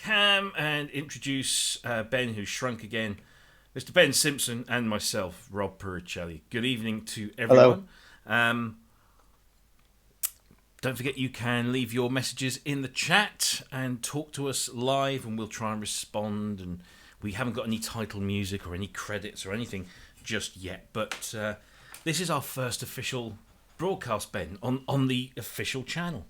cam and introduce Ben, who's shrunk again, Mr. Ben Simpson, and myself, Rob Puricelli. Good evening to everyone. Hello. Don't forget you can leave your messages in the chat and talk to us live, and we'll try and respond. And we haven't got any title music or any credits or anything just yet, but this is our first official broadcast, Ben, on the official channel.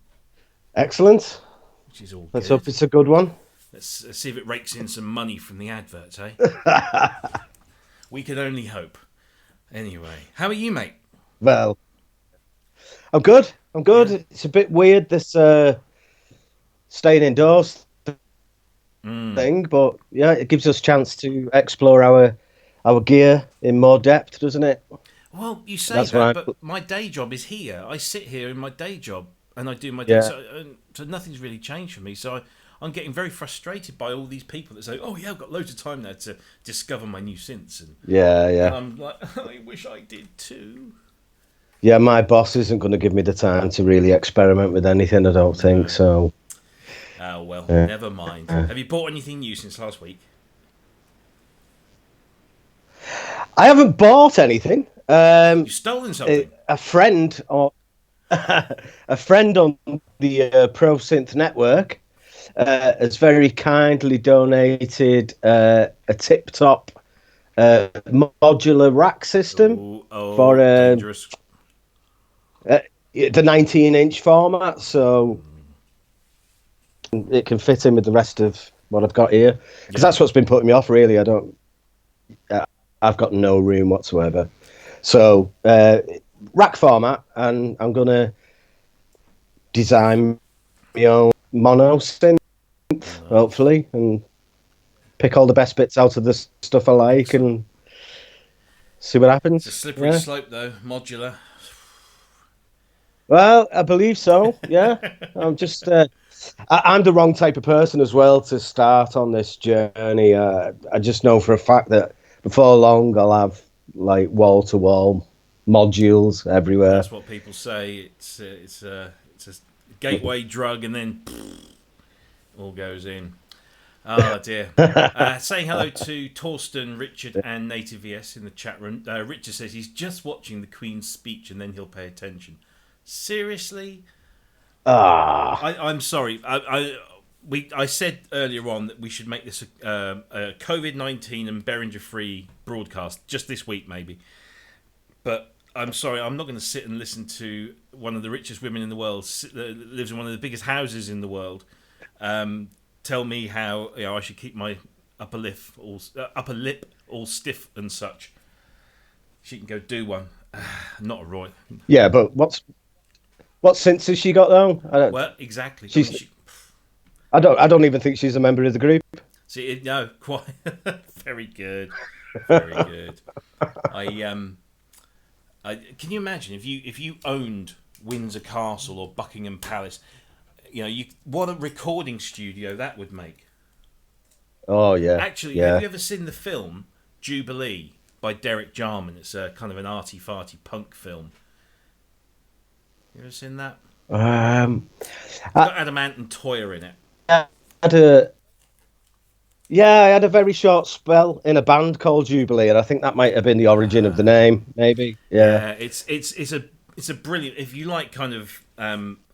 Excellent. Which is all Let's good. hope it's a good one. Let's see if it rakes in some money from the adverts, eh? We can only hope. Anyway, how are you, mate? Well, I'm good. Yeah. It's a bit weird, this staying indoors thing, but yeah, it gives us a chance to explore our gear in more depth, doesn't it? Well, you say that, but my day job is here. I sit here in my day job and I do my day, so nothing's really changed for me. So I'm getting very frustrated by all these people that say, "Oh yeah, I've got loads of time now to discover my new synths." And and I'm like, I wish I did too. Yeah, my boss isn't going to give me the time to really experiment with anything, I don't think, so... Oh, well, never mind. Have you bought anything new since last week? I haven't bought anything. You've stolen something? A friend on the Pro Synth network has very kindly donated a tip-top modular rack system for dangerous. The 19-inch format, so it can fit in with the rest of what I've got here. Because that's what's been putting me off, really. I've got no room whatsoever. So, rack format, and I'm going to design my own mono synth, hopefully, and pick all the best bits out of the stuff I like and see what happens. It's a slippery slope, though, modular. Well, I believe so, yeah. I'm just... I'm the wrong type of person as well to start on this journey. I just know for a fact that before long I'll have like wall-to-wall modules everywhere. That's what people say. It's a gateway drug, and then all goes in. Oh dear. Saying hello to Torsten, Richard, and Native VS in the chat room. Richard says he's just watching the Queen's speech and then he'll pay attention. Seriously? I'm sorry. I said earlier on that we should make this a COVID-19 and Behringer-free broadcast just this week, maybe. But I'm sorry, I'm not going to sit and listen to one of the richest women in the world, lives in one of the biggest houses in the world, tell me how I should keep my upper lip all stiff and such. She can go do one. Not a Roy. Yeah, but what synths has she got though? Well, exactly. I don't even think she's a member of the group. See, no, quite. Very good, very good. Can you imagine if you owned Windsor Castle or Buckingham Palace? What a recording studio that would make. Oh yeah. Actually, have you ever seen the film Jubilee by Derek Jarman? It's a kind of an arty-farty punk film. You ever seen that? It's got Adamant and Toyer in it. I had a very short spell in a band called Jubilee, and I think that might have been the origin of the name, maybe. Yeah, it's a brilliant. If you like kind of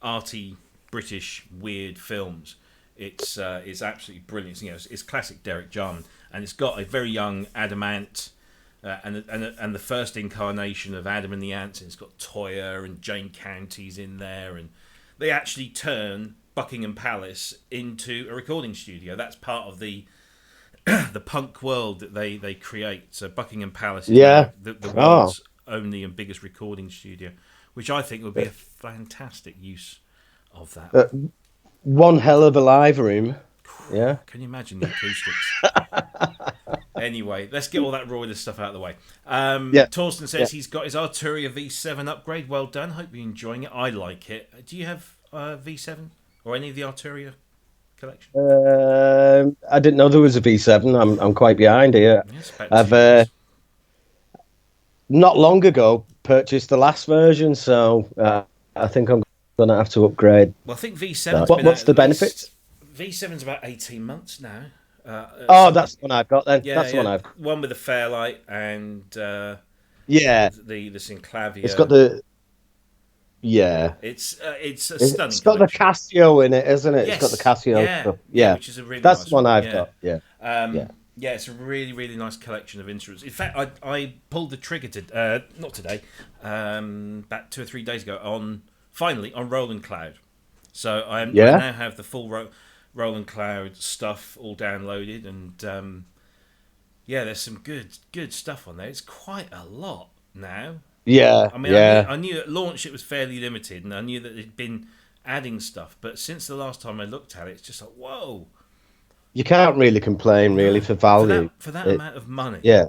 arty British weird films, it's absolutely brilliant. It's classic Derek Jarman, and it's got a very young Adamant. And the first incarnation of Adam and the Ants, and it's got Toyer and Jane County's in there, and they actually turn Buckingham Palace into a recording studio. That's part of the punk world that they create. So Buckingham Palace is the world's only and biggest recording studio, which I think would be a fantastic use of that. One hell of a live room. Yeah. Can you imagine the acoustics? Anyway, let's get all that Royler stuff out of the way. Torsten says he's got his Arturia V7 upgrade. Well done. Hope you're enjoying it. I like it. Do you have V7 or any of the Arturia collection? I didn't know there was a V7. I'm quite behind here. Yes, I've not long ago purchased the last version, so I think I'm going to have to upgrade. Well, I think V7. What's the benefits? V7's about 18 months now. Oh, that's the one I've got then. Yeah, That's the one yeah. I've got. One with the Fairlight and Yeah, the it's got Synclavier. the yeah. It's a stunning It's got the collection. Casio in it, isn't it? It's got the Yes, Casio yeah, stuff. yeah, Yeah, which is a really that's the nice one one. I've Yeah, got. Yeah, yeah. yeah, it's a really really nice collection of instruments. In fact, I pulled the trigger to not today, about 2 or 3 days ago on finally on Roland Cloud. So I Yeah, now have the full Roland Cloud stuff all downloaded, and yeah, there's some good stuff on there. It's quite a lot now. yeah, I mean, yeah. I knew at launch it was fairly limited, and I knew that it'd been adding stuff. But since the last time I looked at it, it's just like, whoa, You can't really complain, really, no, for value. for that It, amount of money, yeah,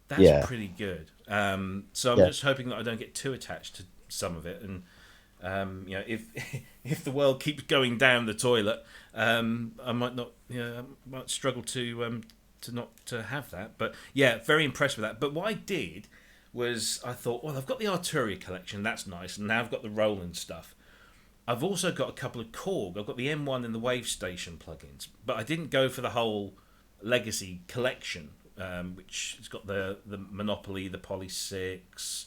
that's yeah, pretty good. So I'm yeah. just hoping that I don't get too attached to some of it, and if if the world keeps going down the toilet, I might not, I might struggle to not to have that. But yeah, very impressed with that. But what I did was I thought, well, I've got the Arturia collection, that's nice, and now I've got the Roland stuff. I've also got a couple of Korg. I've got the M1 and the Wave Station plugins, but I didn't go for the whole legacy collection, which has got the Monopoly, the Poly 6,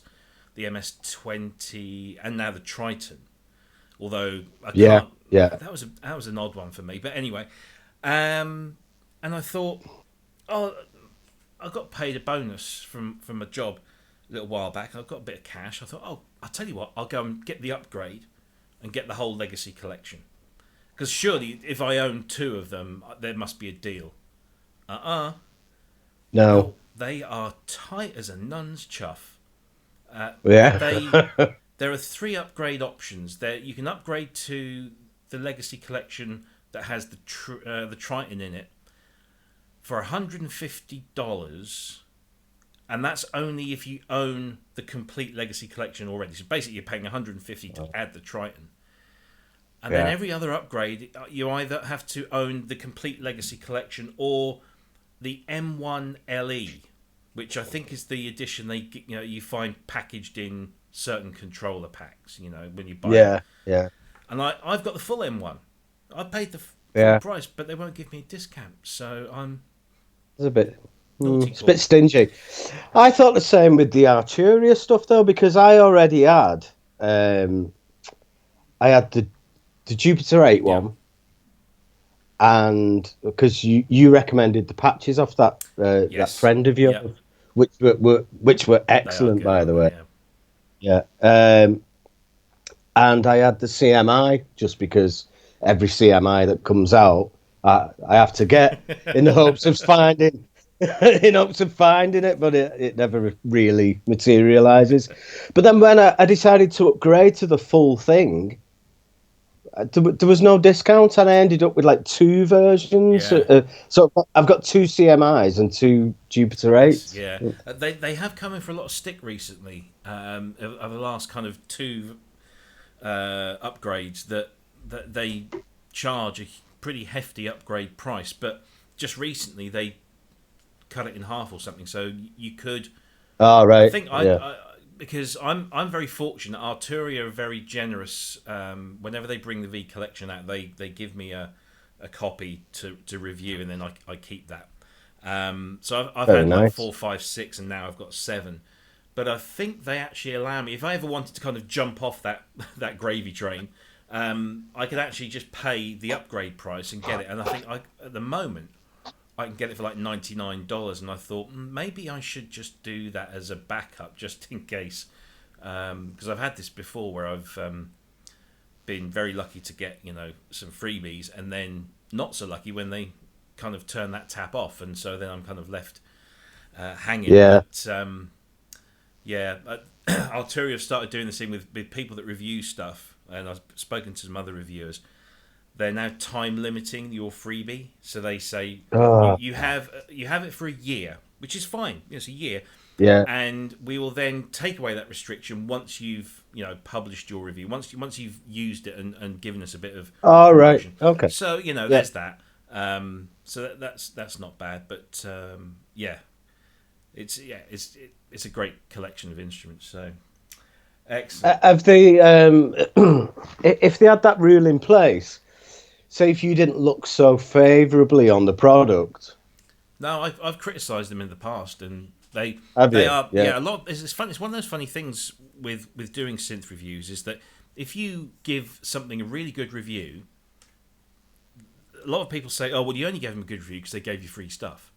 the MS-20, and now the Triton. Although I Yeah, can't, yeah. that was an odd one for me. But anyway, and I thought, oh, I got paid a bonus from a job a little while back. I've got a bit of cash. I thought, oh, I'll tell you what, I'll go and get the upgrade and get the whole legacy collection. Because surely, if I own two of them, there must be a deal. No, Well, they are tight as a nun's chuff. They yeah. There are three upgrade options. There you can upgrade to the legacy collection that has the Triton in it for $150, and that's only if you own the complete legacy collection already. So basically, you're paying $150 to add the Triton. And then Yeah. every other upgrade, you either have to own the complete legacy collection or the M1 LE, which I think is the edition you find packaged in certain controller packs. When you buy it. Yeah, yeah, And I've got the full M1. I paid the full yeah. price, but they won't give me a discount. So I'm It's a bit, naughty it's a bit boy. stingy. I thought the same with the Arturia stuff though, because um, I had the Jupiter 8 Yeah. one, and because you recommended the patches off that Yes. friend of yours, Yeah. which were They are excellent, good, by aren't the they? way. Yeah. Yeah. And I had the CMI just because every CMI that comes out, I have to get in the hopes of finding it, but it never really materializes. But then when I decided to upgrade to the full thing, there was no discount, and I ended up with like two versions. Yeah. So I've got two CMIs and two Jupiter Nice. 8s. Yeah. They have come in for a lot of stick recently. Over the last kind of two upgrades that they charge a pretty hefty upgrade price, but just recently they cut it in half or something. So you could, Oh, I right. think Yeah. because I'm very fortunate. Arturia are very generous. Whenever they bring the V collection out, they give me a copy to review, and then I keep that. So I've Very had like nice. 4, 5, 6, and now I've got 7. But I think they actually allow me, if I ever wanted to kind of jump off that gravy train, I could actually just pay the upgrade price and get it. And I think at the moment I can get it for like $99. And I thought maybe I should just do that as a backup just in case, because I've had this before where I've been very lucky to get some freebies, and then not so lucky when they kind of turn that tap off, and so then I'm kind of left hanging. Yeah. But yeah, Arturia have started doing this thing with people that review stuff, and I've spoken to some other reviewers. They're now time limiting your freebie, so they say Oh, you have it for a year, which is fine. It's a year, yeah. and we will then take away that restriction once you've published your review, once you've used it and given us a bit of All right. promotion. Okay. So Yeah. there's that. So that's not bad, but yeah, it's a great collection of instruments. So excellent. Have they, if they had that rule in place, say if you didn't look so favourably on the product, No, I've criticised them in the past, and have they you? are Yeah, a lot. It's fun. It's one of those funny things with doing synth reviews is that if you give something a really good review, a lot of people say, "Oh, well, you only gave them a good review because they gave you free stuff."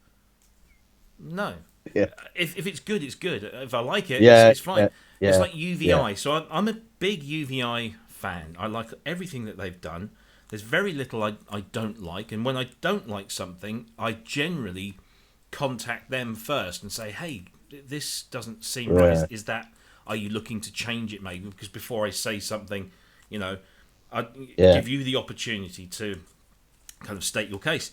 No, yeah, if it's good, it's good. If I like it, yeah, it's fine. yeah, It's yeah, like yeah, UVI. So I'm a big UVI fan. I like everything that they've done. There's very little I don't like, and when I don't like something, I generally contact them first and say, "Hey, this doesn't seem right. yeah, Is that? Are you looking to change it, maybe?" Because before I say something, you know, I yeah, give you the opportunity to kind of state your case.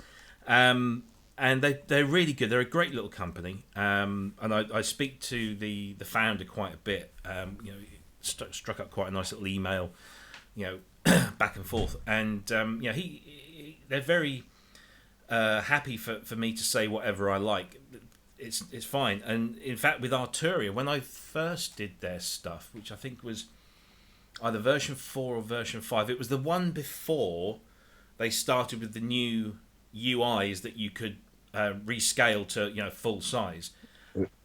And they're really good. They're a great little company, and I speak to the founder quite a bit. You know, struck up quite a nice little email, you know, back and forth, and yeah, they're very happy for me to say whatever I like. It's fine. And in fact, with Arturia, when I first did their stuff, which I think was either version 4 or version 5, it was the one before they started with the new UIs that you could rescale to, you know, full size.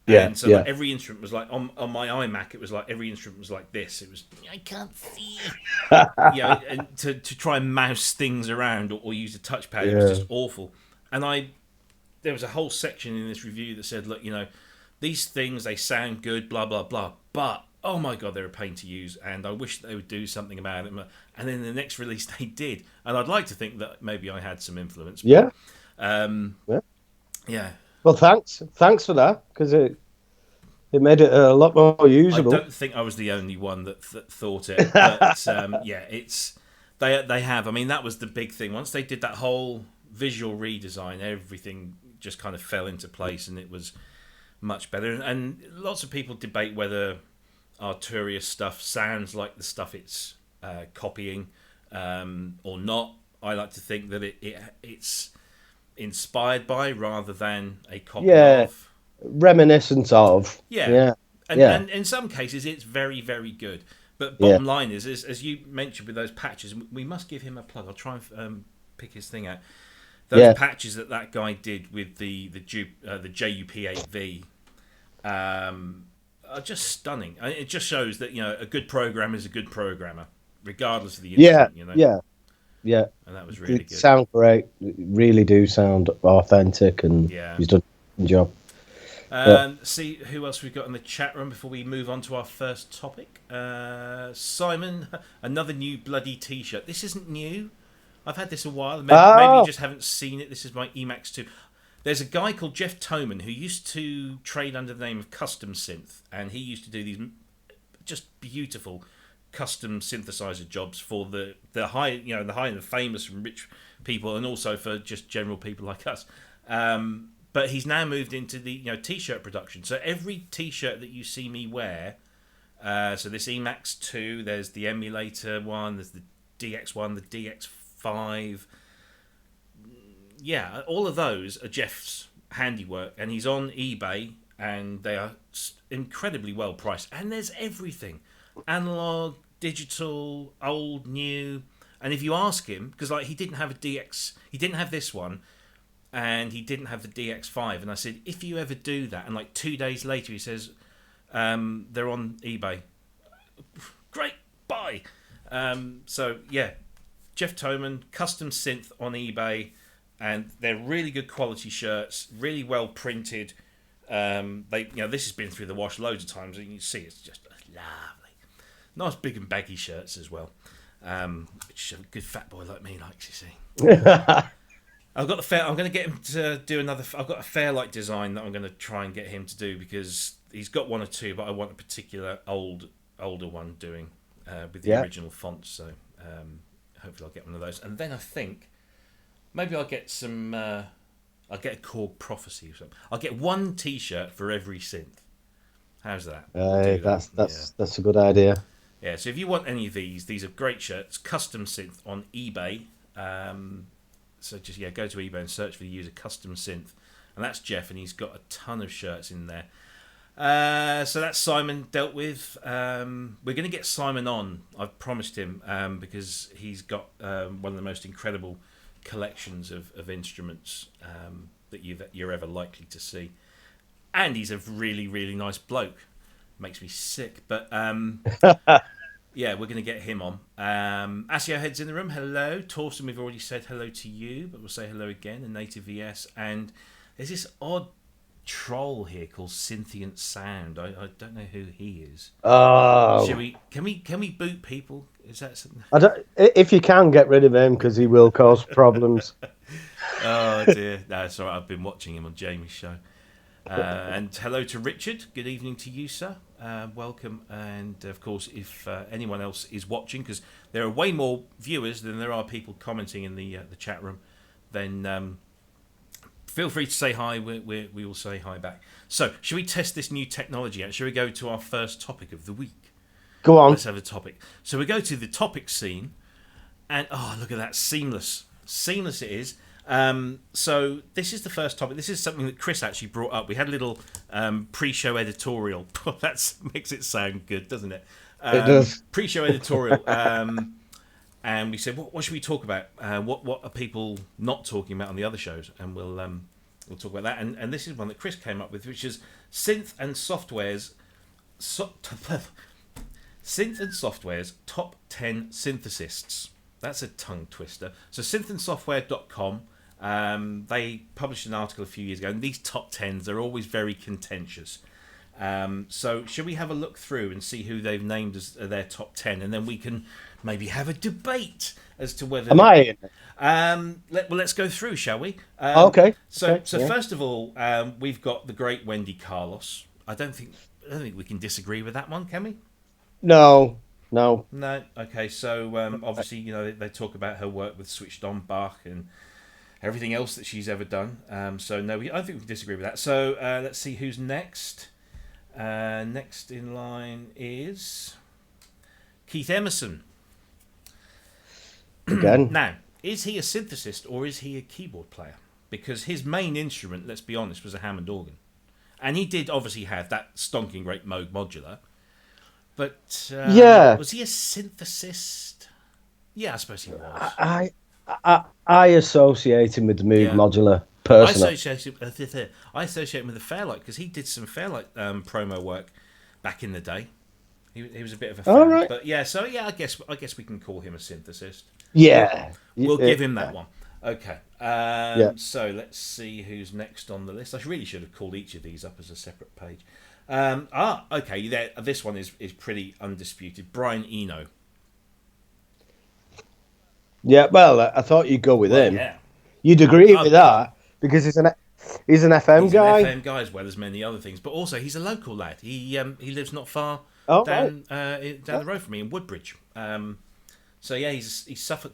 yeah, And so like yeah, every instrument was like on my iMac, it was like every instrument was like this. It was, I can't see, you know, and to try and mouse things around or use a touchpad, it was yeah, just awful. And there was a whole section in this review that said, look, you know, these things, they sound good, blah blah blah, but oh my god, they're a pain to use, and I wish they would do something about it. And then the next release they did, and I'd like to think that maybe I had some influence, but yeah, um, yeah. yeah, Well, thanks for that, because it made it a lot more I usable. don't think I was the only one that thought it, but yeah, it's they have. I mean, that was the big thing. Once they did that whole visual redesign, everything just kind of fell into place, and it was much better. And lots of people debate whether Arturia stuff sounds like the stuff it's copying or not. I like to think that it's inspired by rather than a copy Yeah, of. reminiscent of. Yeah, Yeah, and yeah, and in some cases it's very very good. But yeah, bottom line is, as you mentioned with those patches, we must give him a plug. I'll try and pick his thing out. Those yeah, patches that guy did with the JUP8V are just stunning. It just shows that, you know, a good programmer is a good programmer, regardless of the yeah, instrument. You know, yeah, yeah. and that was They really good. sound great. Really do sound authentic, and Yeah. he's done a good job. But See who else we've got in the chat room before we move on to our first topic. Simon, another new bloody T-shirt. This isn't new. I've had this a while. Maybe you oh, just haven't seen it. This is my Emacs 2. There's a guy called Jeff Toman who used to trade under the name of Custom Synth, and he used to do these just beautiful custom synthesizer jobs for the high, you know, the high and the famous and rich people, and also for just general people like us. But he's now moved into the, you know, t-shirt production. So every t-shirt that you see me wear, so this Emacs 2, there's the emulator one, there's the DX one, the DX5. Yeah, all of those are Jeff's handiwork, and he's on eBay, and they are incredibly well priced. And there's everything: analog, digital, old, new. And if you ask him, because like he didn't have a DX, he didn't have this one, and he didn't have the DX5. And I said, if you ever do that, and like 2 days later he says, they're on eBay. Great, buy. So yeah, Jeff Toman, custom synth on eBay, and they're really good quality shirts, really well printed. They, you know, this has been through the wash loads of times, and you can see it's just lovely, nice big and baggy shirts as well, which a good fat boy like me likes. You see. I've got the fair. I'm going to get him to do another. I've got a Fairlight design that I'm going to try and get him to do, because he's got one or two, but I want a particular older one doing with the yeah, original fonts. So hopefully I'll get one of those, and then I think maybe I'll get some. I'll get a Chord Prophecy or something. I'll get one T-shirt for every synth. How's that? We'll do that. Yeah. that's a good idea. Yeah. So if you want any of these are great shirts. Custom Synth on eBay. So just go to eBay and search for the user Custom Synth, and that's Jeff, and he's got a ton of shirts in there. So that's Simon dealt with. We're going to get Simon on. I've promised him because he's got one of the most incredible collections of instruments that you're ever likely to see, and he's a really really nice bloke. Makes me sick, but yeah, we're going to get him on. Asio Head's in the room. Hello, Torsten. We've already said hello to you, but we'll say hello again. And Native VS, and there's this odd troll here called Sentient Sound. I don't know who he is. Oh, Shall we? Can we boot people? Is that something? I don't. If you can get rid of him, because he will cause problems. Oh dear, no, it's all right. I've been watching him on Jamie's show. And hello to Richard. Good evening to you, sir. Welcome. And of course, if anyone else is watching, because there are way more viewers than there are people commenting in the chat room, then feel free to say hi. We will say hi back. So, should we test this new technology out? Shall we go to our first topic of the week? Go on. Let's have a topic. So we go to the topic scene, and oh, look at that, seamless it is. So this is the first topic. This is something that Chris actually brought up. We had a little pre-show editorial. That makes it sound good, doesn't it? It does. Pre-show editorial, and we said, what should we talk about? What are people not talking about on the other shows? And we'll talk about that. And this is one that Chris came up with, which is Synth and Software's top 10 synthesists. That's a tongue twister. So synthandsoftware.com, they published an article a few years ago, and these top 10s are always very contentious. So should we have a look through and see who they've named as their top 10, and then we can maybe have a debate as to whether... Am I in it? Let's go through, shall we? Okay. So Yeah. first of all, we've got the great Wendy Carlos. I don't think we can disagree with that one, can we? No. Okay. So obviously, you know, they talk about her work with Switched On Bach and everything else that she's ever done. So no, I don't think we can disagree with that. So let's see who's next. Next in line is Keith Emerson. Again. Now, is he a synthesist or is he a keyboard player? Because his main instrument, let's be honest, was a Hammond organ. And he did obviously have that stonking great Moog modular. But was he a synthesist? Yeah, I suppose he was. I associate him with the Moog modular personally. I associate him with the Fairlight because he did some Fairlight promo work back in the day. He was a bit of a fan. All right. But yeah, so yeah, I guess we can call him a synthesist. Yeah. We'll give him that one. Okay. So let's see who's next on the list. I really should have called each of these up as a separate page. Okay. This one is pretty undisputed. Brian Eno. Yeah. Well, I thought you'd go with him. Yeah. You'd agree with that because he's an FM guy. An FM guy as well as many other things, but also he's a local lad. He lives not far down the road from me in Woodbridge. So yeah, he's Suffolk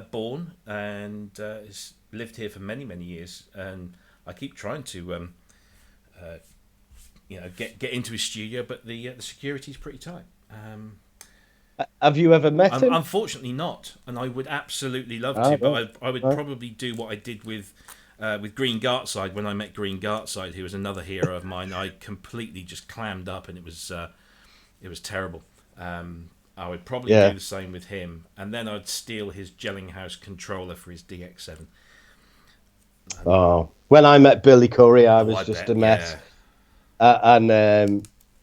born and has lived here for many years. And I keep trying to get into his studio, but the security's pretty tight. Have you ever met him? Unfortunately not, and I would absolutely love to, but I would probably do what I did with Green Gartside when I met Green Gartside, who was another hero of mine. I completely just clammed up, and it was terrible. I would probably do the same with him, and then I'd steal his Jellinghouse controller for his DX7. When I met Billy Curry, I was just a mess, and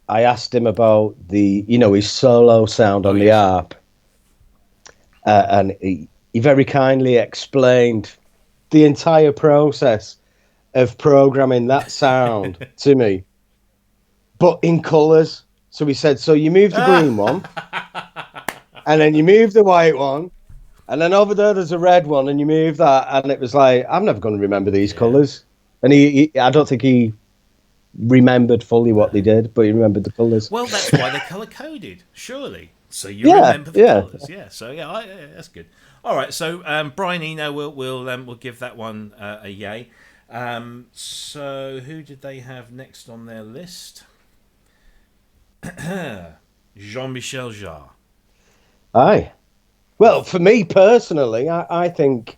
I asked him about his solo sound on the harp, and he very kindly explained the entire process of programming that sound to me, but in colours. So he said, so you move the green one, and then you move the white one, and then over there's a red one, and you move that, and it was like, I'm never going to remember these colours. And I don't think he remembered fully what they did, but he remembered the colours. Well, that's why they colour-coded, surely. So you remember the colours. Yeah, so that's good. All right, so Brian Eno, we'll give that one a yay. So who did they have next on their list? Jean-Michel Jarre. Aye. Well, for me personally, I think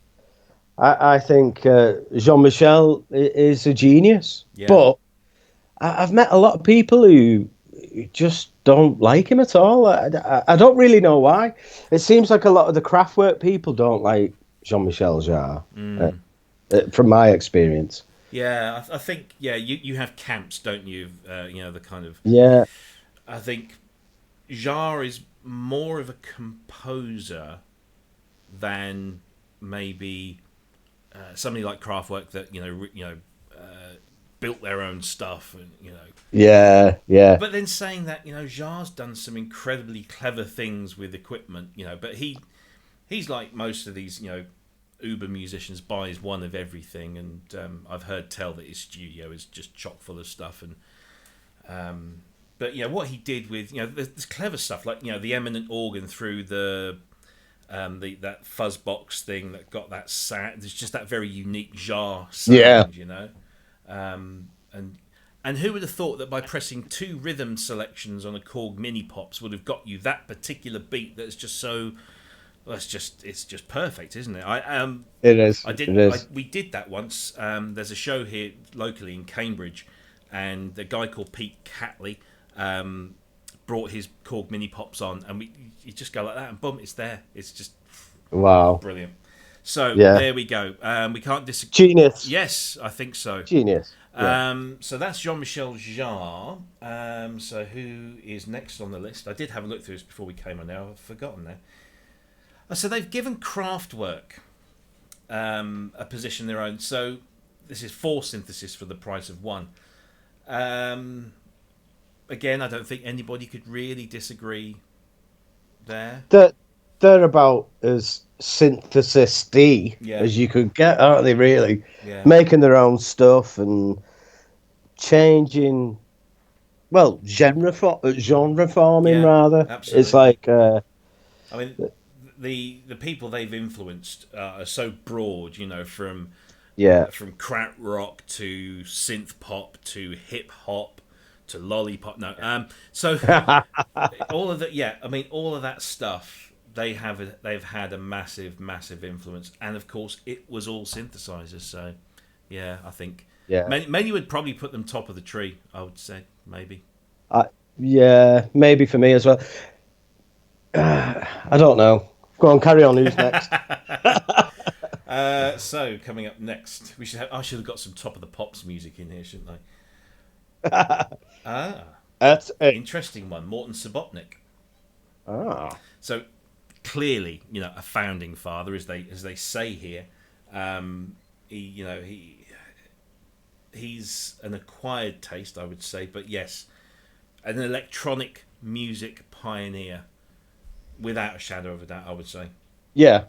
Jean-Michel is a genius, but I've met a lot of people who just don't like him at all. I don't really know why. It seems like a lot of the Kraftwerk people don't like Jean-Michel Jarre, from my experience. Yeah, I think you have camps, don't you? The kind of Yeah, I think Jarre is more of a composer than maybe somebody like Kraftwerk that built their own stuff and yeah, yeah, But then saying that Jarre's done some incredibly clever things with equipment, but he's like most of these Uber musicians, buys one of everything, and I've heard tell that his studio is just chock full of stuff and. But what he did with there's clever stuff like the eminent organ through that fuzz box thing that got that sound. There's just that very unique Jarre yeah. sound, and who would have thought that by pressing 2 rhythm selections on a Korg mini pops would have got you that particular beat that's just so. Well, it's just perfect, isn't it? It is. It It is. we did that once. There's a show here locally in Cambridge, and a guy called Pete Catley brought his Korg mini pops on, and you just go like that, and boom, it's there. It's just Wow. brilliant. So Yeah. there we go. We can't disagree. Genius. Yes, I think so. Genius. Yeah. So that's Jean-Michel Jarre. So who is next on the list? I did have a look through this before we came on now. I've forgotten now. So they've given Kraftwerk a position of their own. So this is 4 synthesists for the price of 1. Again, I don't think anybody could really disagree there. They're about as synthesisty Yeah. as you could get, aren't they? Really, Yeah. making their own stuff and changing, well, genre forming Yeah, rather. absolutely. It's like, I mean, the people they've influenced are so broad, from yeah, from krautrock rock to synth pop to hip hop to lollipop. No, so all of that. Yeah, I mean, all of that stuff. They've had a massive influence, and of course, it was all synthesizers. So, yeah, I think yeah, many would probably put them top of the tree. I would say maybe. yeah, maybe for me as well. I don't know. Go on, carry on. Who's next? So coming up next, I should have got some top of the pops music in here, shouldn't I? That's it. Interesting one, Morton Subotnick. Ah, So clearly, a founding father, as they say here. He's an acquired taste, I would say, but yes, an electronic music pioneer, without a shadow of a doubt, I would say. yeah.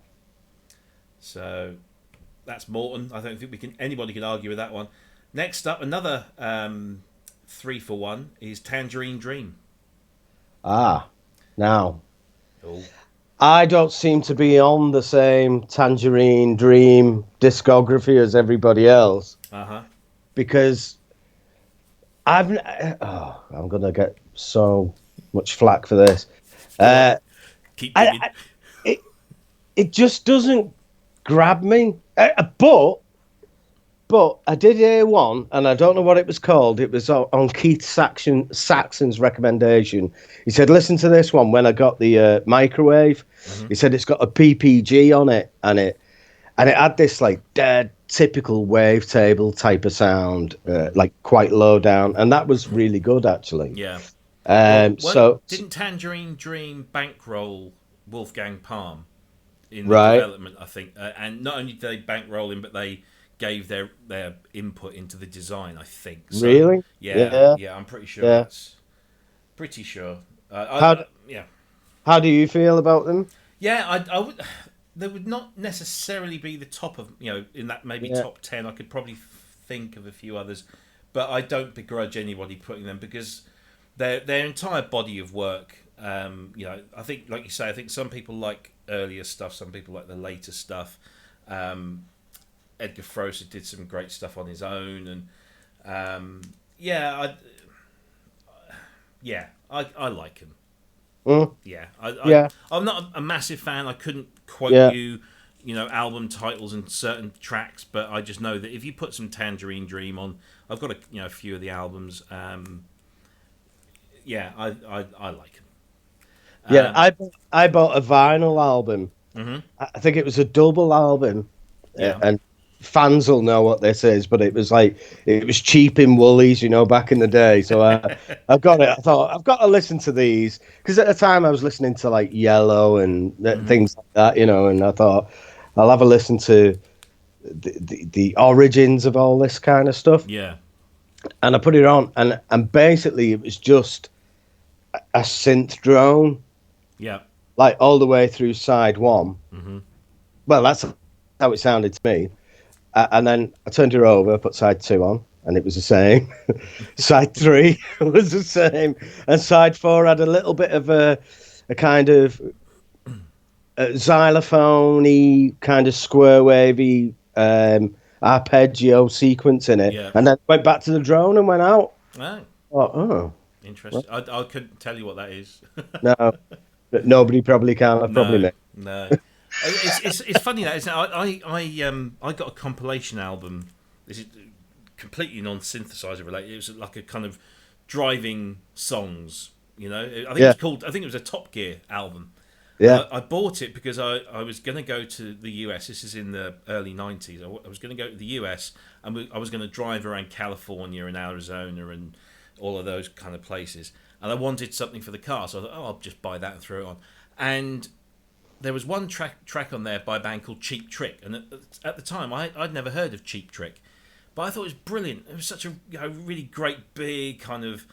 So that's Morton. I don't think anybody can argue with that one. Next up, another 3 for 1 is Tangerine Dream. Ah, now. Oh. I don't seem to be on the same Tangerine Dream discography as everybody else because I'm gonna get so much flack for this. Keep digging. It just doesn't grab me. But I did hear one, and I don't know what it was called. It was on Keith Saxon's recommendation. He said, "Listen to this one." When I got the microwave, he said it's got a PPG on it, and it had this like dead typical wavetable type of sound, like quite low down, and that was really good actually. Yeah. So didn't Tangerine Dream bankroll Wolfgang Palm in the right. development? I think, and not only did they bankroll him, but they gave their input into the design. I think. So, Really? Yeah. I'm pretty sure. Yeah. That's pretty sure. Yeah. How do you feel about them? Yeah, I would. They would not necessarily be the top of in that maybe top 10. I could probably think of a few others, but I don't begrudge anybody putting them because their entire body of work. I think, like you say, I think some people like earlier stuff, some people like the later stuff. Edgar Froese did some great stuff on his own, and I like him. Mm. Yeah, Yeah. I'm not a massive fan. I couldn't quote you, album titles and certain tracks, but I just know that if you put some Tangerine Dream on, I've got a few of the albums. Yeah, I like them. Yeah, I bought a vinyl album. Hmm. I think it was a double album, Yeah. and fans will know what this is. But it was cheap in Woolies, back in the day. So I got it. I thought I've got to listen to these because at the time I was listening to like Yellow and things like that, and I thought I'll have a listen to the origins of all this kind of stuff. Yeah. And I put it on, and basically it was just a synth drone, Yeah. like all the way through side one. Hmm. Well, that's how it sounded to me. And then I turned it over, put side two on, and it was the same. Side three was the same, and side four had a little bit of a kind of xylophone-y, kind of square wavy arpeggio sequence in it, Yeah. and then went back to the drone and went out. Oh, Oh, interesting. I couldn't tell you what that is. no, nobody probably can. I've probably No, missed. no. It's funny that, isn't it? I got a compilation album. This is completely non-synthesizer related. It was like a kind of driving songs. I think it was called. I think it was a Top Gear album. Yeah. I bought it because I was going to go to the US. This is in the early 90s. I was going to go to the US and I was going to drive around California and Arizona and all of those kind of places. And I wanted something for the car, so I thought, I'll just buy that and throw it on. And there was one track on there by a band called Cheap Trick. And at the time, I'd never heard of Cheap Trick. But I thought it was brilliant. It was such a really great, big, kind of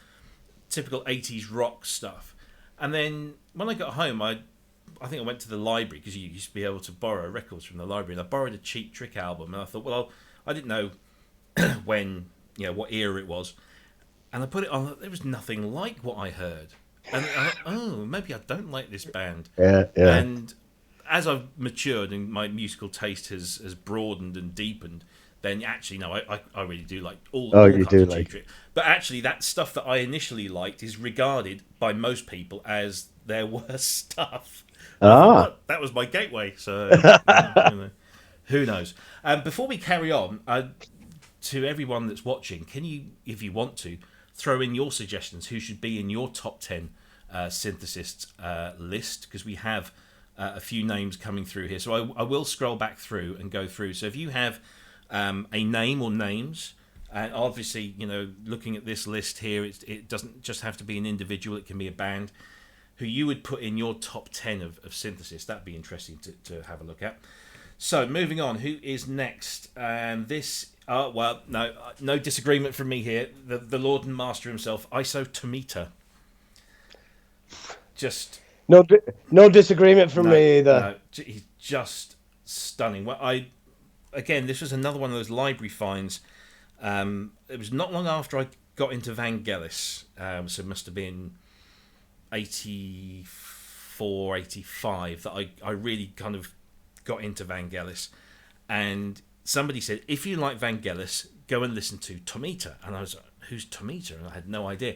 typical 80s rock stuff. And then when I got home, I think I went to the library because you used to be able to borrow records from the library, and I borrowed a Cheap Trick album, and I thought, well, I didn't know when, what era it was, and I put it on. There was nothing like what I heard, and I thought, oh, maybe I don't like this band. Yeah. And as I've matured and my musical taste has broadened and deepened, then actually, no, I really do like all you kinds do of like Cheap Trick. But actually, that stuff that I initially liked is regarded by most people as their worst stuff. That was my gateway. So who knows? Before we carry on, to everyone that's watching, can you, if you want to, throw in your suggestions? Who should be in your top 10 synthesists list? Because we have a few names coming through here. So I will scroll back through and go through. So if you have a name or names, and obviously, looking at this list here, it doesn't just have to be an individual. It can be a band. Who you would put in your top 10 of synthesis. That'd be interesting to have a look at. So, moving on, who is next? This, no disagreement from me here. The Lord and Master himself, ISO Tomita. Just... No disagreement from me either. No, he's just stunning. Again, this was another one of those library finds. It was not long after I got into Vangelis, so it must have been 84, 85 that I really kind of got into Vangelis, and somebody said, if you like Vangelis, go and listen to Tomita. And I was like, who's Tomita? And I had no idea.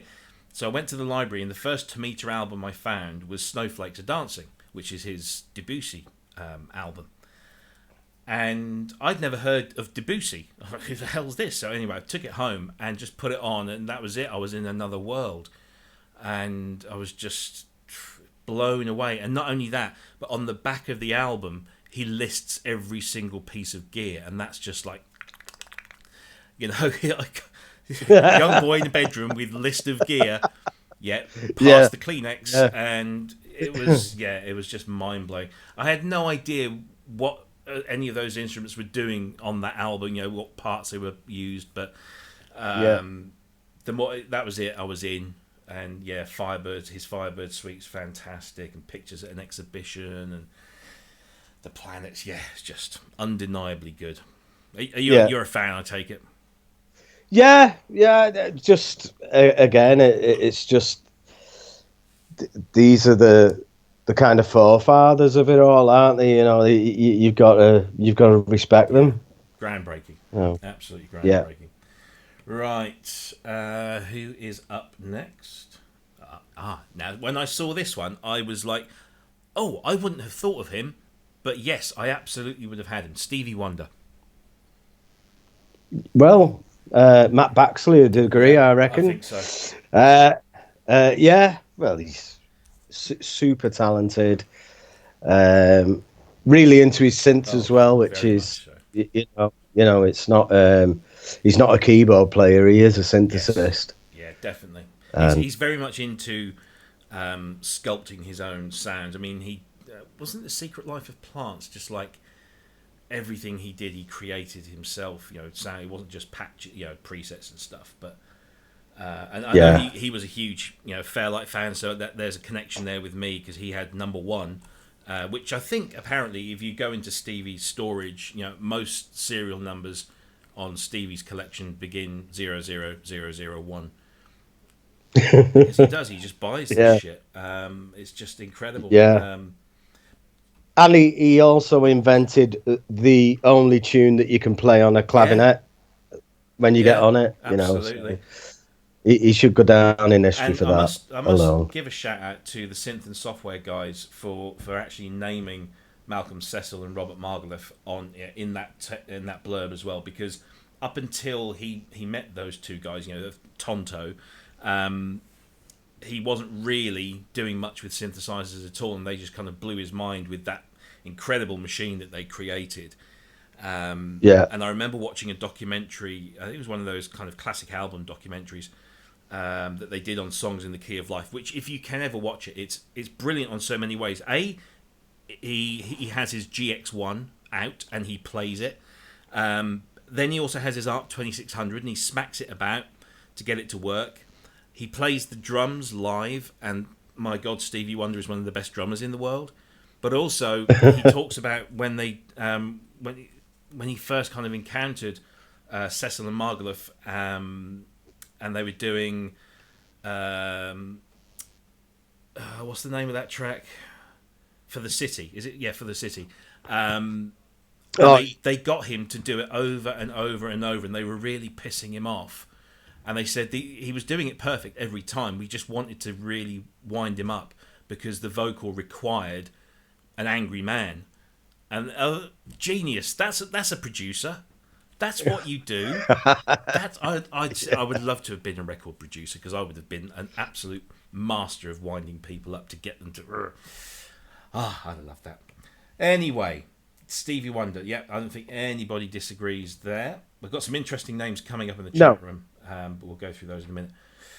So I went to the library, and the first Tomita album I found was Snowflakes Are Dancing, which is his Debussy album. And I'd never heard of Debussy. Who the hell's this? So anyway, I took it home and just put it on, and that was it. I was in another world. And I was just blown away. And not only that, but on the back of the album, he lists every single piece of gear, and that's just like, young boy in the bedroom with list of gear. Past the Kleenex, and it was just mind blowing. I had no idea what any of those instruments were doing on that album. What parts they were used, but the more that was it, I was in. And Firebird, his Firebird suite's fantastic, and pictures at an exhibition, and the planets, it's just undeniably good. You're a fan, I take it. Yeah. Just again, it's just these are the kind of forefathers of it all, aren't they? You've got to respect them. Groundbreaking, absolutely groundbreaking. Yeah. Right, who is up next? Now when I saw this one, I was like, oh, I wouldn't have thought of him. But yes, I absolutely would have had him. Stevie Wonder. Well, Matt Baxley would agree, Yeah, I I reckon. think so. Yeah, well, he's super talented. Really into his synths Oh, as well, which very is much so. it's not he's not a keyboard player. He is a Yes. synthesist. Yeah, definitely. Um, He's very much into sculpting his own sounds. I mean, he wasn't The Secret Life of Plants just like everything he did, he created himself. Sound. It wasn't just patch, presets and stuff. But and I know yeah, he was a huge, Fairlight fan, so there's a connection there with me because he had number one. Which I think apparently, if you go into Stevie's storage, most serial numbers on Stevie's collection begin 00001. Because he does, he just buys this yeah, shit. It's just incredible. yeah. And he also invented the only tune that you can play on a Yeah, clavinet when you get yeah, on it. absolutely. So he should go down in history And for I that must I must alone. give a shout out to the synth and software guys for actually naming Malcolm Cecil and Robert Margalef on in that blurb as well, because up until he met those two guys, Tonto, he wasn't really doing much with synthesizers at all, and they just kind of blew his mind with that incredible machine that they created. Yeah, And I remember watching a documentary. I think it was one of those kind of classic album documentaries that they did on songs in the key of life. Which, if you can ever watch it, it's brilliant on so many ways. He has his GX1 out and he plays it. Then he also has his ARP 2600 and he smacks it about to get it to work. He plays the drums live, and my God, Stevie Wonder is one of the best drummers in the world. But also, he talks about when they when he first kind of encountered Cecil and Margalef, and they were doing what's the name of that track? For the City, is it? Yeah, For the City. And they got him to do it over and over and over, and they were really pissing him off. And they said he was doing it perfect every time. We just wanted to really wind him up because the vocal required an angry man. And genius. That's a producer. That's what you do. I would love to have been a record producer because I would have been an absolute master of winding people up to get them to. I'd love that. Anyway, Stevie Wonder. Yeah, I don't think anybody disagrees there. We've got some interesting names coming up in the chat room, but we'll go through those in a minute.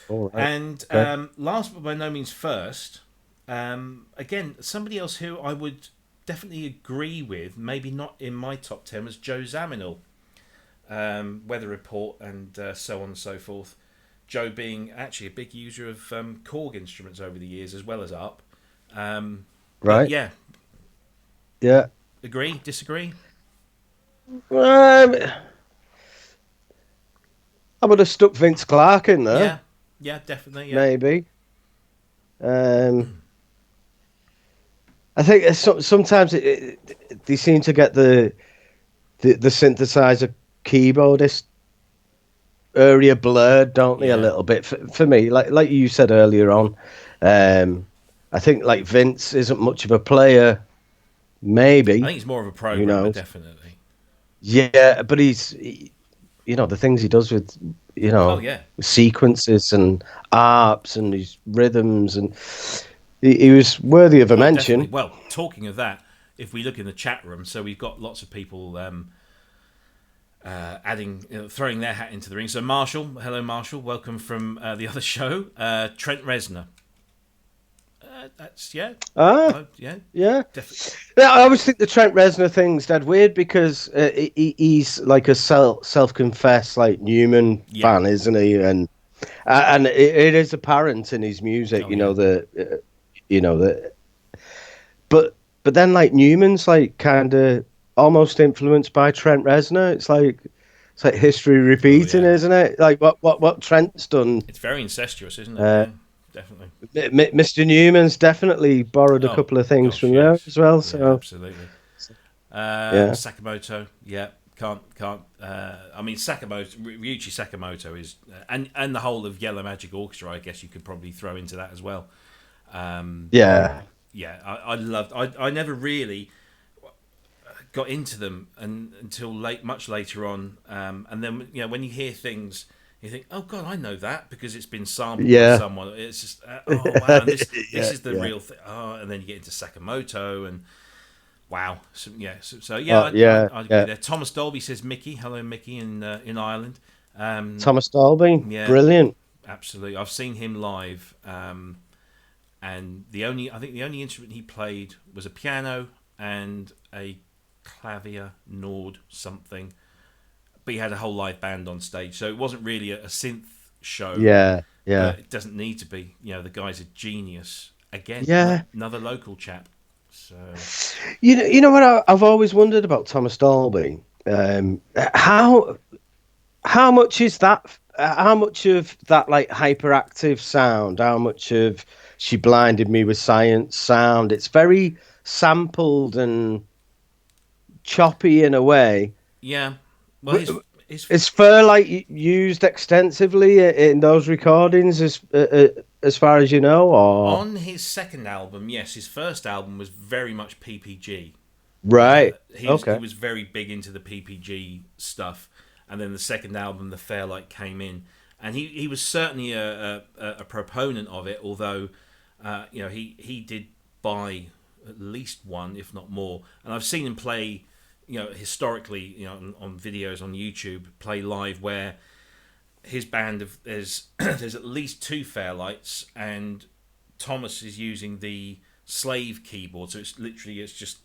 all right. And Okay. last but by no means first, again, somebody else who I would definitely agree with, maybe not in my top 10, was Joe Zawinul. Weather Report and so on and so forth. Joe being actually a big user of Korg instruments over the years as well as ARP. Right. Yeah, Yeah. agree, disagree? Um, I would have stuck Vince Clarke in there, Yeah, definitely, yeah. maybe. I think sometimes they seem to get the synthesizer keyboardist area blurred, don't they? A Yeah. little bit for me. Like you said earlier on, I think like Vince isn't much of a player. I Maybe, think he's more of a who programmer, knows? definitely. Yeah, but the things he does with Oh, yeah. sequences and arps and his rhythms, and he was worthy of a Oh, definitely. mention. Well, talking of that, if we look in the chat room, so we've got lots of people adding, throwing their hat into the ring. So Marshall, hello Marshall, welcome from the other show. Trent Reznor. That's Ah, yeah, yeah. definitely. Yeah, I always think the Trent Reznor thing's dead weird because he's like a self-confessed like Newman Yeah. fan, isn't he? And it is apparent in his music, Oh yeah. the but then like Newman's like kind of almost influenced by Trent Reznor. It's like history Oh repeating, yeah. isn't it? Like what Trent's done. It's very incestuous, isn't it? Uh, Yeah, definitely. Mr. Newman's definitely borrowed a Oh couple of things gosh, from there yes. as well. Yeah, So absolutely. yeah, Sakamoto, yeah, can't. I mean, Ryuichi Sakamoto is, and the whole of Yellow Magic Orchestra. I guess you could probably throw into that as well. yeah, Yeah, I loved. I never really. got into them until much later on, and then when you hear things, you think, "Oh God, I know that because it's been sampled by Yeah. someone." It's just, oh wow, and this Yeah, is the yeah. real thing. Oh, and then you get into Sakamoto and wow, so yeah, Oh, yeah, I'd agree yeah. there. Thomas Dolby says Mickey, hello Mickey in Ireland. Thomas Dolby, Yeah, brilliant. absolutely. I've seen him live, and I think the only instrument he played was a piano and a clavier, Nord something. But he had a whole live band on stage, so it wasn't really a synth show. Yeah, yeah, But it doesn't need to be. The guy's a genius. Again, yeah. another local chap. So You know what I've always wondered about Thomas Dolby. How much is that? How much of that like hyperactive sound? How much of She Blinded Me with Science sound? It's very sampled and choppy in a way. yeah, well, W- his Is Fur like used extensively in those recordings, as far as you know, or on his second album, yes, his first album was very much PPG. right? He Okay. was very big into the PPG stuff, and then the second album, The Fairlight, came in, and he was certainly a proponent of it. Although, he did buy at least one, if not more, and I've seen him play. Historically, on videos on YouTube, play live where his band there's there's at least two Fairlights, and Thomas is using the slave keyboard, so it's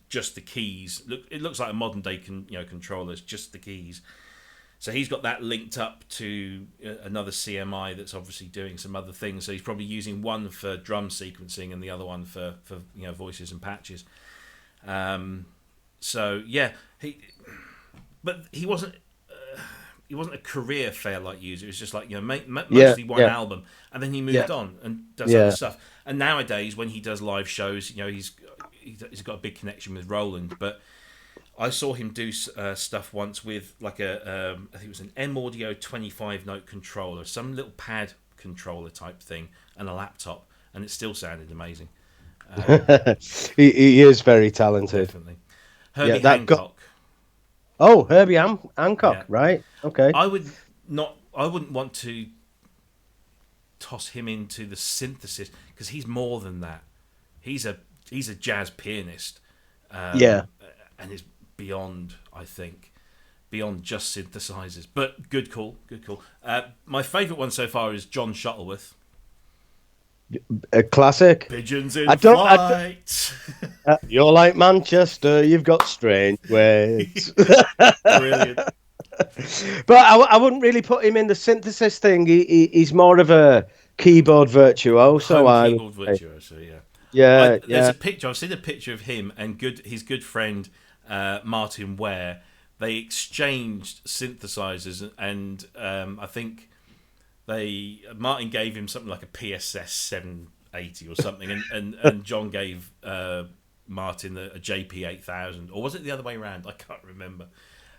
just the keys. It looks like a modern day controller. It's just the keys. So he's got that linked up to another CMI that's obviously doing some other things. So he's probably using one for drum sequencing and the other one for voices and patches. So yeah, but he wasn't. He wasn't a career Fairlight user. It was just like Yeah, mostly one yeah, album, and then he yeah, moved on and does other yeah. stuff. And nowadays, when he does live shows, he's got a big connection with Roland. But I saw him do stuff once with like I think it was an M Audio 25 note controller, some little pad controller type thing, and a laptop, and it still sounded amazing. He is very talented. Definitely, Yeah, Herbie that got. Hancock. Oh, Herbie Hancock, Yeah, right? Okay. I would not. I wouldn't want to toss him into the synthesis because he's more than that. He's a jazz pianist, Yeah. and is beyond. I think beyond just synthesizers. But good call, good call. My favourite one so far is John Shuttleworth. A classic. Pigeons in I don't. I don't flight. you're like Manchester. You've got strange ways. Brilliant. But I wouldn't really put him in the synthesis thing. He's more of a keyboard virtuoso. Home I would keyboard say. virtuoso. Yeah. Yeah, There's yeah. a picture. I've seen a picture of him and his good friend Martin Ware. They exchanged synthesizers, and I think Martin gave him something like a PSS 780 or something, and John gave Martin a JP 8000, or was it the other way around? I can't remember.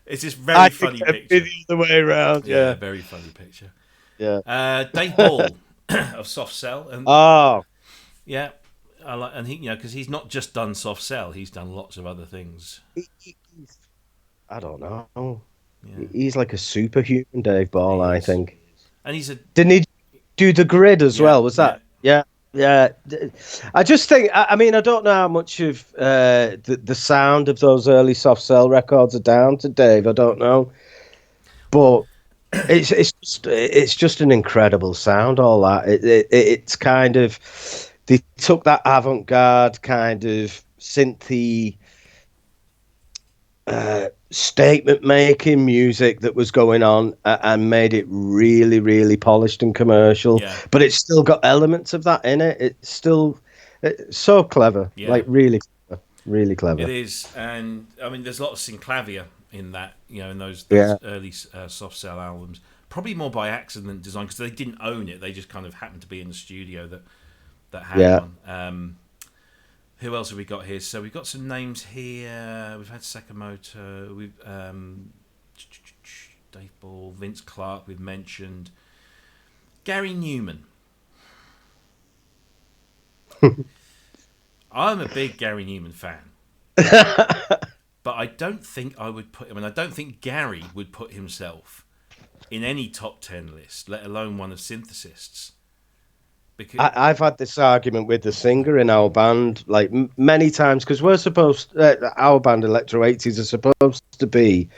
It's this very I think funny it'd picture. be the other way around. Yeah, Yeah, very funny picture. yeah. Dave Ball of Soft Cell, and Oh, yeah, I like, and he, because he's not just done Soft Cell, he's done lots of other things. I don't know. Yeah, He's like a superhuman, Dave Ball. he I is, think. and he's a Didn't he do the grid as yeah, well? Was yeah. that? Yeah, yeah. I just think. I mean, I don't know how much of the sound of those early soft cell records are down to Dave. I don't know, but it's just an incredible sound. All that it's kind of they took that avant-garde kind of synthy statement making music that was going on and made it really, really polished and commercial. Yeah, But it's still got elements of that in it. It's so clever, yeah, like really it clever. is, and I mean, there's a lot of synclavier in that, in those Yeah, early Soft Cell albums. Probably more by accident than design because they didn't own it; they just kind of happened to be in the studio that had yeah. one. Who else have we got here? So we've got some names here. We've had Sakamoto. We've Dave Ball, Vince Clarke. We've mentioned Gary Newman. I'm a big Gary Newman fan. but I don't think I would put him, and I don't think Gary would put himself in any top 10 list, let alone one of Synthesists. Because I've had this argument with the singer in our band like many times because we're supposed our band Electro 80s are supposed to be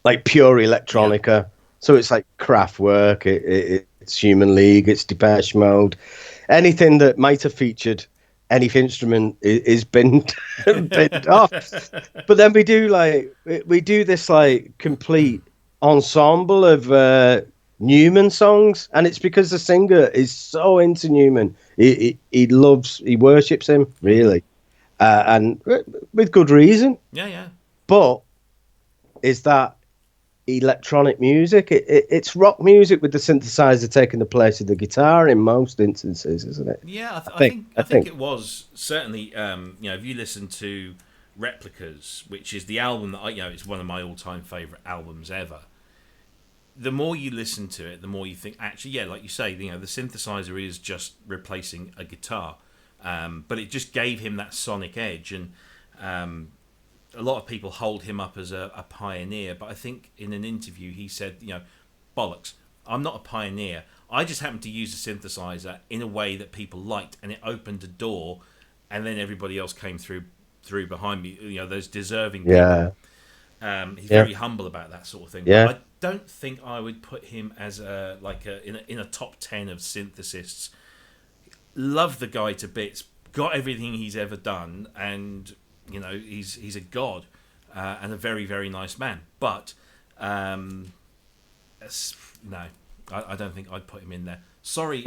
like pure electronica, so it's like Kraftwerk, it's Human League, it's Depeche Mode, anything that might have featured any instrument is binned binned off. But then we do this like complete ensemble of Newman songs, and it's because the singer is so into Newman. He worships him really, and with good reason. yeah. But is that electronic music? It's rock music with the synthesizer taking the place of the guitar in most instances, isn't it? Yeah, I think it was certainly. If you listen to Replicas, which is the album that it's one of my all-time favorite albums ever. The more you listen to it, the more you think, actually, yeah, like you say, the synthesizer is just replacing a guitar, but it just gave him that sonic edge, and a lot of people hold him up as a pioneer. But I think in an interview he said, bollocks, I'm not a pioneer. I just happened to use a synthesizer in a way that people liked, and it opened a door, and then everybody else came through behind me. Those deserving people. He's very humble about that sort of thing. Yeah. But I don't think I would put him as in a top 10 of synthesists. Love the guy to bits. Got everything he's ever done, and he's a god and a very, very nice man. But no, I don't think I'd put him in there. Sorry,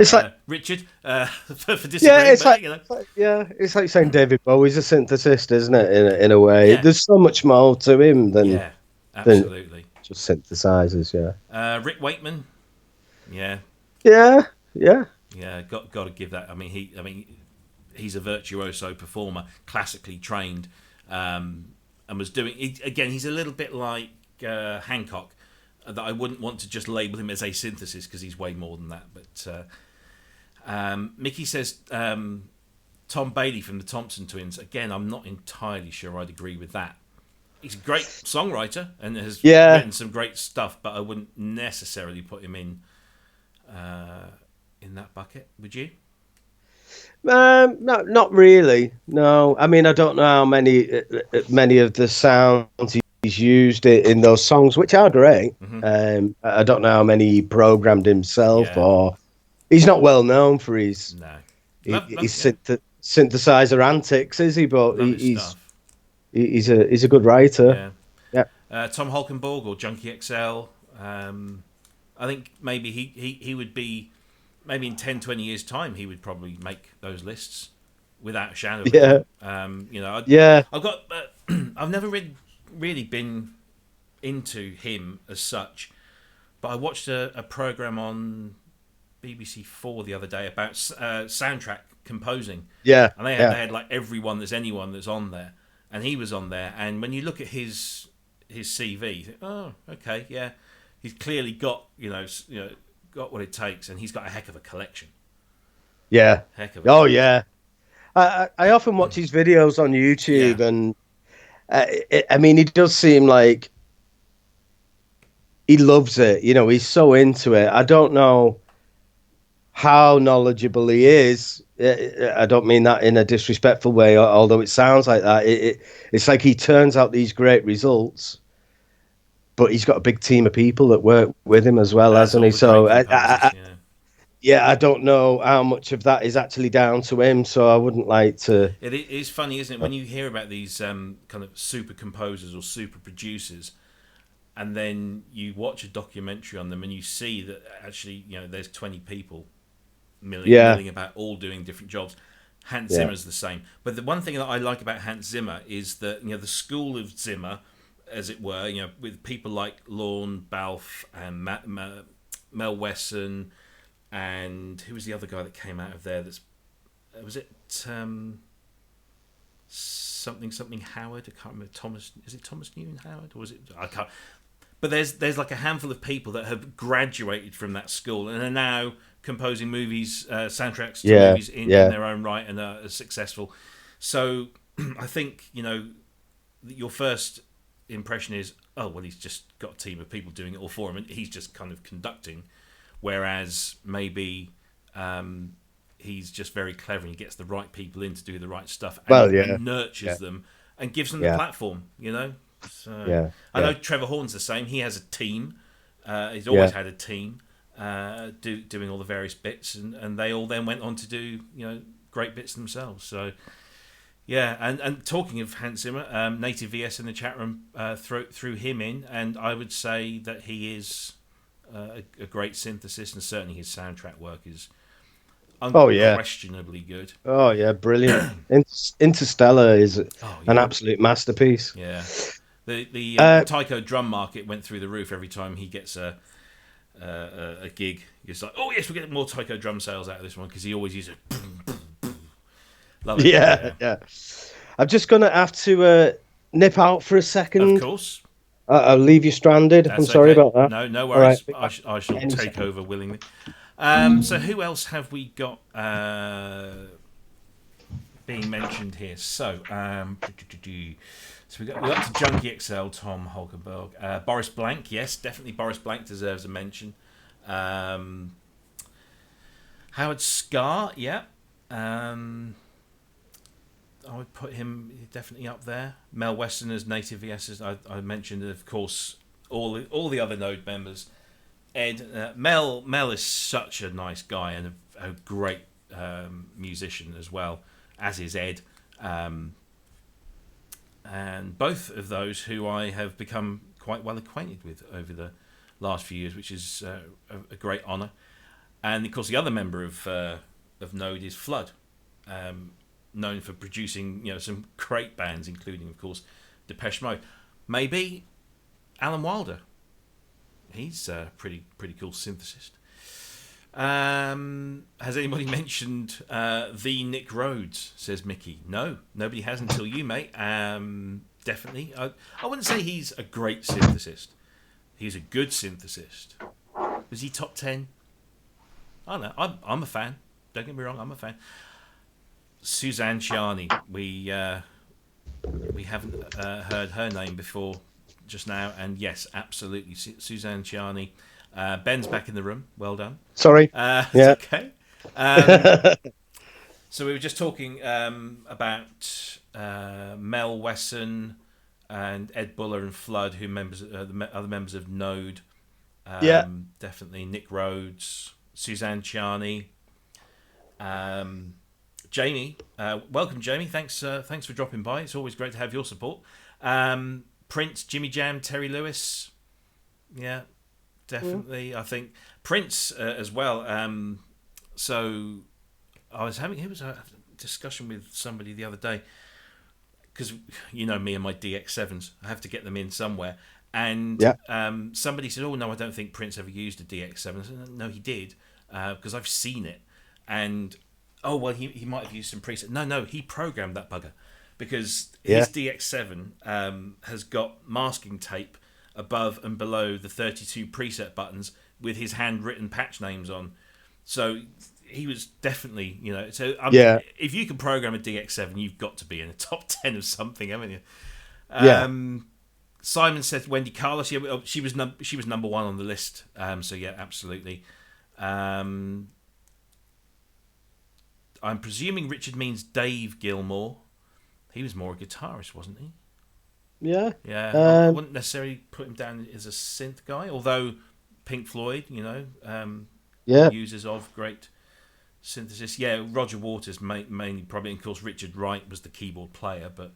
Richard, for disagreeing. It's like saying David Bowie's a synthesist, isn't it? In a way, there's so much more to him than absolutely just synthesizers. Rick Wakeman, yeah. Got to give that. I mean, he's a virtuoso performer, classically trained, and was doing. He's a little bit like Hancock. That I wouldn't want to just label him as a synthesist because he's way more than that. But Mickey says Tom Bailey from the Thompson Twins. Again, I'm not entirely sure I'd agree with that. He's a great songwriter and has written some great stuff, but I wouldn't necessarily put him in that bucket. Would you? No, not really. No, I mean I don't know how many of the sounds he's used it in those songs, which are great. Mm-hmm. I don't know how many he programmed himself, or he's not well known for his synthesizer antics, is he? But he's a good writer. Yeah. Tom Holkenborg or Junkie XL. I think maybe he would be, maybe in 10, 20 years' time, he would probably make those lists without a shadow of a doubt. I've got I've never really been into him as such, but I watched a program on BBC4 the other day about soundtrack composing. And they had like everyone there's anyone that's on there, and he was on there. And when you look at his CV, you think, oh, okay, yeah, he's clearly got got what it takes, and he's got a heck of a collection. Heck of a collection. Yeah. I often watch his videos on YouTube, and I mean, he does seem like he loves it. He's so into it. I don't know how knowledgeable he is. I don't mean that in a disrespectful way, although it sounds like that. It's like he turns out these great results, but he's got a big team of people that work with him as well, hasn't he? So I don't know how much of that is actually down to him, so I wouldn't like to... It is funny, isn't it, when you hear about these kind of super composers or super producers, and then you watch a documentary on them and you see that actually, there's 20 people milling about, all doing different jobs. Hans Zimmer's the same. But the one thing that I like about Hans Zimmer is that, the school of Zimmer, as it were, with people like Lorne Balfe and Mel Wesson... And who was the other guy that came out of there? Was it something Howard? I can't remember. Thomas, is it Thomas Newton Howard, or was it? I can't. But there's like a handful of people that have graduated from that school and are now composing movies, soundtracks to movies in their own right, and are successful. So I think, your first impression is, oh, well, he's just got a team of people doing it all for him, and he's just kind of conducting. Whereas maybe he's just very clever and he gets the right people in to do the right stuff and nurtures them and gives them the platform, So I know Trevor Horn's the same. He has a team. He's always had a team doing all the various bits, and they all then went on to do, great bits themselves. So, yeah, and talking of Hans Zimmer, Native VS in the chat room threw him in, and I would say that he is a great synthesist, and certainly his soundtrack work is unquestionably good. Oh yeah, brilliant. Interstellar is an absolute masterpiece. Yeah, the taiko drum market went through the roof every time he gets a gig. It's like, oh yes, we're getting more taiko drum sales out of this one because he always uses. Love it. Yeah. I'm just gonna have to nip out for a second. Of course. I'll leave you stranded. I'm sorry about that. No worries. Right. I shall take over willingly. So who else have we got being mentioned here? So we got to Junkie XL, Tom Holkenberg, Boris Blank. Yes, definitely Boris Blank deserves a mention. Howard Scar. Yeah. I would put him definitely up there. Mel Weston as Native VS, I mentioned, of course, all the other Node members. Ed, Mel is such a nice guy and a great musician as well, as is Ed. And both of those who I have become quite well acquainted with over the last few years, which is a great honour. And of course, the other member of Node is Flood. Known for producing, some great bands, including, of course, Depeche Mode. Maybe Alan Wilder. He's a pretty cool synthesist. Has anybody mentioned the Nick Rhodes? Says Mickey. No, nobody has until you, mate. Definitely. I wouldn't say he's a great synthesist. He's a good synthesist. Was he top 10? I don't know. I'm a fan. Don't get me wrong. I'm a fan. Suzanne Ciani, we haven't heard her name before just now, and yes, absolutely, Suzanne Ciani. Ben's back in the room. Well done. Sorry. It's okay. So we were just talking about Mel Wesson and Ed Buller and Flood, who the other members of Node. Definitely Nick Rhodes, Suzanne Ciani. Jamie, welcome, Jamie. Thanks for dropping by. It's always great to have your support. Prince, Jimmy Jam, Terry Lewis. Yeah, definitely. I think Prince as well. So I was having a discussion with somebody the other day because me and my DX7s. I have to get them in somewhere. And somebody said, "Oh no, I don't think Prince ever used a DX7." I said, "No, he did because I've seen it." And oh, well, he might have used some presets. No, he programmed that bugger because his DX7 has got masking tape above and below the 32 preset buttons with his handwritten patch names on. So he was definitely, so if you can program a DX7, you've got to be in the top 10 of something, haven't you? Simon said Wendy Carlos. Yeah, she was number one on the list. So yeah, absolutely. I'm presuming Richard means Dave Gilmour. He was more a guitarist, wasn't he? Yeah. Yeah. I wouldn't necessarily put him down as a synth guy, although Pink Floyd, users of great synthesis. Yeah, Roger Waters mainly probably, and of course Richard Wright was the keyboard player, but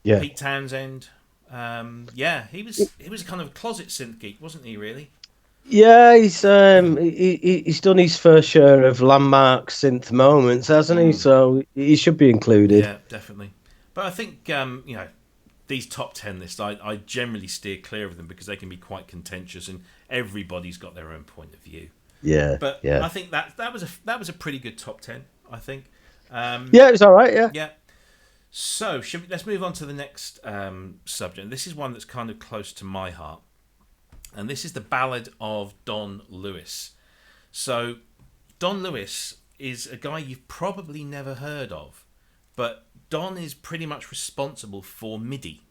Pete Townsend. He was kind of a closet synth geek, wasn't he? Really. Yeah, he's done his fair share of landmark synth moments, hasn't he? So he should be included. Yeah, definitely. But I think these top 10 lists, I generally steer clear of them because they can be quite contentious, and everybody's got their own point of view. Yeah, but I think that was a pretty good top 10. I think. It was all right. Yeah. Yeah. So let's move on to the next subject. This is one that's kind of close to my heart. And this is the Ballad of Don Lewis. So, Don Lewis is a guy you've probably never heard of. but Don is pretty much responsible for MIDI.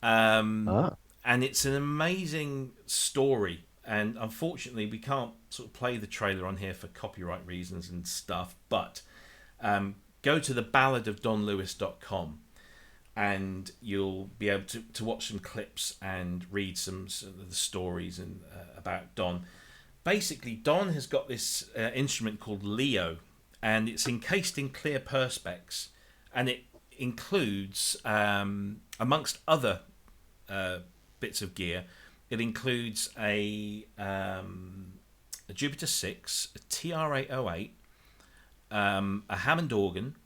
Ah. And it's an amazing story. And unfortunately, we can't sort of play the trailer on here for copyright reasons and stuff. But go to the Ballad of Don Lewis.com and you'll be able to watch some clips and read some of the stories and about Don. Basically, Don has got this instrument called Leo, and it's encased in clear perspex, and it includes, amongst other bits of gear, it includes a Jupiter 6, a TR-808, a Hammond organ,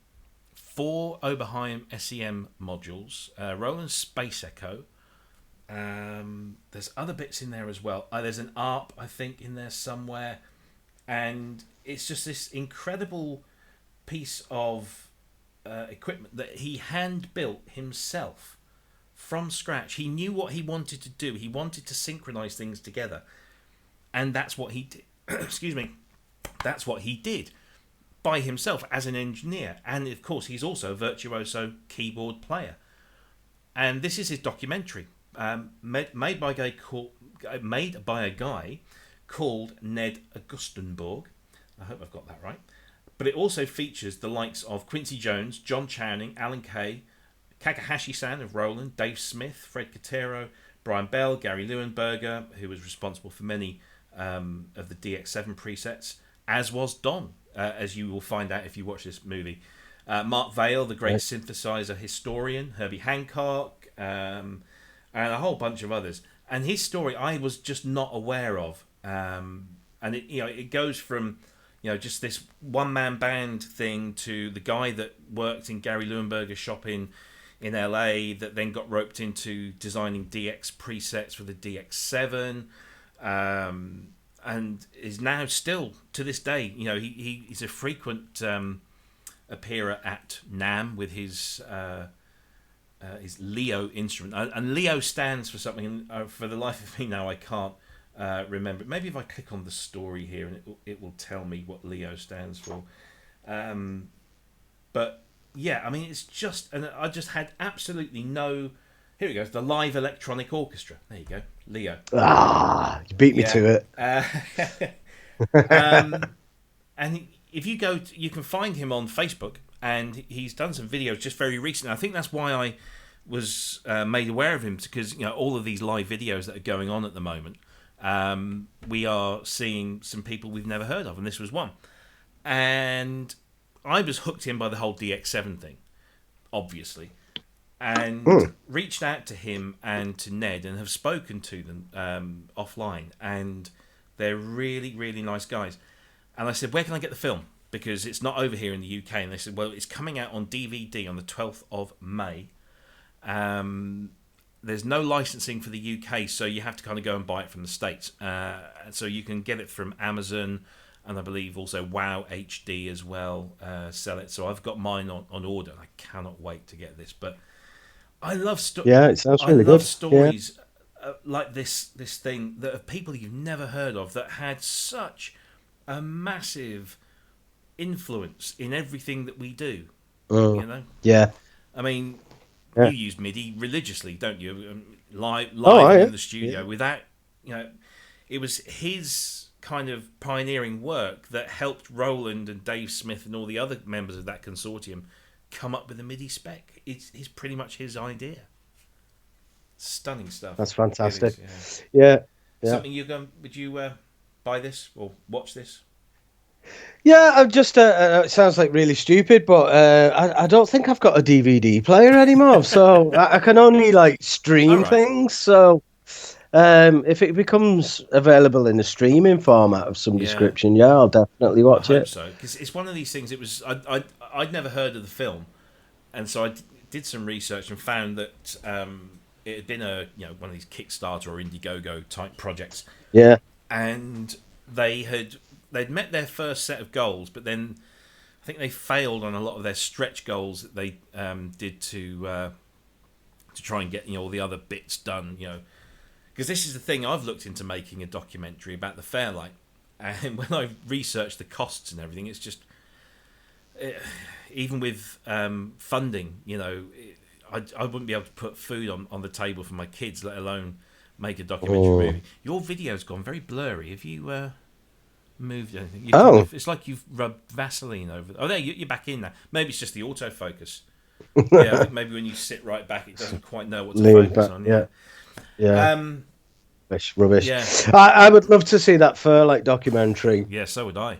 4 Oberheim SEM modules, Roland Space Echo. There's other bits in there as well. There's an ARP, I think, in there somewhere. And it's just this incredible piece of equipment that he hand-built himself from scratch. He knew what he wanted to do. He wanted to synchronize things together. And that's what he did. Excuse me. That's what he did by himself as an engineer. And, of course, he's also a virtuoso keyboard player. And this is his documentary, made by a guy called Ned Augustenborg. I hope I've got that right. But it also features the likes of Quincy Jones, John Chowning, Alan Kay, Kakahashi-san of Roland, Dave Smith, Fred Katero, Brian Bell, Gary Leuenberger, who was responsible for many of the DX7 presets, as was Don, as you will find out if you watch this movie. Mark Vail, the great synthesizer historian, Herbie Hancock, and a whole bunch of others. And his story I was just not aware of. And it goes from just this one-man band thing to the guy that worked in Gary Leuenberger's shop in LA that then got roped into designing DX presets for the DX7, and is now still to this day. He's a frequent appearer at NAMM with his Leo instrument, and Leo stands for something. And for the life of me now, I can't remember. Maybe if I click on the story here, and it will tell me what Leo stands for. But yeah, I mean, it's just, and I just had absolutely no. Here it goes, the Live Electronic Orchestra. There you go, Leo. You beat me to it. And if you go, you can find him on Facebook, and he's done some videos just very recently. I think that's why I was made aware of him, because all of these live videos that are going on at the moment, we are seeing some people we've never heard of, and this was one. And I was hooked in by the whole DX7 thing, obviously, and reached out to him and to Ned and have spoken to them offline, and they're really, really nice guys. And I said, where can I get the film? Because it's not over here in the UK. And they said, well, it's coming out on DVD on the 12th of May. There's no licensing for the UK, so you have to kind of go and buy it from the States. So you can get it from Amazon, and I believe also Wow HD as well sell it. So I've got mine on order. I cannot wait to get this. But I love it sounds really good. Stories like this thing that of people you've never heard of that had such a massive influence in everything that we do. Yeah. I mean, you use MIDI religiously, don't you? Live in the studio. Without, it was his kind of pioneering work that helped Roland and Dave Smith and all the other members of that consortium come up with a MIDI spec. It's pretty much his idea. Stunning stuff. That's fantastic. Is, yeah. Something would you buy this or watch this? Yeah, I'm just. It sounds like really stupid, but I don't think I've got a DVD player anymore, so I can only stream things. So if it becomes available in a streaming format of some description, I'll definitely watch it. I hope so, because it's one of these things. It was I'd never heard of the film, and so I did some research and found that it had been one of these Kickstarter or Indiegogo type projects. Yeah, and they'd met their first set of goals, but then I think they failed on a lot of their stretch goals that they did to try and get all the other bits done. Because this is the thing, I've looked into making a documentary about the Fairlight, and when I researched the costs and everything, it's just even with funding, you know, I wouldn't be able to put food on the table for my kids, let alone make a documentary movie. Your video's gone very blurry. Have you moved anything? You kind of, it's like you've rubbed Vaseline over. Oh, there, you're back in now. Maybe it's just the autofocus. Yeah, I think maybe when you sit right back, it doesn't quite know what to focus on. Yeah. Rubbish. Yeah. I would love to see that Furlake documentary. Yeah, so would I.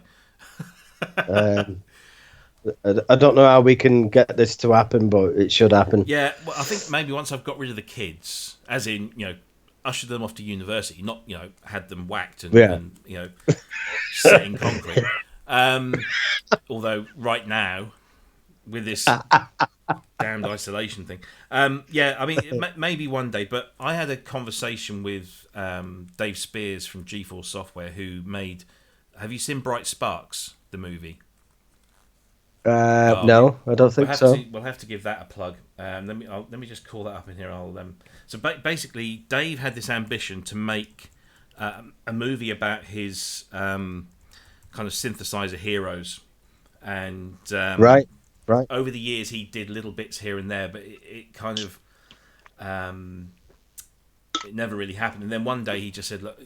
I don't know how we can get this to happen, but it should happen. Yeah, well, I think maybe once I've got rid of the kids, as in, you know, ushered them off to university, not, you know, had them whacked and you know, set in concrete. Although right now, with this damned isolation thing, yeah, I mean, maybe one day. But I had a conversation with Dave Spears from G4 Software, who made. Have you seen Bright Sparks, the movie? No, I don't think so. We'll have to give that a plug. Let me just call that up in here. So basically, Dave had this ambition to make a movie about his kind of synthesizer heroes, and right. Over the years, he did little bits here and there, but it kind of it never really happened. And then one day, he just said, "Look,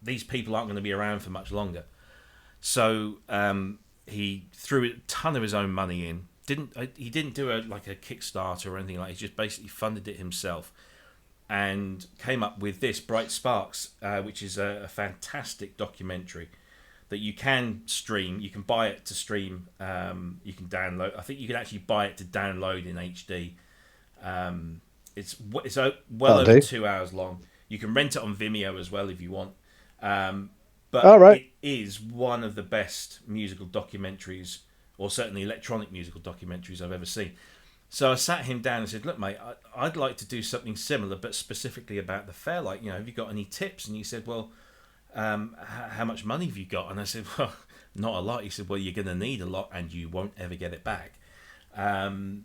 these people aren't going to be around for much longer." So he threw a ton of his own money in. He didn't do a Kickstarter or anything like that. He just basically funded it himself and came up with this Bright Sparks, which is a fantastic documentary that you can stream. You can buy it to stream. You can download. I think you can actually buy it to download in HD. It's well over 2 hours long. You can rent it on Vimeo as well if you want. But it is one of the best musical documentaries, or certainly electronic musical documentaries I've ever seen. So I sat him down and said, "Look, mate, I'd like to do something similar, but specifically about the fair. Like, you know, have you got any tips?" And he said, "Well, how much money have you got?" And I said, "Well, not a lot." He said, "Well, you're going to need a lot, and you won't ever get it back,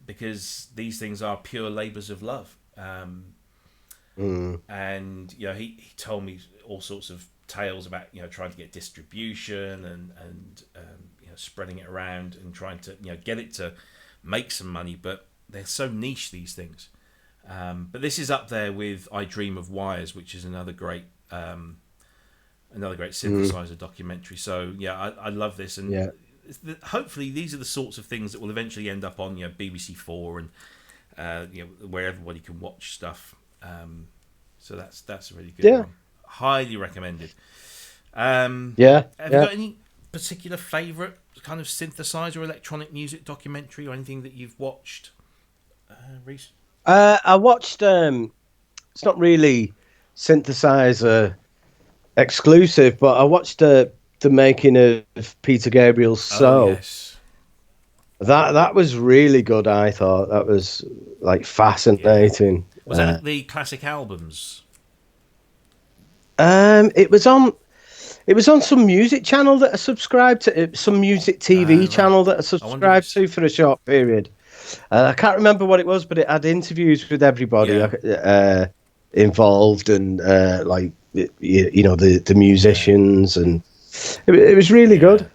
because these things are pure labours of love." And you know, he told me all sorts of tales about, you know, trying to get distribution and you know, spreading it around and trying to, you know, get it to make some money, but they're so niche, these things. But this is up there with I Dream of Wires, which is another great synthesizer documentary. So yeah, I love this, and hopefully these are the sorts of things that will eventually end up on, you know, BBC Four and you know, where everybody can watch stuff. So that's a really good one. Highly recommended. Have you got any particular favourite kind of synthesizer or electronic music documentary or anything that you've watched recently? I watched. It's not really synthesizer exclusive, but I watched the making of Peter Gabriel's Soul. Yes. That was really good. I thought that was like fascinating. Was that the classic albums? It was on some music channel that I subscribed to, some music TV channel that I subscribed to for a short period. I can't remember what it was, but it had interviews with everybody involved, and like you know, the musicians, and it was really good,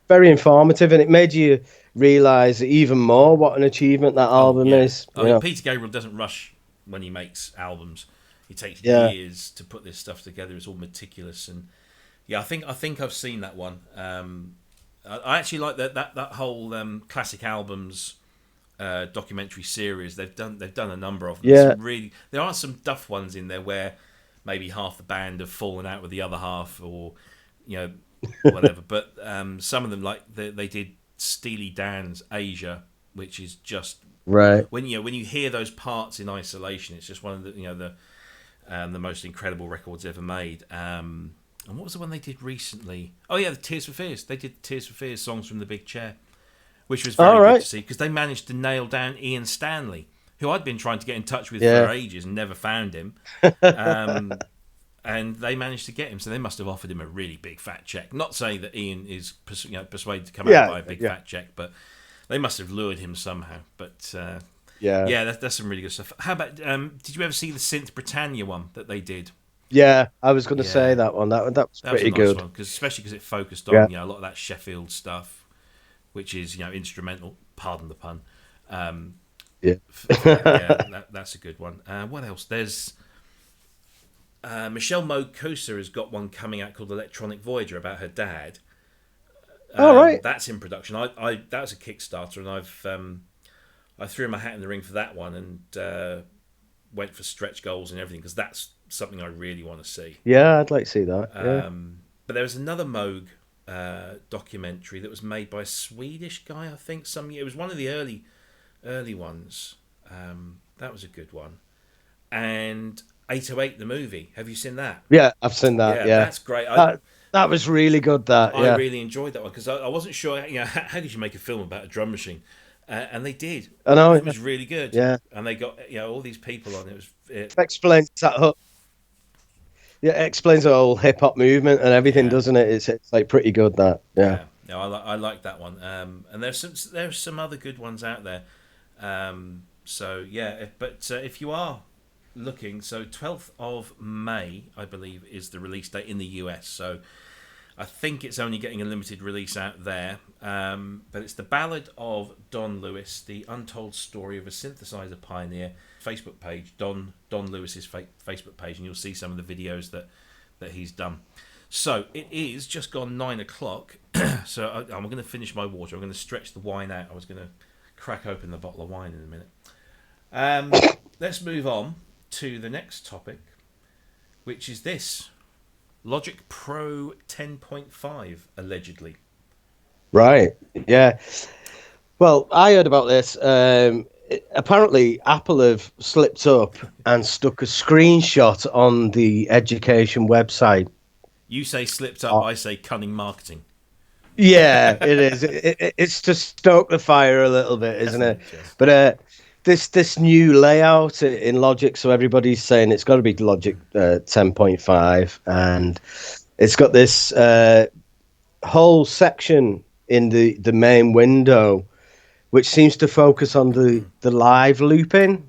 very informative, and it made you realise even more what an achievement that album is. I mean, Peter Gabriel doesn't rush when he makes albums. It takes years to put this stuff together. It's all meticulous, and I think I've seen that one. I actually like that whole classic albums documentary series. They've done a number of them. Yeah. Really, there are some duff ones in there where maybe half the band have fallen out with the other half, or you know, whatever. But some of them, like they did Steely Dan's Asia, which is just when you hear those parts in isolation, it's just one of the most incredible records ever made. And what was the one they did recently? Oh yeah, the Tears for Fears. They did Tears for Fears songs from the Big Chair, which was very good to see, because they managed to nail down Ian Stanley, who I'd been trying to get in touch with for ages and never found him. And they managed to get him, so they must have offered him a really big fat check. Not saying that Ian is persuaded to come out by a big fat check, but they must have lured him somehow. But that's some really good stuff. How about did you ever see the Synth Britannia one that they did? Yeah, I was going to say that one. That was pretty good. Especially because it focused on a lot of that Sheffield stuff. which is instrumental. Pardon the pun. Yeah. That's a good one. What else? There's Michelle Mokosa has got one coming out called Electronic Voyager about her dad. All right. That's in production. I that was a Kickstarter, and I threw my hat in the ring for that one, and went for stretch goals and everything because that's something I really want to see. Yeah, I'd like to see that. Yeah. But there was another Moog documentary that was made by a Swedish guy, I think. It was one of the early ones. That was a good one. And 808 the movie. Have you seen that? Yeah, I've seen that. Yeah, that's great. That was really good. I really enjoyed that one because I wasn't sure. How did you make a film about a drum machine? And they did. I know it was really good. Yeah, and they got all these people on. It explains that. Yeah, it explains the whole hip hop movement and everything, doesn't it? It's like pretty good. That. Yeah. No, I like that one. And there's some other good ones out there. So yeah, but if you are looking, so 12th of May, I believe, is the release date in the US. So I think it's only getting a limited release out there. But it's the Ballad of Don Lewis, the untold story of a synthesizer pioneer. Facebook page, Don Lewis's Facebook page, and you'll see some of the videos that he's done. So it is just gone 9 o'clock. So I'm going to finish my water. I'm going to stretch the wine out. I was going to crack open the bottle of wine in a minute. Let's move on to the next topic, which is this. Logic Pro 10.5, allegedly. Right, yeah. Well, I heard about this. Apparently, Apple have slipped up and stuck a screenshot on the education website. You say slipped up, I say cunning marketing. Yeah, it is. It's to stoke the fire a little bit, isn't it? Yes. But this new layout in Logic, so everybody's saying it's got to be Logic 10.5, and it's got this whole section in the main window, which seems to focus on the live looping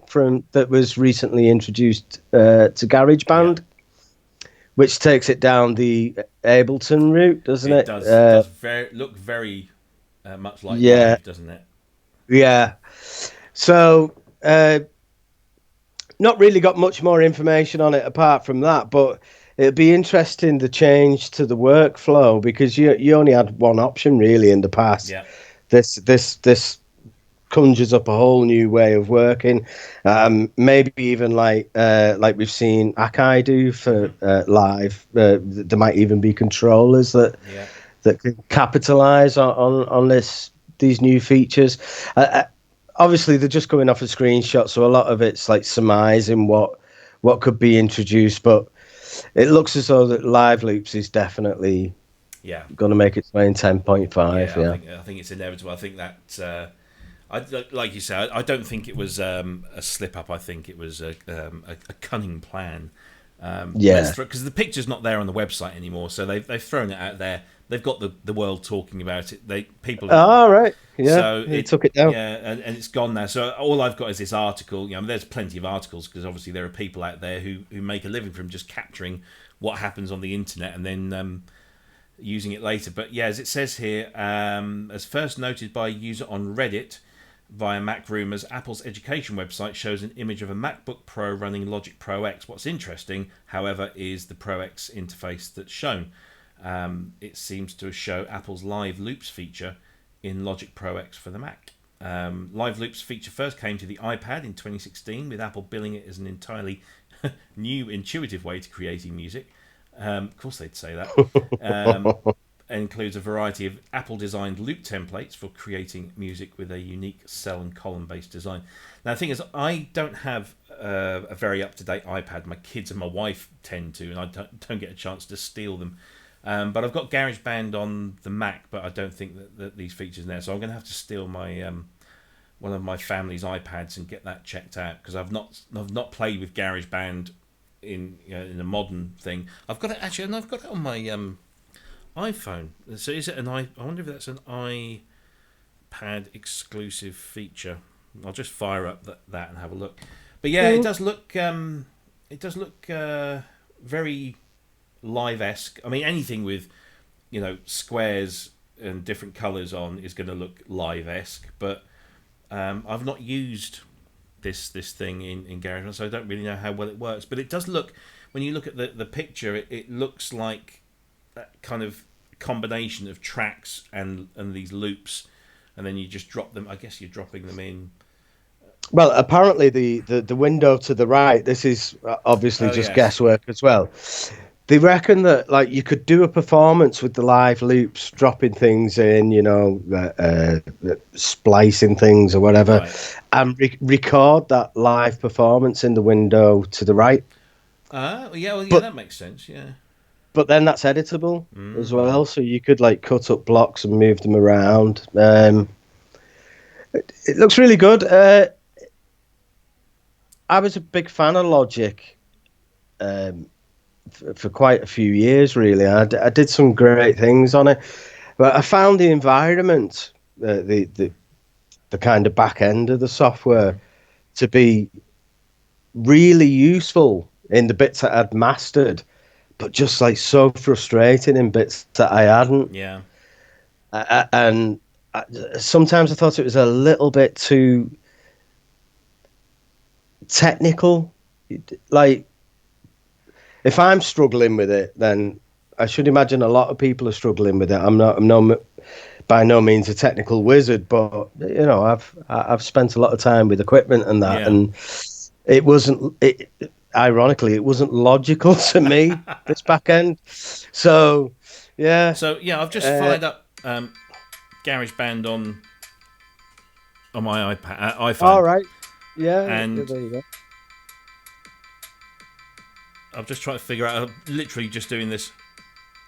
that was recently introduced to GarageBand, which takes it down the Ableton route, doesn't it? It does look very much like live, doesn't it? Yeah. So, not really got much more information on it apart from that, but it'd be interesting the change to the workflow because you only had one option really in the past. Yeah. This conjures up a whole new way of working. Maybe even like we've seen Akai do for live. There might even be controllers that can capitalize on these new features. Obviously, they're just coming off a screenshot, so a lot of it's like surmising what could be introduced. But it looks as though that live loops is definitely going to make its way in 10.5. I think it's inevitable. I think that like you said, I don't think it was a slip up. I think it was a cunning plan. Because the picture's not there on the website anymore, so they've thrown it out there. They've got the world talking about it. People. Oh, right. Yeah. So it took it down. Yeah, and it's gone now. So all I've got is this article. There's plenty of articles because obviously there are people out there who make a living from just capturing what happens on the internet and then using it later. But yeah, as it says here, as first noted by a user on Reddit via Mac Rumors, Apple's education website shows an image of a MacBook Pro running Logic Pro X. What's interesting, however, is the Pro X interface that's shown. It seems to show Apple's Live Loops feature in Logic Pro X for the Mac. Live Loops feature first came to the iPad in 2016, with Apple billing it as an entirely new, intuitive way to creating music. Of course they'd say that. Includes a variety of Apple-designed loop templates for creating music with a unique cell and column-based design. Now, the thing is, I don't have a very up-to-date iPad. My kids and my wife tend to, and I don't get a chance to steal them. But I've got GarageBand on the Mac, but I don't think that these features are there. So I'm going to have to steal my one of my family's iPads and get that checked out because I've not played with GarageBand in a modern thing. I've got it actually, and I've got it on my iPhone. So is it I wonder if that's an iPad exclusive feature. I'll just fire up that and have a look. But yeah, it does look very Live-esque. I mean, anything with squares and different colours on is going to look live-esque, but I've not used this thing in GarageBand, so I don't really know how well it works. But it does look, when you look at the picture, it looks like that kind of combination of tracks and these loops, and then you just drop them. I guess you're dropping them in. Well, apparently the window to the right, this is obviously just guesswork as well. They reckon that like you could do a performance with the live loops, dropping things in, splicing things or whatever, and record that live performance in the window to the right. That makes sense. Yeah. But then that's editable as well, so you could like cut up blocks and move them around. It looks really good. I was a big fan of Logic for quite a few years, really. I did some great things on it, but I found the environment, the kind of back end of the software, to be really useful in the bits that I'd mastered, but just like so frustrating in bits that I hadn't. Yeah. Sometimes I thought it was a little bit too technical. Like, if I'm struggling with it, then I should imagine a lot of people are struggling with it. I'm by no means a technical wizard, but I've spent a lot of time with equipment and that, and it wasn't. Ironically, it wasn't logical to me, this back end. So, yeah. So yeah, I've just fired up GarageBand on my iPhone. All right. Yeah. And there you go. I'm just trying to figure out. I'm literally just doing this.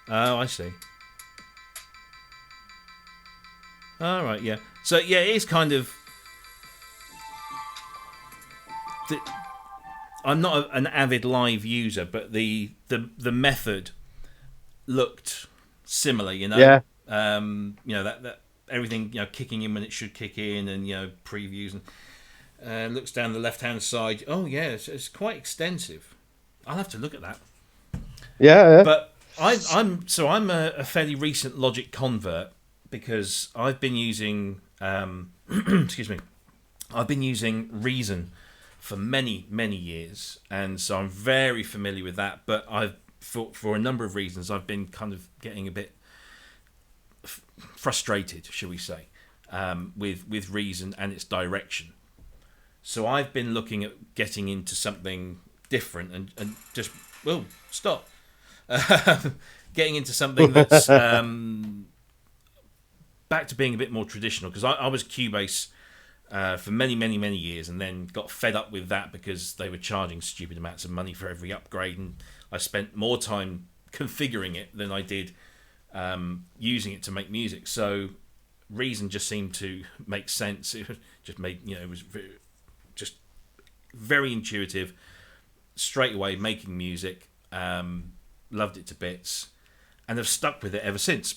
Oh, I see. All right. Yeah. So yeah, it is kind of. I'm not an avid live user, but the method looked similar. Yeah. That everything kicking in when it should kick in, and previews and looks down the left hand side. Oh yeah, it's quite extensive. I'll have to look at that. Yeah. But I'm a fairly recent Logic convert because I've been using excuse me, I've been using Reason for many years, and so I'm very familiar with that. But I've for a number of reasons I've been kind of getting a bit frustrated, shall we say, with Reason and its direction. So I've been looking at getting into something different and just stop getting into something that's back to being a bit more traditional, because I was Cubase for many years, and then got fed up with that because they were charging stupid amounts of money for every upgrade, and I spent more time configuring it than I did using it to make music. So Reason just seemed to make sense. It just made it was just very intuitive, straight away making music. Loved it to bits, and have stuck with it ever since.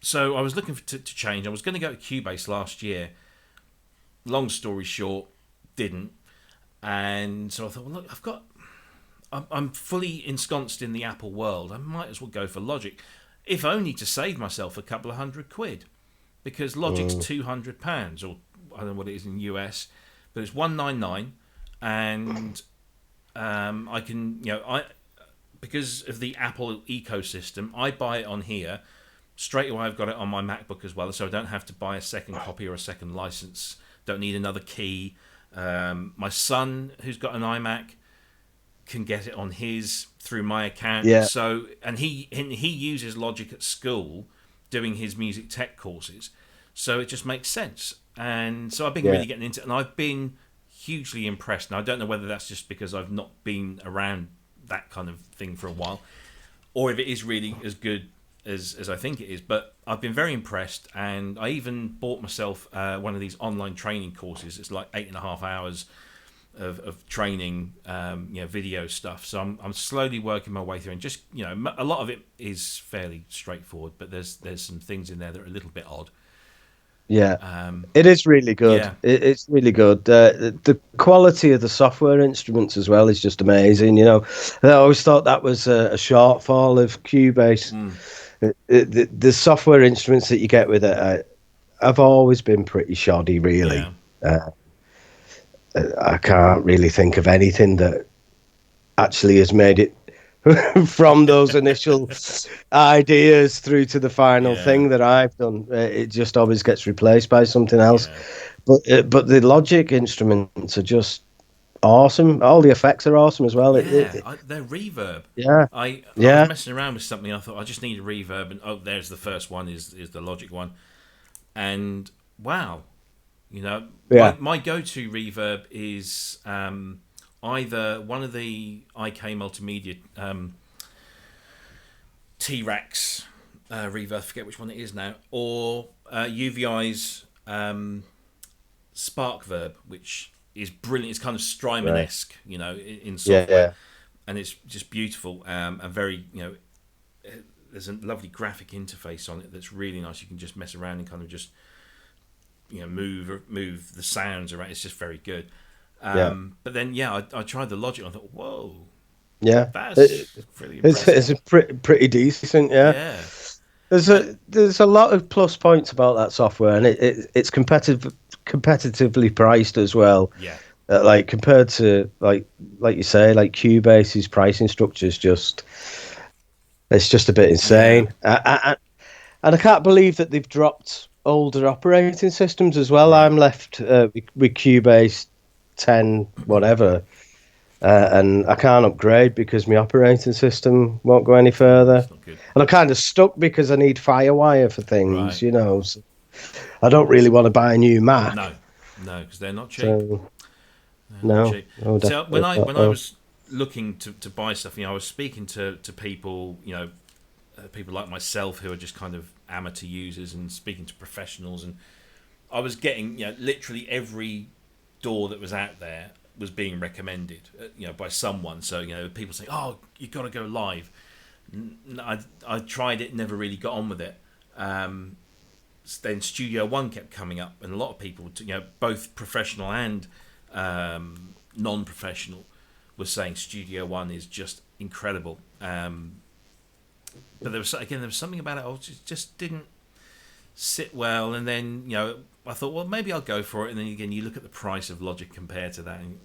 So I was looking to change. I was going to go to Cubase last year. Long story short, didn't. And so I thought, well, look, I'm fully ensconced in the Apple world. I might as well go for Logic, if only to save myself a couple of £100, because Logic's £200, or I don't know what it is in US, but it's $199, and I can, because of the Apple ecosystem, I buy it on here. Straight away, I've got it on my MacBook as well, so I don't have to buy a second copy or a second license. Don't need another key. My son, who's got an iMac, can get it on his through my account. Yeah. So, and he uses Logic at school, doing his music tech courses. So it just makes sense. And so I've been really getting into it, and I've been hugely impressed. Now, I don't know whether that's just because I've not been around that kind of thing for a while, or if it is really as good as I think it is, but I've been very impressed, and I even bought myself one of these online training courses. It's like 8.5 hours of training, video stuff. So I'm slowly working my way through, and just a lot of it is fairly straightforward, but there's some things in there that are a little bit odd. Yeah, it is really good. Yeah. It's really good. The quality of the software instruments as well is just amazing. I always thought that was a shortfall of Cubase. The software instruments that you get with it have always been pretty shoddy, really. Yeah. I can't really think of anything that actually has made it from those initial ideas through to the final Yeah. thing that I've done. It just always gets replaced by something else. Yeah. But the Logic instruments are just awesome. All the effects are awesome as well. Yeah. They're reverb. Yeah, I was yeah, messing around with something. I thought I just need a reverb, and there's the first one. Is the Logic one, and wow, yeah. my go-to reverb is either one of the IK Multimedia T-Rax reverb. I forget which one it is now, or UVI's Spark Verb, which is brilliant. It's kind of Strymon-esque, in Yeah, software, yeah, and it's just beautiful and very, there's a lovely graphic interface on it that's really nice. You can just mess around and kind of just, move the sounds around. It's just very good. yeah, But then, I tried the Logic. And I thought, whoa, yeah. that's really impressive. It's a pretty decent. Yeah. Yeah, There's a lot of plus points about that software, and it's competitively priced as well. yeah, Like compared to like you say, like Cubase's pricing structure is just it's just a bit yeah, insane. And I can't believe that they've dropped older operating systems as well. right. I'm left with Cubase 10 whatever, and I can't upgrade because my operating system won't go any further. It's not good. And I'm kind of stuck because I need FireWire for things, Right. you know. So I don't really want to buy a new Mac. No, no, because they're not cheap. So They're not no, cheap. no, So definitely not. when I was looking to buy stuff, I was speaking to people, people like myself who are just kind of amateur users, and speaking to professionals, and I was getting, literally every door that was out there was being recommended, by someone. So people saying, "Oh, you got to go live." I tried it, never really got on with it. Then Studio One kept coming up, and a lot of people, both professional and non-professional, were saying Studio One is just incredible. But there was something about it. It just didn't sit well. And then I thought, well, maybe I'll go for it. And then again, you look at the price of Logic compared to that, and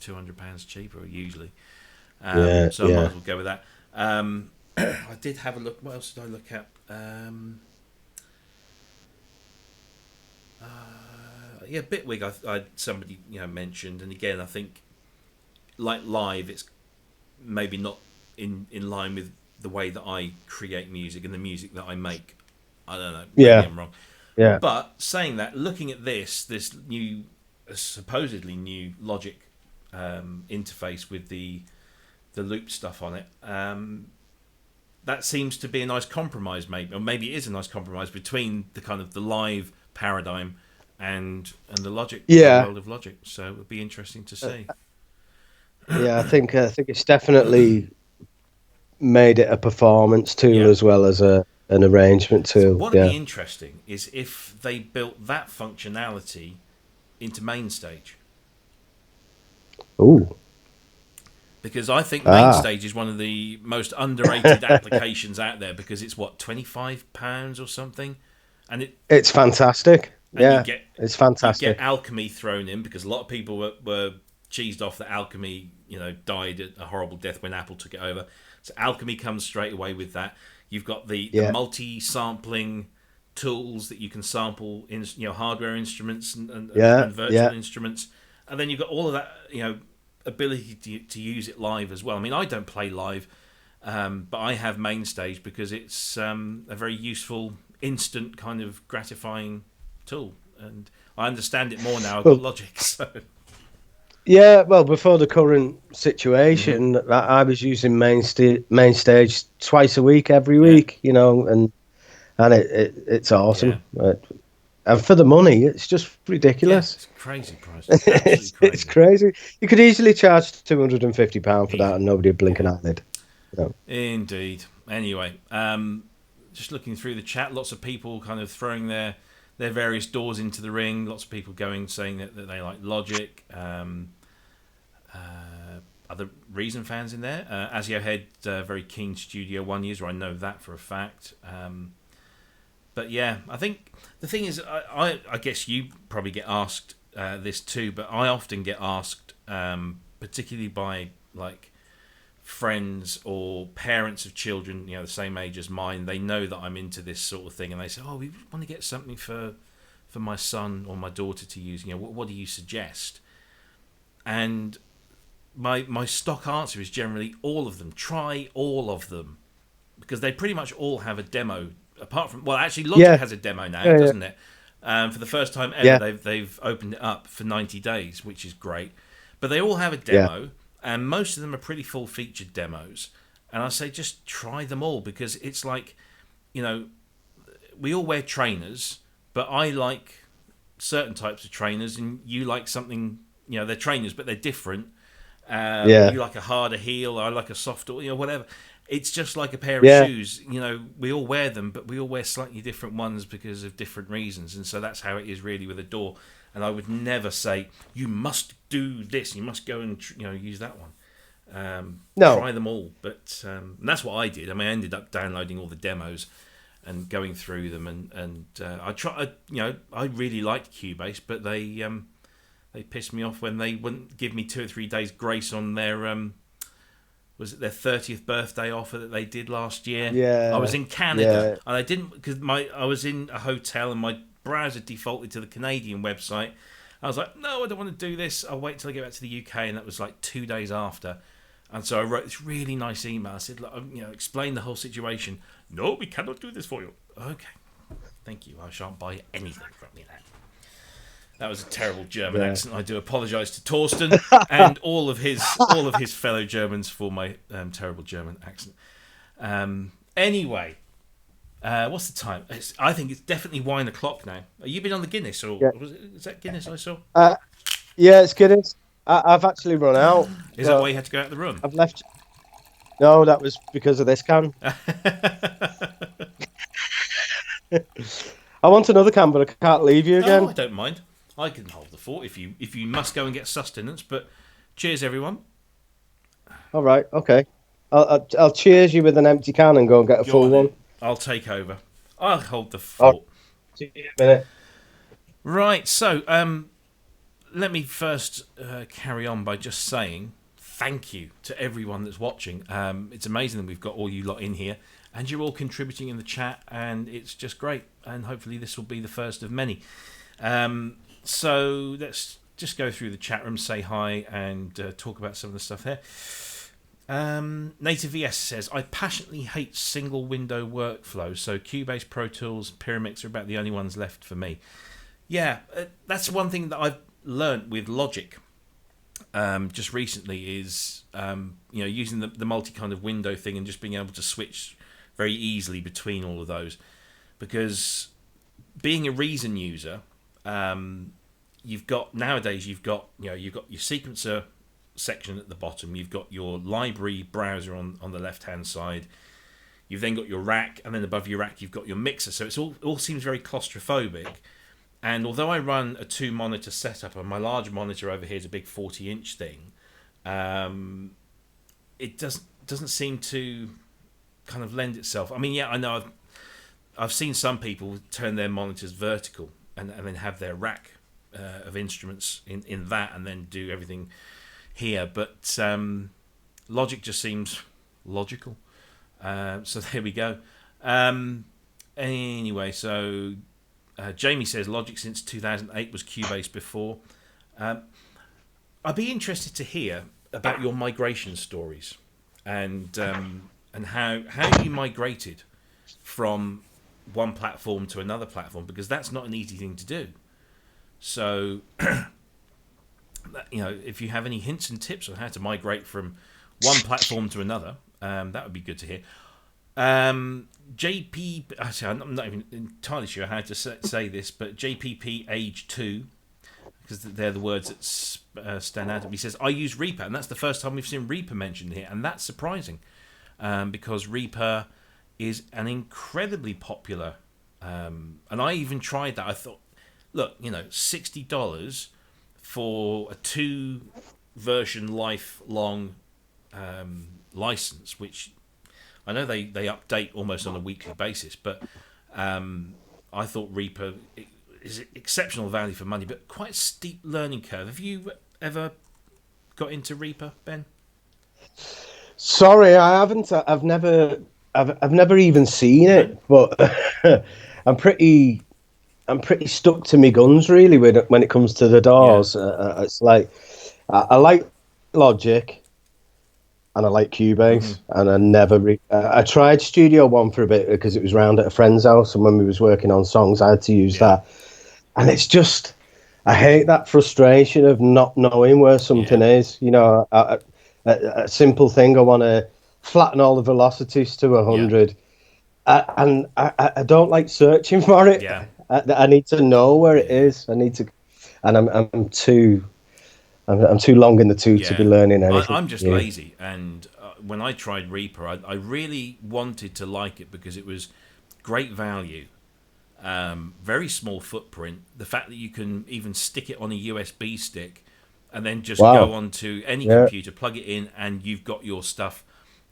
£200 cheaper usually. Yeah, So I might yeah. as well go with that. I did have a look. What else did I look at? Bitwig. I somebody mentioned, and again, I think like live, it's maybe not in line with the way that I create music and the music that I make. I don't know. Maybe Yeah, I'm wrong. yeah. But saying that, looking at this new, supposedly new Logic interface with the loop stuff on it, that seems to be a nice compromise, maybe, or maybe it is a nice compromise between the kind of the live paradigm and the Logic, the Yeah, world of Logic. So it would be interesting to see. yeah. I think it's definitely made it a performance tool Yeah. as well as an arrangement So tool. what would Yeah. be interesting is if they built that functionality into MainStage. Ooh. Because I think Ah. MainStage is one of the most underrated applications out there, because it's what, £25 or something, and It's fantastic. you Yeah, get it's you get fantastic. Alchemy thrown in, because a lot of people were cheesed off that Alchemy died a horrible death when Apple took it over. So Alchemy comes straight away with that. You've got the Yeah, multi-sampling tools that you can sample in hardware instruments yeah, and virtual yeah. instruments, and then you've got all of that ability to use it live as well. I mean, I don't play live, but I have MainStage because it's a very useful, instant kind of gratifying tool, and I understand it more now. I've got Well, Logic, so yeah. Well, before the current hmm situation, I was using main stage twice a week, every yeah, week. And it's yeah, awesome. And for the money, it's just yeah. ridiculous. It's crazy price, absolutely It's crazy, crazy. You could easily charge £250 for that, easy. and nobody would blink an Yeah, eyelid. You know. indeed. Anyway, just looking through the chat, lots of people kind of throwing their various doors into the ring. Lots of people saying that they like Logic. other Reason fans in there. Asio Head, very keen Studio One user. I know that for a fact. But yeah, I think the thing is, I guess you probably get asked this too, but I often get asked, particularly by like friends or parents of children, the same age as mine. They know that I'm into this sort of thing, and they say, "Oh, we want to get something for my son or my daughter to use. What do you suggest?" And my stock answer is generally all of them. Try all of them, because they pretty much all have a demo. Apart from, well, actually, Logic has a demo now, doesn't it? For the first time ever, they've opened it up for 90 days, which is great. But they all have a demo, and most of them are pretty full-featured demos. And I say just try them all, because it's like, we all wear trainers, but I like certain types of trainers, and you like something, they're trainers, but they're different. You like a harder heel, I like a softer, whatever. It's just like a pair of shoes. We all wear them, but we all wear slightly different ones because of different reasons. And so that's how it is really with a DAW. And I would never say, you must do this, you must go and use that one. No. Try them all. But and that's what I did. I ended up downloading all the demos and going through them. And I tried, I really liked Cubase, but they pissed me off when they wouldn't give me 2 or 3 days grace on their... was it their 30th birthday offer that they did last year? Yeah. I was in Canada, and I didn't, because I was in a hotel and my browser defaulted to the Canadian website. I was like, no, I don't want to do this. I'll wait till I get back to the UK, and that was like 2 days after. And so I wrote this really nice email. I said, explain the whole situation. No, we cannot do this for you. Okay, thank you. I shan't buy anything from you now. That was a terrible German accent. I do apologise to Torsten and all of his fellow Germans for my terrible German accent. Anyway, what's the time? I think it's definitely wine o'clock now. Have you been on the Guinness, or is that Guinness I saw? Yeah, it's Guinness. I've actually run out. Is that why you had to go out of the room? I've left. No, that was because of this can. I want another can, but I can't leave you again. Oh, I don't mind. I can hold the fort if you must go and get sustenance. But cheers, everyone. All right, okay. I'll cheers you with an empty can and go and get a full one. I'll take over. I'll hold the fort. See you in a minute. Right. So, let me first carry on by just saying thank you to everyone that's watching. It's amazing that we've got all you lot in here, and you're all contributing in the chat, and it's just great. And hopefully, this will be the first of many. So let's just go through the chat room, say hi, and talk about some of the stuff here. Native VS says, I passionately hate single window workflow, so Cubase, Pro Tools, Pyramix are about the only ones left for me. Yeah, that's one thing that I've learnt with Logic just recently is using the multi kind of window thing and just being able to switch very easily between all of those. Because being a Reason user... you've got your sequencer section at the bottom, you've got your library browser on the left hand side, you've then got your rack, and then above your rack you've got your mixer, so it's all seems very claustrophobic. And although I run a 2 monitor setup, and my large monitor over here is a big 40-inch thing, it doesn't seem to kind of lend itself. I know I've seen some people turn their monitors vertical and then have their rack of instruments in that, and then do everything here. But Logic just seems logical. So there we go. Anyway, so Jamie says Logic since 2008 was Cubase before. I'd be interested to hear about your migration stories and how you migrated from one platform to another platform, because that's not an easy thing to do. So, if you have any hints and tips on how to migrate from one platform to another, that would be good to hear. JP, actually, I'm not even entirely sure how to say this, but JPP Age 2, because they're the words that stand out. He says, I use Reaper, and that's the first time we've seen Reaper mentioned here, and that's surprising, because Reaper is an incredibly popular, and I even tried that. I thought, look, $60 for a 2 version lifelong license, which I know they update almost on a weekly basis, but I thought Reaper is exceptional value for money, but quite a steep learning curve. Have you ever got into Reaper, Ben? Sorry, I haven't. I've never even seen No? it, but I'm pretty I'm pretty stuck to my guns really when it comes to the Yeah. doors. It's like I like Logic and I like Hmm. Cubase, and I tried Studio One for a bit because it was round at a friend's house, and when we was working on songs, I had to use Yeah. that, and it's just I hate that frustration of not knowing where Yeah. something is. A simple thing. I want to flatten all the velocities to Yeah. 100, and I don't like searching for it. Yeah. I need to know where it Yeah. is. I need to, and I'm too long in the tooth to be Yeah. learning anything I'm just new. lazy, and when I tried Reaper, I really wanted to like it because it was great value, very small footprint. The fact that you can even stick it on a USB stick and then just go Wow. onto any Yeah. computer, plug it in, and you've got your stuff.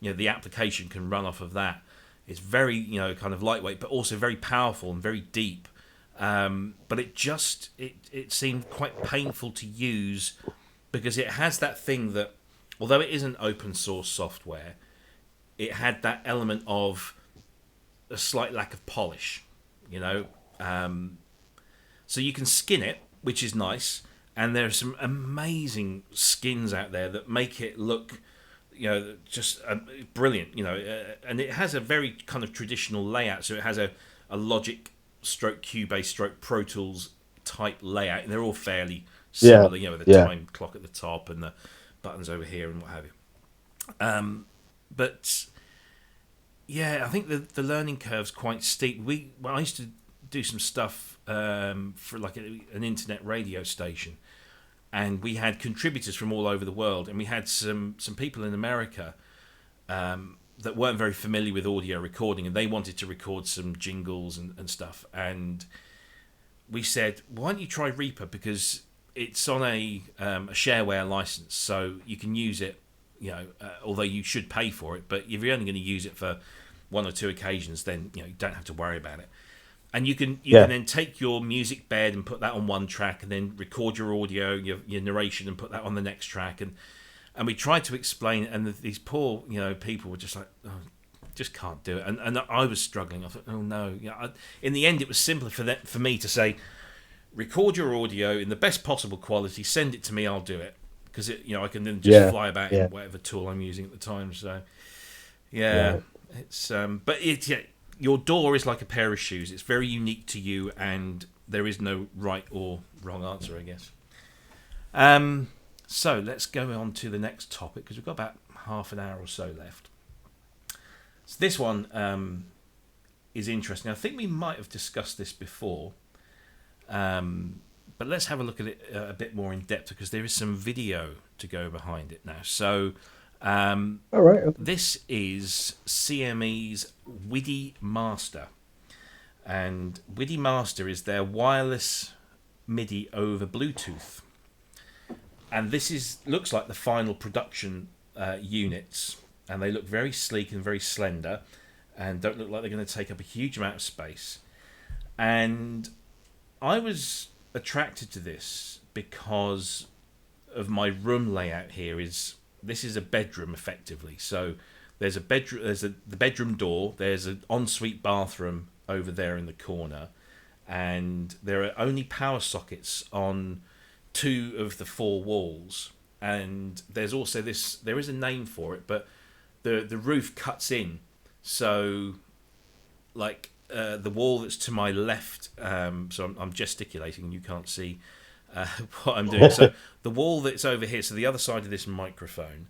The application can run off of that. It's very, kind of lightweight, but also very powerful and very deep. But it seemed quite painful to use because it has that thing that, although it isn't open source software, it had that element of a slight lack of polish, you know. So you can skin it, which is nice, and there are some amazing skins out there that make it look, just brilliant, and it has a very kind of traditional layout. So it has a Logic stroke Cubase stroke Pro Tools type layout, and they're all fairly Yeah. similar, with the Yeah. time clock at the top and the buttons over here and what have you. But yeah, I think the learning curve's quite steep. I used to do some stuff for like an internet radio station, and we had contributors from all over the world, and we had some people in America that weren't very familiar with audio recording, and they wanted to record some jingles and stuff. And we said, why don't you try Reaper, because it's on a shareware license, so you can use it. Although you should pay for it, but if you're only going to use it for one or two occasions, then you don't have to worry about it. And you can then take your music bed and put that on one track, and then record your audio, your narration, and put that on the next track. And we tried to explain it, and these poor people were just like, oh, just can't do it. And I was struggling. I thought, oh no. In the end, it was simpler for me to say, record your audio in the best possible quality, send it to me, I'll do it, because I can then just fly about in whatever tool I'm using at the time. So yeah, it's but your door is like a pair of shoes. It's very unique to you, and there is no right or wrong answer, I guess. So let's go on to the next topic, because we've got about half an hour or so left. So this one is interesting. I think we might have discussed this before, but let's have a look at it a bit more in depth, because there is some video to go behind it now. So All right. this is CME's WIDI Master, and WIDI Master is their wireless MIDI over Bluetooth, and this looks like the final production units, and they look very sleek and very slender, and don't look like they're going to take up a huge amount of space. And I was attracted to this because of my room layout here. This is a bedroom effectively. So there's a bedroom, the bedroom door, there's an ensuite bathroom over there in the corner, and there are only power sockets on 2 of the 4 walls. And there's also there is a name for it, but the roof cuts in. So like the wall that's to my left, so I'm gesticulating and you can't see what I'm doing. So the wall that's over here, so the other side of this microphone,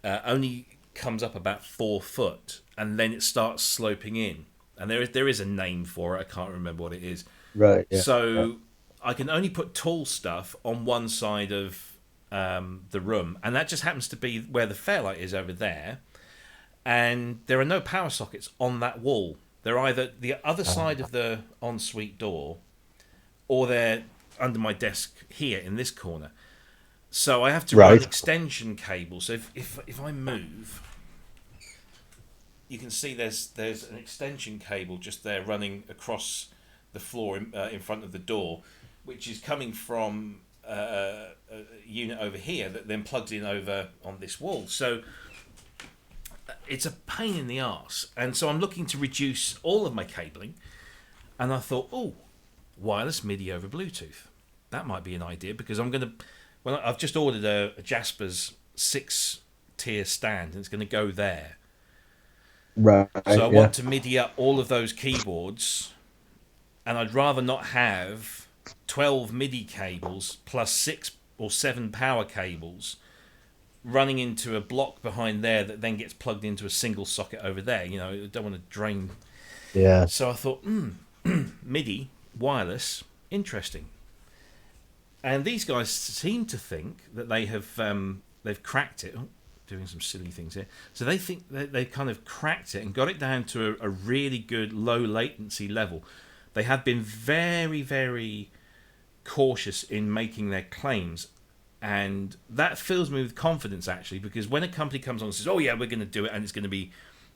only comes up about 4 foot, and then it starts sloping in. And there is a name for it. I can't remember what it is. Right. Yeah. So I can only put tall stuff on one side of the room, and that just happens to be where the fairlight is over there. And there are no power sockets on that wall. They're either the other side of the ensuite door, or they're under my desk here in this corner. So I have to Right. run extension cable. So if I move, you can see there's an extension cable just there running across the floor in front of the door, which is coming from a unit over here that then plugs in over on this wall. So it's a pain in the arse, and so I'm looking to reduce all of my cabling. And I thought, oh, wireless MIDI over Bluetooth. That might be an idea, because I'm going to. Well, I've just ordered a Jasper's 6-tier stand, and it's going to go there. Right. So I want to MIDI up all of those keyboards, and I'd rather not have 12 MIDI cables plus 6 or 7 power cables running into a block behind there that then gets plugged into a single socket over there. You know, I don't want to drain. Yeah. So I thought, MIDI, wireless, interesting. And these guys seem to think that they've cracked it. Oh, doing some silly things here. So they think that they kind of cracked it and got it down to a really good low latency level. They have been very, very cautious in making their claims. And that fills me with confidence, actually, because when a company comes on and says, oh, yeah, we're going to do it, and it's going to be,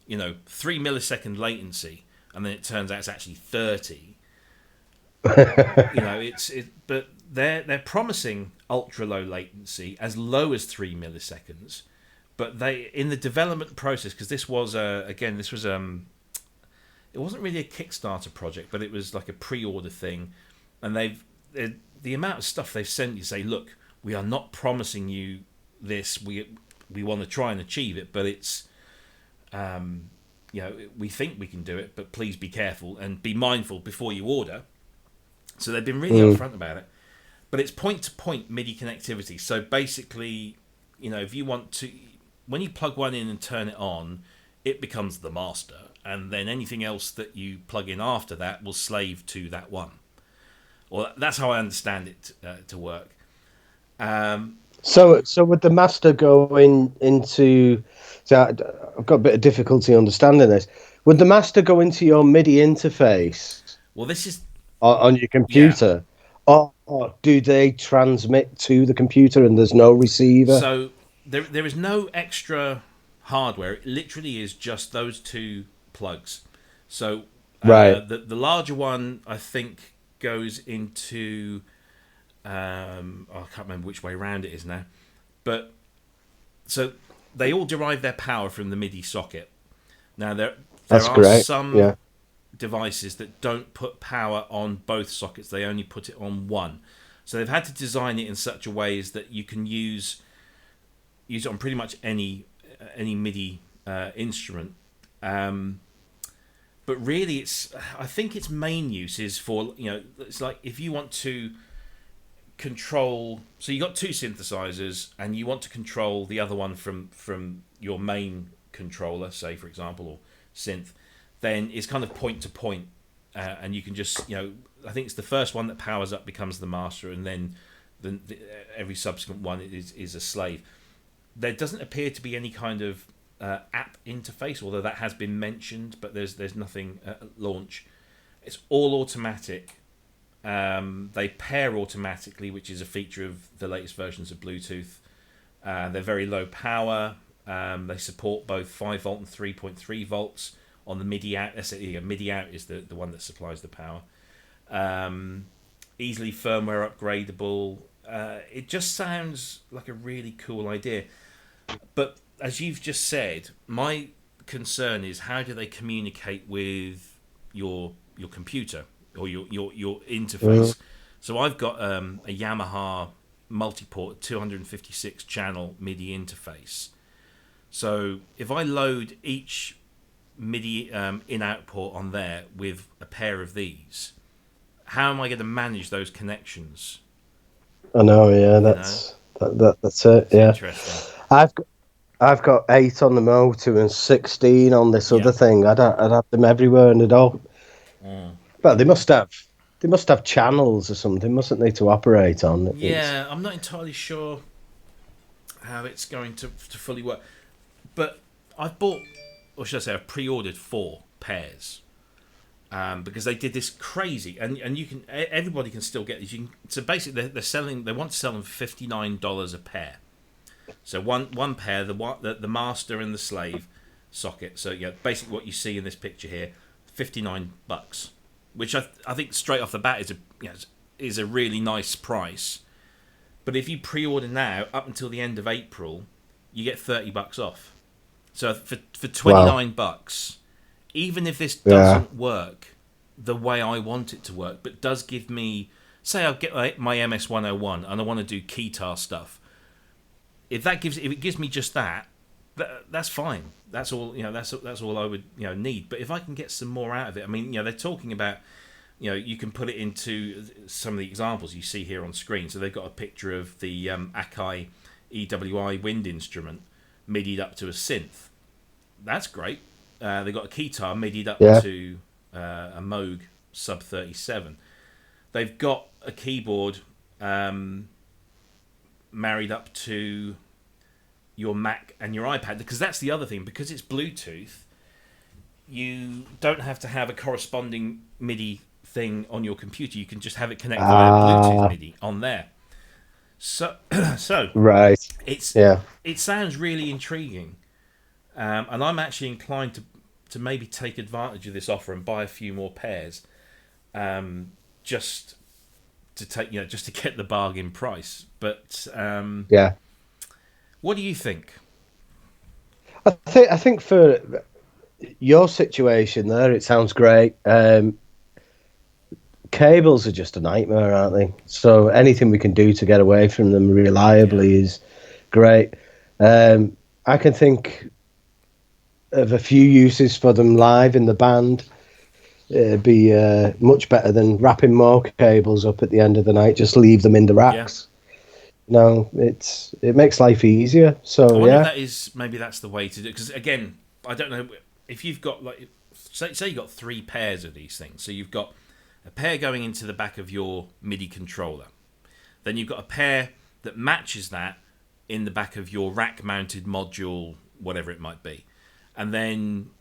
3 millisecond latency, and then it turns out it's actually 30. But they're promising ultra low latency as low as 3 milliseconds. But they, in the development process, because this was it wasn't really a Kickstarter project, but it was like a pre-order thing, and the amount of stuff they've sent you say, look, we are not promising you this. We want to try and achieve it, but it's we think we can do it, but please be careful and be mindful before you order. So they've been really upfront about it. But it's point-to-point MIDI connectivity. So basically, if you want to, when you plug one in and turn it on, it becomes the master, and then anything else that you plug in after that will slave to that one. Well, that's how I understand it to work. So would the master go into? So I've got a bit of difficulty understanding this. Would the master go into your MIDI interface? Well, this is On your computer, or do they transmit to the computer and there's no receiver? So there is no extra hardware. It literally is just those two plugs. So Right. The larger one, I think, goes into I can't remember which way around it is now, but so they all derive their power from the MIDI socket. Now there That's are great. some devices that don't put power on both sockets, they only put it on one. So they've had to design it in such a way as that you can use it on pretty much any MIDI instrument. But really, I think its main use is for, it's like if you want to control, so you got two synthesizers and you want to control the other one from your main controller, say for example, or synth, then it's kind of point to point, and you can just, I think it's the first one that powers up becomes the master, and then every subsequent one is a slave. There doesn't appear to be any kind of app interface, although that has been mentioned, but there's nothing at launch. It's all automatic. They pair automatically, which is a feature of the latest versions of Bluetooth. They're very low power. They support both 5 volt and 3.3 volts on the MIDI out. MIDI out is the one that supplies the power. Easily firmware upgradable. It just sounds like a really cool idea. But as you've just said, my concern is how do they communicate with your computer or your interface? So I've got a Yamaha multi-port 256 channel MIDI interface. So if I load each MIDI in-out port on there with a pair of these, how am I going to manage those connections? I know, yeah, that's it. It's yeah, interesting. I've got 8 on the motor and 16 on this Yeah. other thing. I'd have them everywhere and they'd all. Well, they must have channels or something, mustn't they, to operate on? Yeah, I'm not entirely sure how it's going to fully work. But I've bought, or should I say, I've pre-ordered 4 pairs. because they did this crazy, and you can everybody can still get these. So basically, they're selling. They want to sell them for $59 a pair. So one pair, the master and the slave socket. So yeah, basically what you see in this picture here, $59, which I think straight off the bat is a really nice price. But if you pre-order now up until the end of April, you get $30 off. So for $29, even if this doesn't work the way I want it to work, but does give me, say I get my MS-101 and I want to do keytar stuff. If it gives me just that's fine. That's all that's all I would need. But if I can get some more out of it, I mean, they're talking about, you can put it into some of the examples you see here on screen. So they've got a picture of the Akai EWI wind instrument MIDI'd up to a synth. That's great. They've got a keytar MIDI'd up to a Moog Sub 37. They've got a keyboard married up to your Mac and your iPad, because that's the other thing. Because it's Bluetooth, you don't have to have a corresponding MIDI thing on your computer. You can just have it connected via Bluetooth MIDI on there. So right, it sounds really intriguing, and I'm actually inclined to maybe take advantage of this offer and buy a few more pairs, just to get the bargain price. But what do you think? I think for your situation there, it sounds great. Cables are just a nightmare, aren't they? So anything we can do to get away from them reliably is great. I can think of a few uses for them live in the band. It'd be much better than wrapping more cables up at the end of the night. Just leave them in the racks. No, it makes life easier. So I wonder if maybe that's the way to do it. Because again, I don't know if you've got say you've got 3 pairs of these things. So you've got a pair going into the back of your MIDI controller. Then you've got a pair that matches that in the back of your rack-mounted module, whatever it might be. And then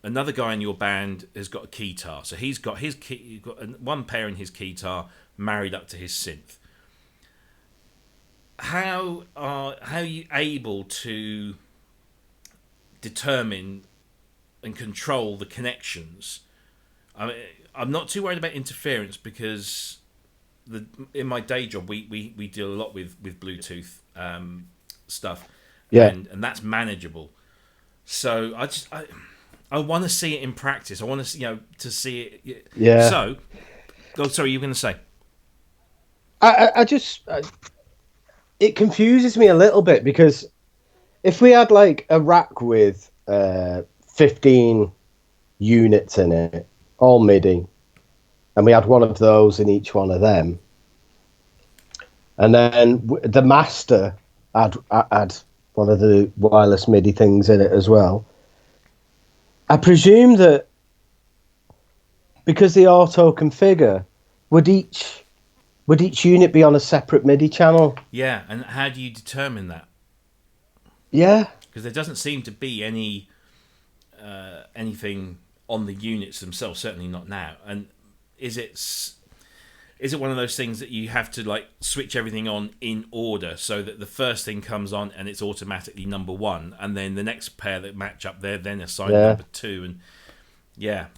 another guy in your band has got a keytar. So he's got one pair in his keytar married up to his synth. How are you able to determine and control the connections? I mean, I'm not too worried about interference because in my day job we deal a lot with Bluetooth stuff, and that's manageable. So I want to see it in practice. I want to see it. Yeah. So, sorry, you were going to say? It confuses me a little bit, because if we had like a rack with 15 units in it, all MIDI, and we had one of those in each one of them, and then the master had one of the wireless MIDI things in it as well, I presume that because the auto configure, would each unit be on a separate MIDI channel? Yeah, and how do you determine that? Yeah, because there doesn't seem to be anything on the units themselves. Certainly not now. And is it one of those things that you have to switch everything on in order so that the first thing comes on and it's automatically number 1, and then the next pair that match up there then assign number 2, and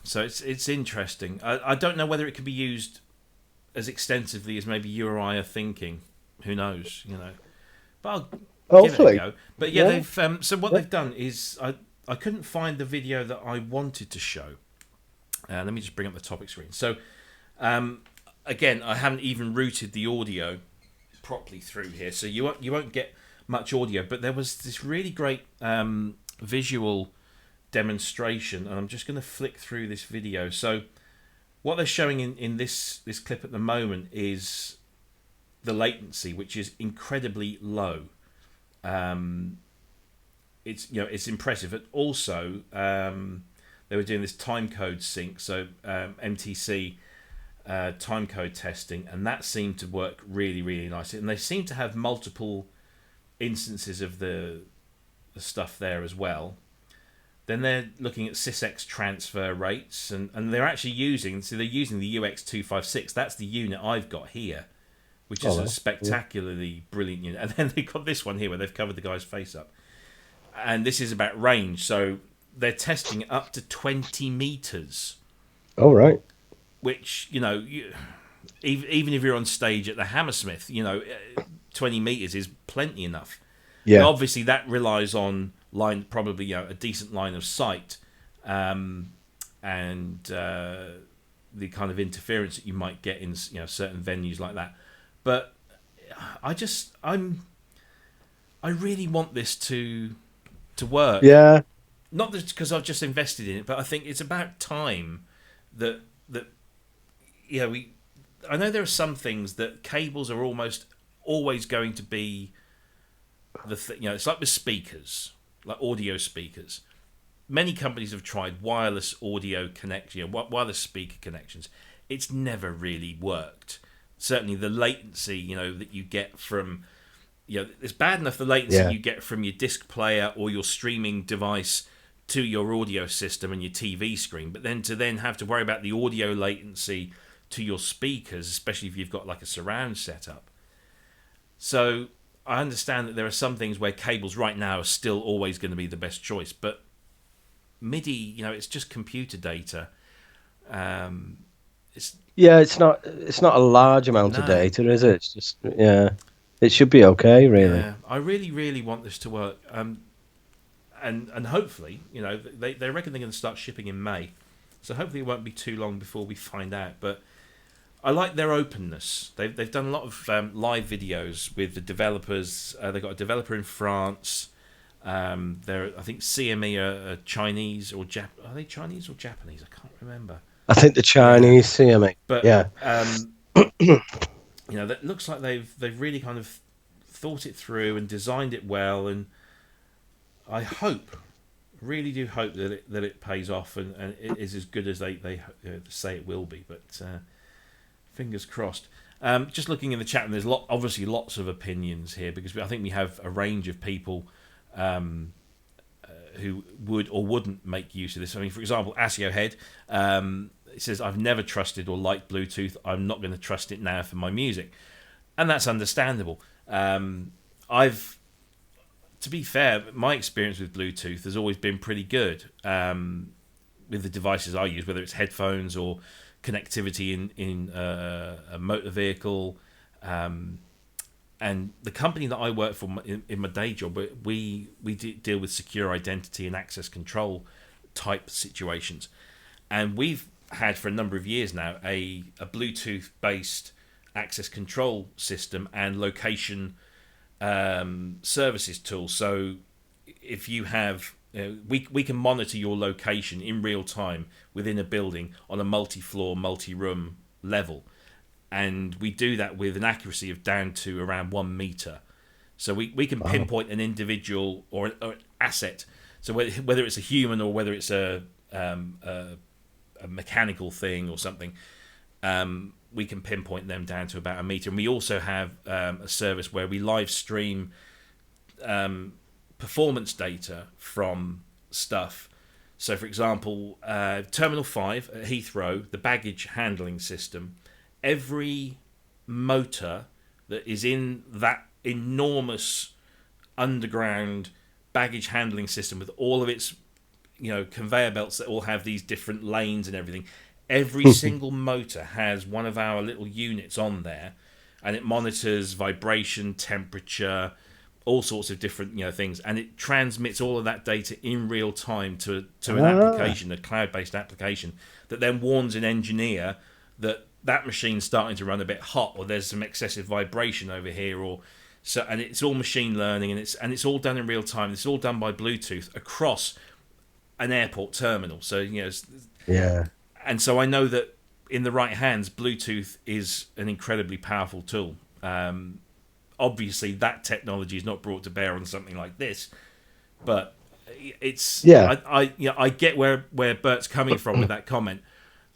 so it's interesting. I don't know whether it could be used as extensively as maybe you or I are thinking. Who knows? But I'll give it a go. But they've so what they've done is I couldn't find the video that I wanted to show. Let me just bring up the topic screen. So again, I haven't even routed the audio properly through here, so you won't get much audio. But there was this really great visual demonstration, and I'm just going to flick through this video. So what they're showing in this clip at the moment is the latency, which is incredibly low. It's impressive. And also, they were doing this timecode sync, so MTC timecode testing, and that seemed to work really, really nicely. And they seem to have multiple instances of the stuff there as well. Then they're looking at sysx transfer rates, and they're actually using the UX256. That's the unit I've got here, which is a spectacularly brilliant unit. And then they've got this one here where they've covered the guy's face up. And this is about range. So they're testing up to 20 meters. Oh, right. Which, even if you're on stage at the Hammersmith, 20 meters is plenty enough. Yeah. But obviously, that relies on probably a decent line of sight, and the kind of interference that you might get in certain venues like that. But I really want this to work. Yeah. Not just because I've just invested in it, but I think it's about time that I know there are some things that cables are almost always going to be it's like with speakers, like audio speakers. Many companies have tried wireless audio connection, wireless speaker connections. It's never really worked. Certainly the latency, that you get from, it's bad enough the latency you get from your disc player or your streaming device to your audio system and your TV screen, but then to have to worry about the audio latency to your speakers, especially if you've got like a surround setup. So I understand that there are some things where cables right now are still always going to be the best choice, but MIDI, it's just computer data. It's not a large amount of data, is it? It's just it should be okay, really. Yeah, I really, really want this to work. And hopefully, they reckon they're going to start shipping in May, so hopefully it won't be too long before we find out. But I like their openness. They've done a lot of live videos with the developers. They've got a developer in France. I think CME are Chinese or are they Chinese or Japanese? I can't remember. I think the Chinese CME. But yeah, that looks like they've really kind of thought it through and designed it well, and I really do hope that it pays off and it is as good as they say it will be. But fingers crossed. Just looking in the chat, and there's obviously lots of opinions here because I think we have a range of people who would or wouldn't make use of this. I mean, for example, Asio Head, it says, "I've never trusted or liked Bluetooth. I'm not going to trust it now for my music," and that's understandable. To be fair, my experience with Bluetooth has always been pretty good with the devices I use, whether it's headphones or connectivity in a motor vehicle. And the company that I work for in my day job, we deal with secure identity and access control type situations. And we've had for a number of years now a Bluetooth-based access control system and location services tool. So if you have we can monitor your location in real time within a building on a multi-floor, multi-room level, and we do that with an accuracy of down to around 1 meter. So we can pinpoint an individual or an asset. So whether it's a human or whether it's a mechanical thing or something, we can pinpoint them down to about 1 meter. And we also have a service where we live stream performance data from stuff. So, for example, Terminal 5 at Heathrow, the baggage handling system, every motor that is in that enormous underground baggage handling system with all of its conveyor belts that all have these different lanes and everything, every single motor has one of our little units on there, and it monitors vibration, temperature, all sorts of different things, and it transmits all of that data in real time to an application, a cloud-based application, that then warns an engineer that machine's starting to run a bit hot, or there's some excessive vibration over here, or so. And it's all machine learning, and it's all done in real time. It's all done by Bluetooth across an airport terminal. So yeah. And so I know that in the right hands, Bluetooth is an incredibly powerful tool. Obviously, that technology is not brought to bear on something like this, but it's I get where Bert's coming from with that comment,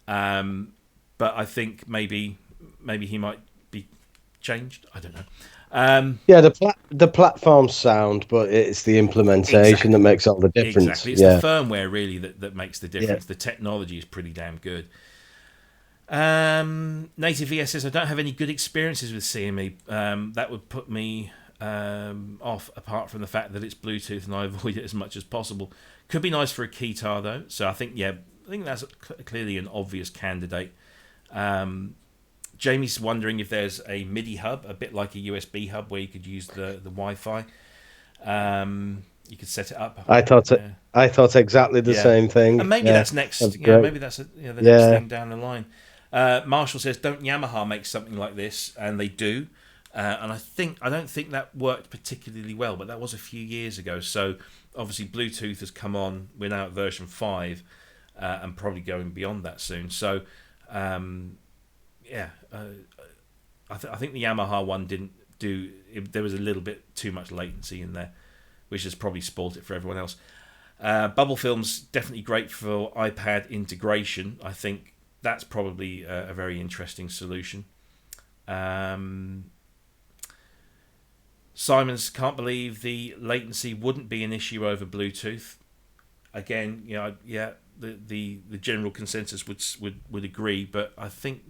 but I think maybe he might be changed. I don't know. Yeah, the platform's sound, but it's the implementation that makes all the difference. Exactly, it's the firmware really that makes the difference. The technology is pretty damn good. Native VS says, I don't have any good experiences with CME. That would put me off, apart from the fact that it's Bluetooth and I avoid it as much as possible. Could be nice for a keytar though, so I think that's clearly an obvious candidate. Jamie's wondering if there's a MIDI hub, a bit like a USB hub, where you could use the Wi-Fi. You could set it up. I thought exactly the same thing. And maybe that's next. Maybe that's the next thing down the line. Marshall says, "Don't Yamaha make something like this?" And they do. And I don't think that worked particularly well, but that was a few years ago. So obviously Bluetooth has come on. We're now at version 5, and probably going beyond that soon. So I think the Yamaha one didn't do. There was a little bit too much latency in there, which has probably spoiled it for everyone else. Bubble Film's definitely great for iPad integration. I think that's probably a very interesting solution. Simon's can't believe the latency wouldn't be an issue over Bluetooth. Again, the general consensus would agree, but I think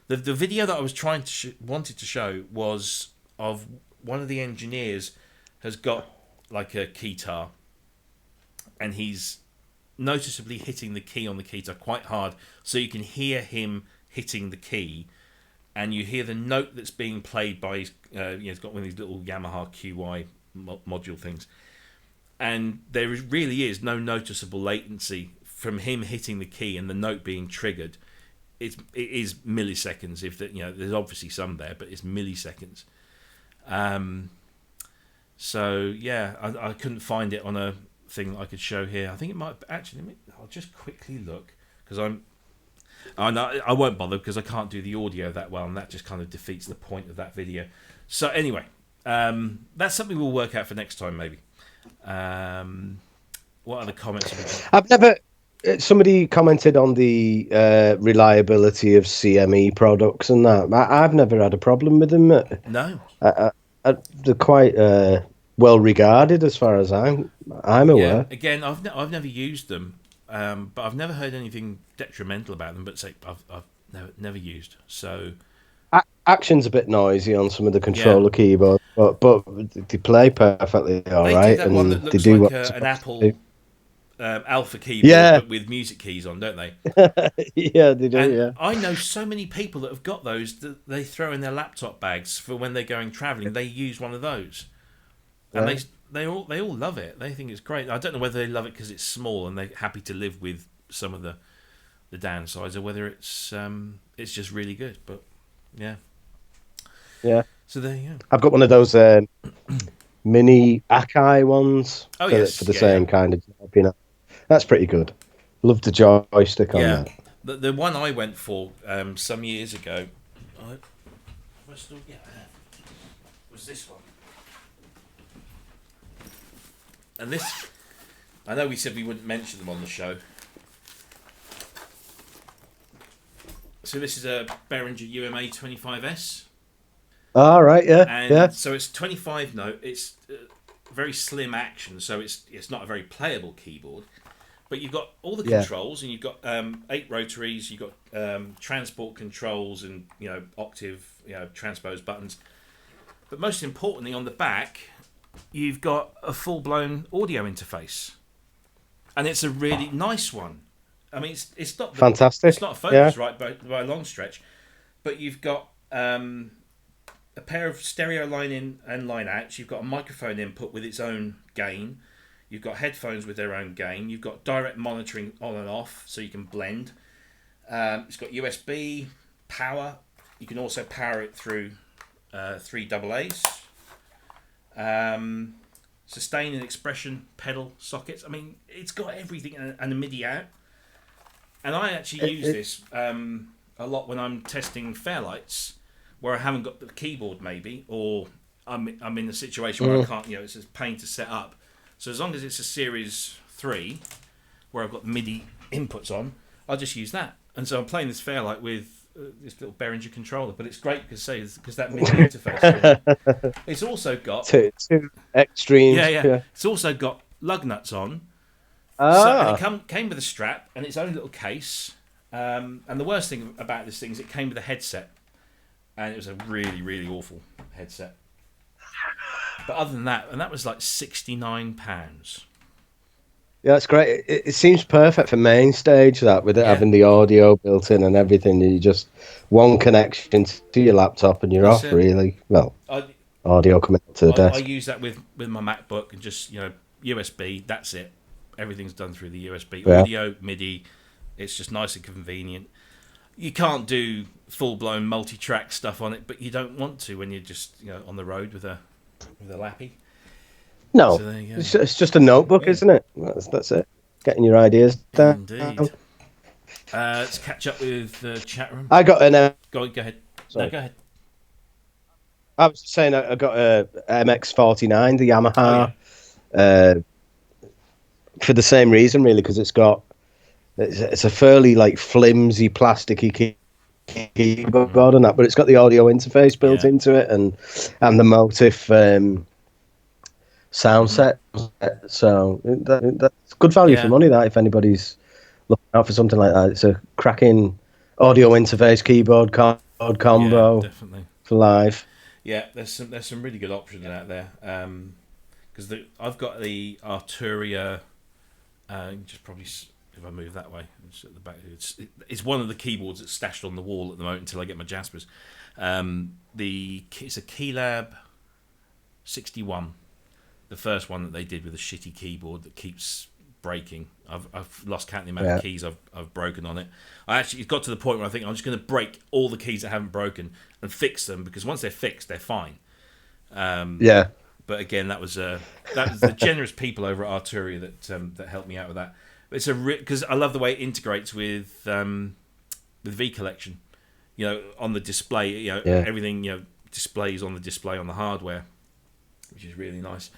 the video that I was wanted to show was of one of the engineers has got like a keytar, and he's noticeably hitting the key on the keytar quite hard, so you can hear him hitting the key, and you hear the note that's being played by his. He's got one of these little Yamaha QY module things, and there really is no noticeable latency from him hitting the key and the note being triggered. It is milliseconds. If there's obviously some there, but it's milliseconds. So I couldn't find it on a thing that I could show here. I think it might actually. I'll just quickly look, because I won't bother because I can't do the audio that well, and that just kind of defeats the point of that video. So anyway, that's something we'll work out for next time maybe. What other comments have we got? I've never. Somebody commented on the reliability of CME products and that. I've never had a problem with them. No. They're quite well regarded as far as I'm aware. Yeah. Again, I've never used them, but I've never heard anything detrimental about them. But I've never used. So Action's a bit noisy on some of the controller keyboards, but they play perfectly all right. They do that one that looks like an Apple Alpha keyboard, but with music keys on, don't they? Yeah, they do. I know so many people that have got those that they throw in their laptop bags for when they're going travelling. They use one of those, and they all love it. They think it's great. I don't know whether they love it because it's small and they're happy to live with some of the downsides, or whether it's just really good. But yeah. So there you go. I've got one of those mini Akai ones for the same kind of job. That's pretty good. Love the joystick on that. The one I went for some years ago was this one. And this, I know we said we wouldn't mention them on the show. So this is a Behringer UMA 25S. All right, yeah. So it's 25 note. It's very slim action, so it's not a very playable keyboard. But you've got all the controls, and you've got 8 rotaries. You've got transport controls, and octave, transpose buttons. But most importantly, on the back, you've got a full-blown audio interface, and it's a really nice one. I mean, it's not fantastic. It's not a Focus by a long stretch, but you've got a pair of stereo line in and line outs. You've got a microphone input with its own gain. You've got headphones with their own gain. You've got direct monitoring on and off, so you can blend. It's got USB power. You can also power it through 3 AA's. Sustain and expression pedal sockets. I mean, it's got everything and a MIDI out. And I actually use this a lot when I'm testing Fairlights, where I haven't got the keyboard maybe, or I'm in a situation where I can't, it's a pain to set up. So as long as it's a Series 3, where I've got MIDI inputs on, I'll just use that. And so I'm playing this Fairlight with this little Behringer controller, but it's great because that MIDI interface. It's also got two extremes. yeah. It's also got lug nuts on. So and it came with a strap and its own little case. And the worst thing about this thing is it came with a headset, and it was a really, really awful headset. But other than that, and that was like £69. Yeah, that's great. It seems perfect for main stage, that, with it having the audio built in and everything. You just one connection to your laptop and you're off, really. Well, audio coming up to the desk. I use that with my MacBook and just, USB, that's it. Everything's done through the USB. Audio, MIDI, it's just nice and convenient. You can't do full-blown multi-track stuff on it, but you don't want to when you're just on the road with a lappy. No, so it's just a notebook, isn't it? That's it. Getting your ideas down. Indeed. Let's catch up with the chat room. I got an... Go ahead. Sorry. No, go ahead. I was saying I got a MX-49, the Yamaha, for the same reason, really, because it's a fairly flimsy, plasticky keyboard and that, but it's got the audio interface built into it and the Motif sound set. So that's good value for money, that, if anybody's looking out for something like that. It's a cracking audio interface keyboard combo definitely for live. Yeah, there's some really good options out there. Because I've got the Arturia. Just probably if I move that way, it's at the back. It's one of the keyboards that's stashed on the wall at the moment until I get my Jaspers. It's a Keylab 61. The first one that they did with a shitty keyboard that keeps breaking. I've lost count the amount of keys I've broken on it. It's got to the point where I think I'm just going to break all the keys that haven't broken and fix them, because once they're fixed, they're fine. But again, that was the generous people over at Arturia that helped me out with that. But it's because I love the way it integrates with V Collection. On the display, everything displays on the display on the hardware, which is really nice.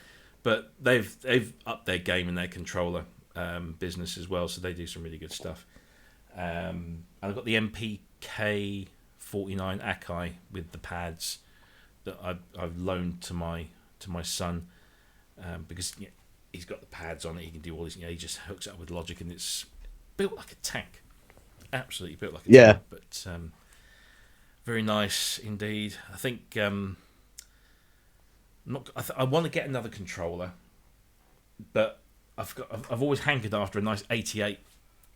But they've upped their game in their controller business as well, so they do some really good stuff. And I've got the MPK 49 Akai with the pads that I've loaned to my son, because he's got the pads on it. He can do all this. He just hooks it up with Logic, and it's built like a tank. Absolutely built like a tank. But very nice indeed. I think I want to get another controller, but I've always hankered after a nice 88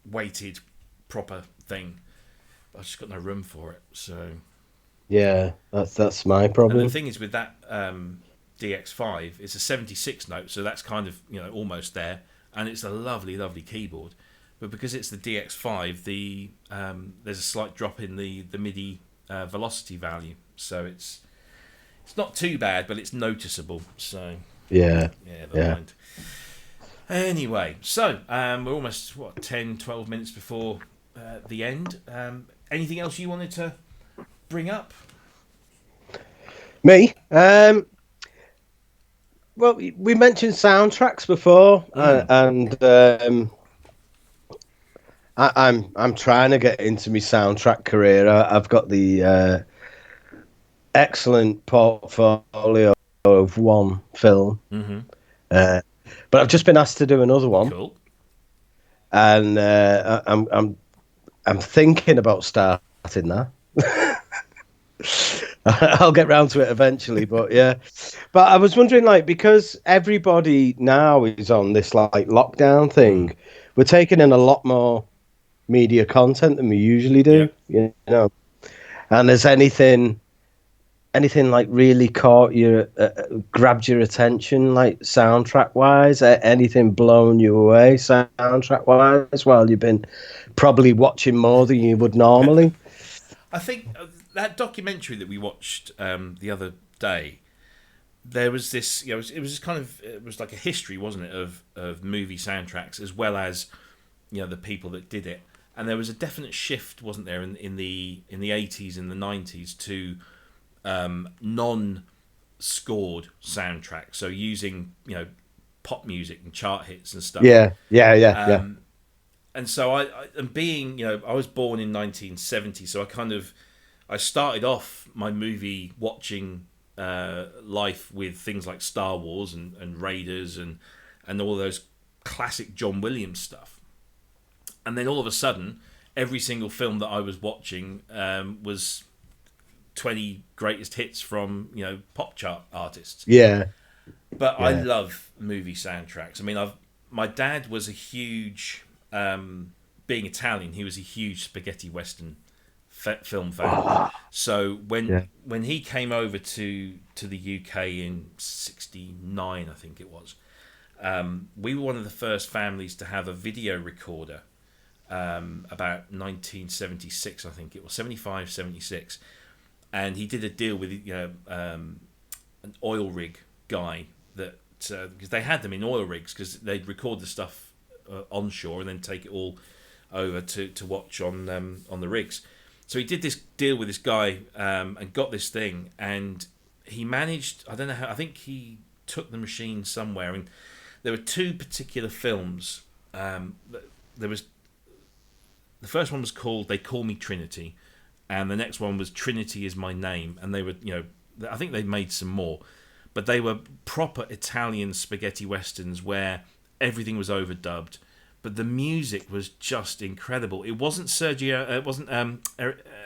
weighted proper thing. But I've just got no room for it. So that's my problem. And the thing is with that DX5, it's a 76 note, so that's kind of almost there, and it's a lovely, lovely keyboard. But because it's the DX5, there's a slight drop in the MIDI velocity value, so it's not too bad, but it's noticeable. So never mind. Anyway, so we're almost 10-12 minutes before the end. Anything else you wanted to bring up? Me? Well, we mentioned soundtracks before, and I'm trying to get into my soundtrack career. I've got the excellent portfolio of one film, but I've just been asked to do another one. Cool. And I'm thinking about starting that. I'll get round to it eventually, but But I was wondering, because everybody now is on this lockdown thing, we're taking in a lot more media content than we usually do, And has anything really caught your, grabbed your attention, soundtrack wise? Anything blown you away soundtrack wise while you've been probably watching more than you would normally? I think that documentary that we watched the other day, there was this, it was like a history, wasn't it, of movie soundtracks, as well as the people that did it. And there was a definite shift, wasn't there, in the 80s and the 90s to non-scored soundtracks, so using pop music and chart hits and stuff. Yeah. and so and being, I was born in 1970, so I started off my movie watching life with things like Star Wars and Raiders and all those classic John Williams stuff. And then all of a sudden, every single film that I was watching was 20 greatest hits from pop chart artists. Yeah. But I love movie soundtracks. I mean, my dad was a huge, being Italian, he was a huge spaghetti western film fan. So when he came over to the UK in '69, I think it was, we were one of the first families to have a video recorder. About 1976, I think it was 75, 76, and he did a deal with an oil rig guy that because they had them in oil rigs because they'd record the stuff onshore and then take it all over to watch on the rigs. So he did this deal with this guy and got this thing, and he managed. I don't know how. I think he took the machine somewhere, and there were two particular films. There was. The first one was called They Call Me Trinity, and the next one was Trinity Is My Name, and they were, I think they made some more, but they were proper Italian spaghetti westerns where everything was overdubbed, but the music was just incredible. It wasn't Ennio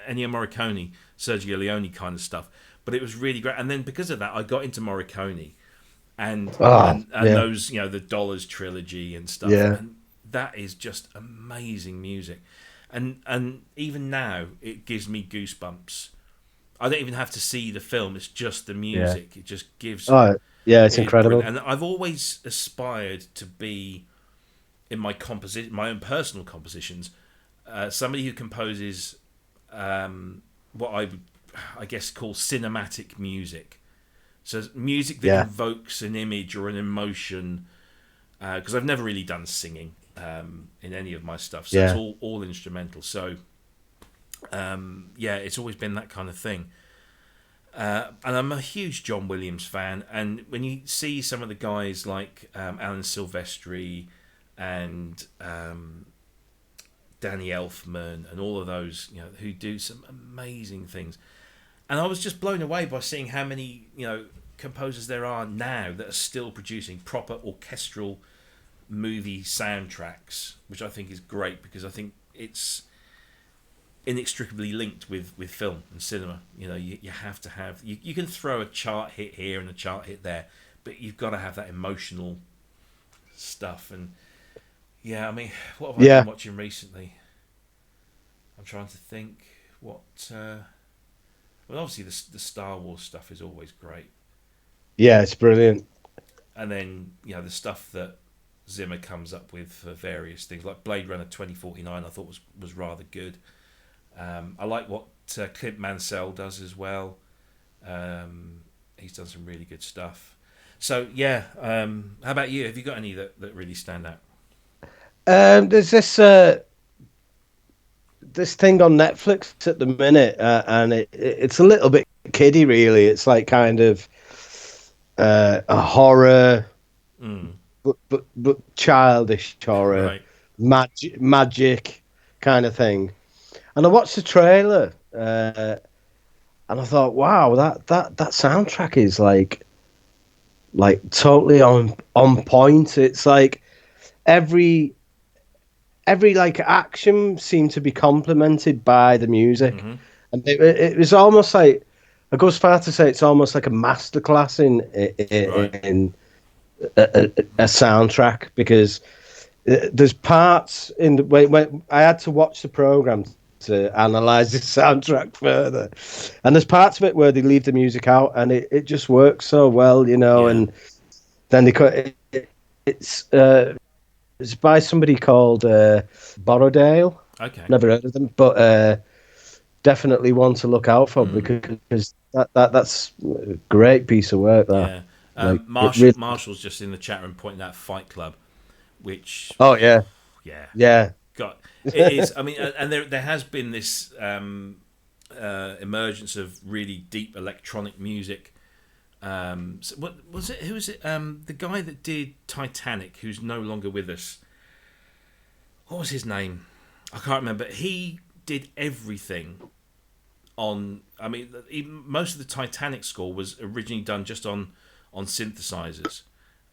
Morricone, Sergio Leone kind of stuff, but it was really great. And then because of that, I got into Morricone and those, the Dollars trilogy and stuff. Yeah. And that is just amazing music. And even now, it gives me goosebumps. I don't even have to see the film. It's just the music. Yeah. It just gives... Oh, yeah, it's incredible. Brilliant. And I've always aspired to be, in my own personal compositions, somebody who composes what I would, I guess, call cinematic music. So music that evokes an image or an emotion, because I've never really done singing. In any of my stuff, so it's all instrumental. So it's always been that kind of thing. And I'm a huge John Williams fan. And when you see some of the guys like Alan Silvestri and Danny Elfman and all of those, who do some amazing things, and I was just blown away by seeing how many composers there are now that are still producing proper orchestral movie soundtracks, which I think is great because I think it's inextricably linked with film and cinema. You have to have you can throw a chart hit here and a chart hit there, but you've got to have that emotional stuff. And I mean, what have I been watching recently? I'm trying to think what well, obviously the Star Wars stuff is always great. Yeah, it's brilliant. And then the stuff that Zimmer comes up with for various things, like Blade Runner 2049, I thought was rather good. I like what Clint Mansell does as well. He's done some really good stuff. So how about you? Have you got any that really stand out? There's this thing on Netflix at the minute, and it's a little bit kiddie, really. It's like kind of a horror. But childish horror, right. magic kind of thing. And I watched the trailer, and I thought, wow, that soundtrack is like totally on point. It's like every like action seemed to be complemented by the music, and it was almost like, I go as far to say it's almost like a masterclass in a soundtrack, because there's parts in the when I had to watch the program to analyze the soundtrack further, and there's parts of it where they leave the music out, and it just works so well, and then it's by somebody called Borrowdale. Okay, never heard of them, but definitely one to look out for, because that's a great piece of work. That Marshall's just in the chat room pointing out Fight Club, which God, it is. I mean, and there has been this emergence of really deep electronic music. So what was it? Who was it? The guy that did Titanic, who's no longer with us. what was his name? I can't remember. He did everything on. I mean, even most of the Titanic score was originally done just on synthesizers,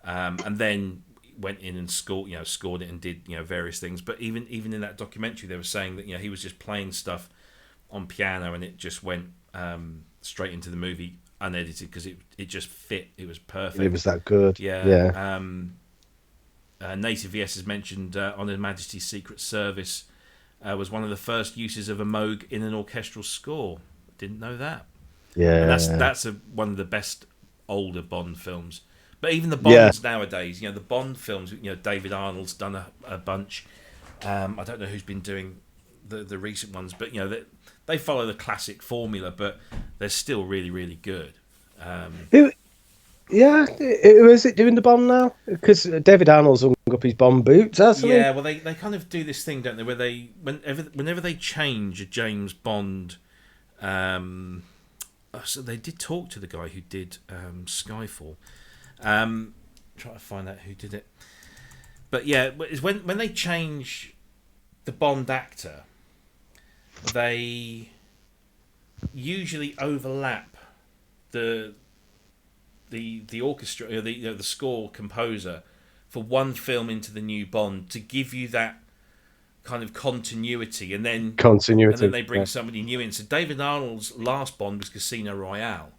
and then went in and scored it and did various things. But even in that documentary, they were saying that he was just playing stuff on piano and it just went straight into the movie unedited because it just fit. It was perfect. It was that good. Yeah. Native VS has mentioned on Her Majesty's Secret Service was one of the first uses of a Moog in an orchestral score. Didn't know that. Yeah, and that's one of the best older Bond films. But even the Bonds nowadays, the Bond films, David Arnold's done a bunch. I don't know who's been doing the recent ones, but they follow the classic formula, but they're still really, really good. Who is it doing the Bond now? Because David Arnold's hung up his Bond boots, hasn't he? Yeah, well, they kind of do this thing, don't they, where whenever they change a James Bond, so they did talk to the guy who did Skyfall. Try to find out who did it. But yeah, it's when they change the Bond actor, they usually overlap the orchestra, or the score composer for one film into the new Bond to give you that kind of continuity, and then they bring somebody new in. So David Arnold's last Bond was Casino Royale,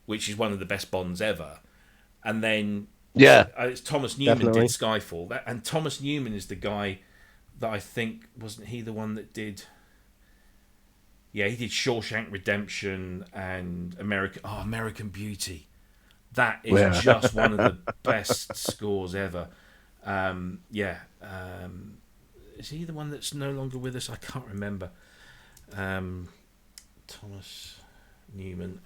which is one of the best Bonds ever, and then it's Thomas Newman did Skyfall, and Thomas Newman is the guy that I think, wasn't he the one that did? Yeah, he did Shawshank Redemption and American Beauty. That is just one of the best scores ever. Is he the one that's no longer with us? I can't remember. Thomas Newman.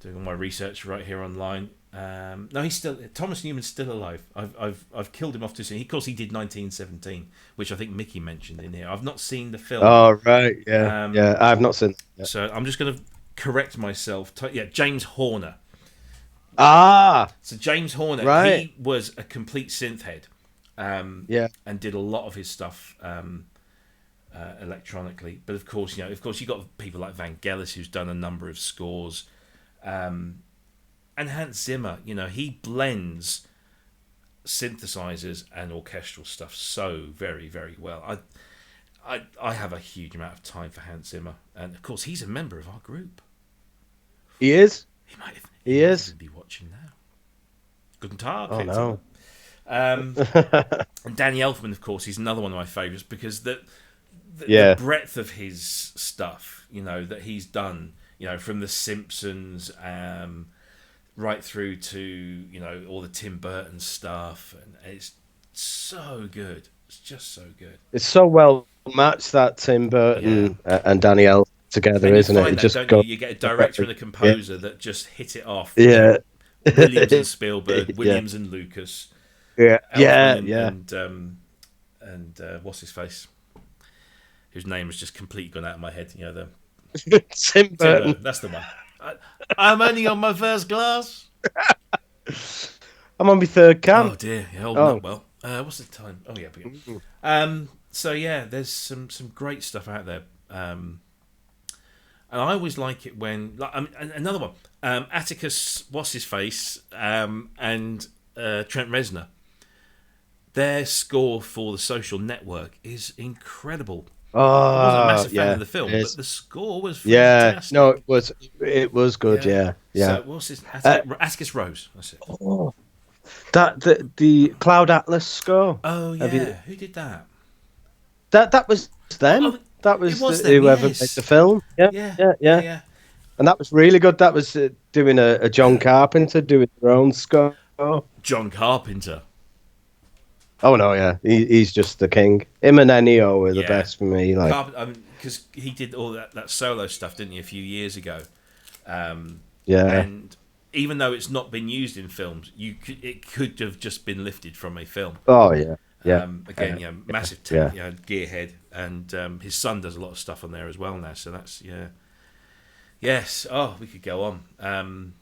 Doing all my research right here online. No, Thomas Newman's still alive. I've killed him off too soon. Of course, he did 1917, which I think Mickey mentioned in here. I've not seen the film. Oh right, yeah, I've not seen it. So I'm just going to correct myself. James Horner. So James Horner, right. He was a complete synth head, and did a lot of his stuff electronically. But of course, you got people like Vangelis, who's done a number of scores, and Hans Zimmer. He blends synthesizers and orchestral stuff so very, very well. I have a huge amount of time for Hans Zimmer, and of course, he's a member of our group. He is. He might even be watching now. Guten Tag. Oh no. And Danny Elfman, of course, is another one of my favourites because the breadth of his stuff, that he's done, from the Simpsons, right through to all the Tim Burton stuff, and it's so good. It's just so good. It's so well matched, that Tim Burton and Danny Elfman together, isn't it? You get a director and a composer that just hit it off. Yeah. Williams and Spielberg, Williams and Lucas. Yeah. Elfman and what's his face? Whose name has just completely gone out of my head. Tim Burton. That's the one. I'm only on my first glass. I'm on my third can. Oh dear, you're holding up well. What's the time? Oh yeah. So yeah, there's some great stuff out there. And I always like it when, another one, Atticus, what's his face, and Trent Reznor. Their score for The Social Network is incredible. I wasn't a massive fan of the film, but the score was fantastic. Yeah, no, it was good. Yeah. So what's his Atticus Rose? That's it. Oh, that the Cloud Atlas score. Oh yeah, who did that? That was them. That was whoever made the film. Yeah. And that was really good. That was doing a John Carpenter doing their own score. John Carpenter. Oh no, yeah, he's just the king. Him and Ennio were the best for me. Because he did all that solo stuff, didn't he, a few years ago? And even though it's not been used in films, it could have just been lifted from a film. Oh yeah. Yeah. Again, massive gearhead, and his son does a lot of stuff on there as well now. So that's yes. Oh, we could go on.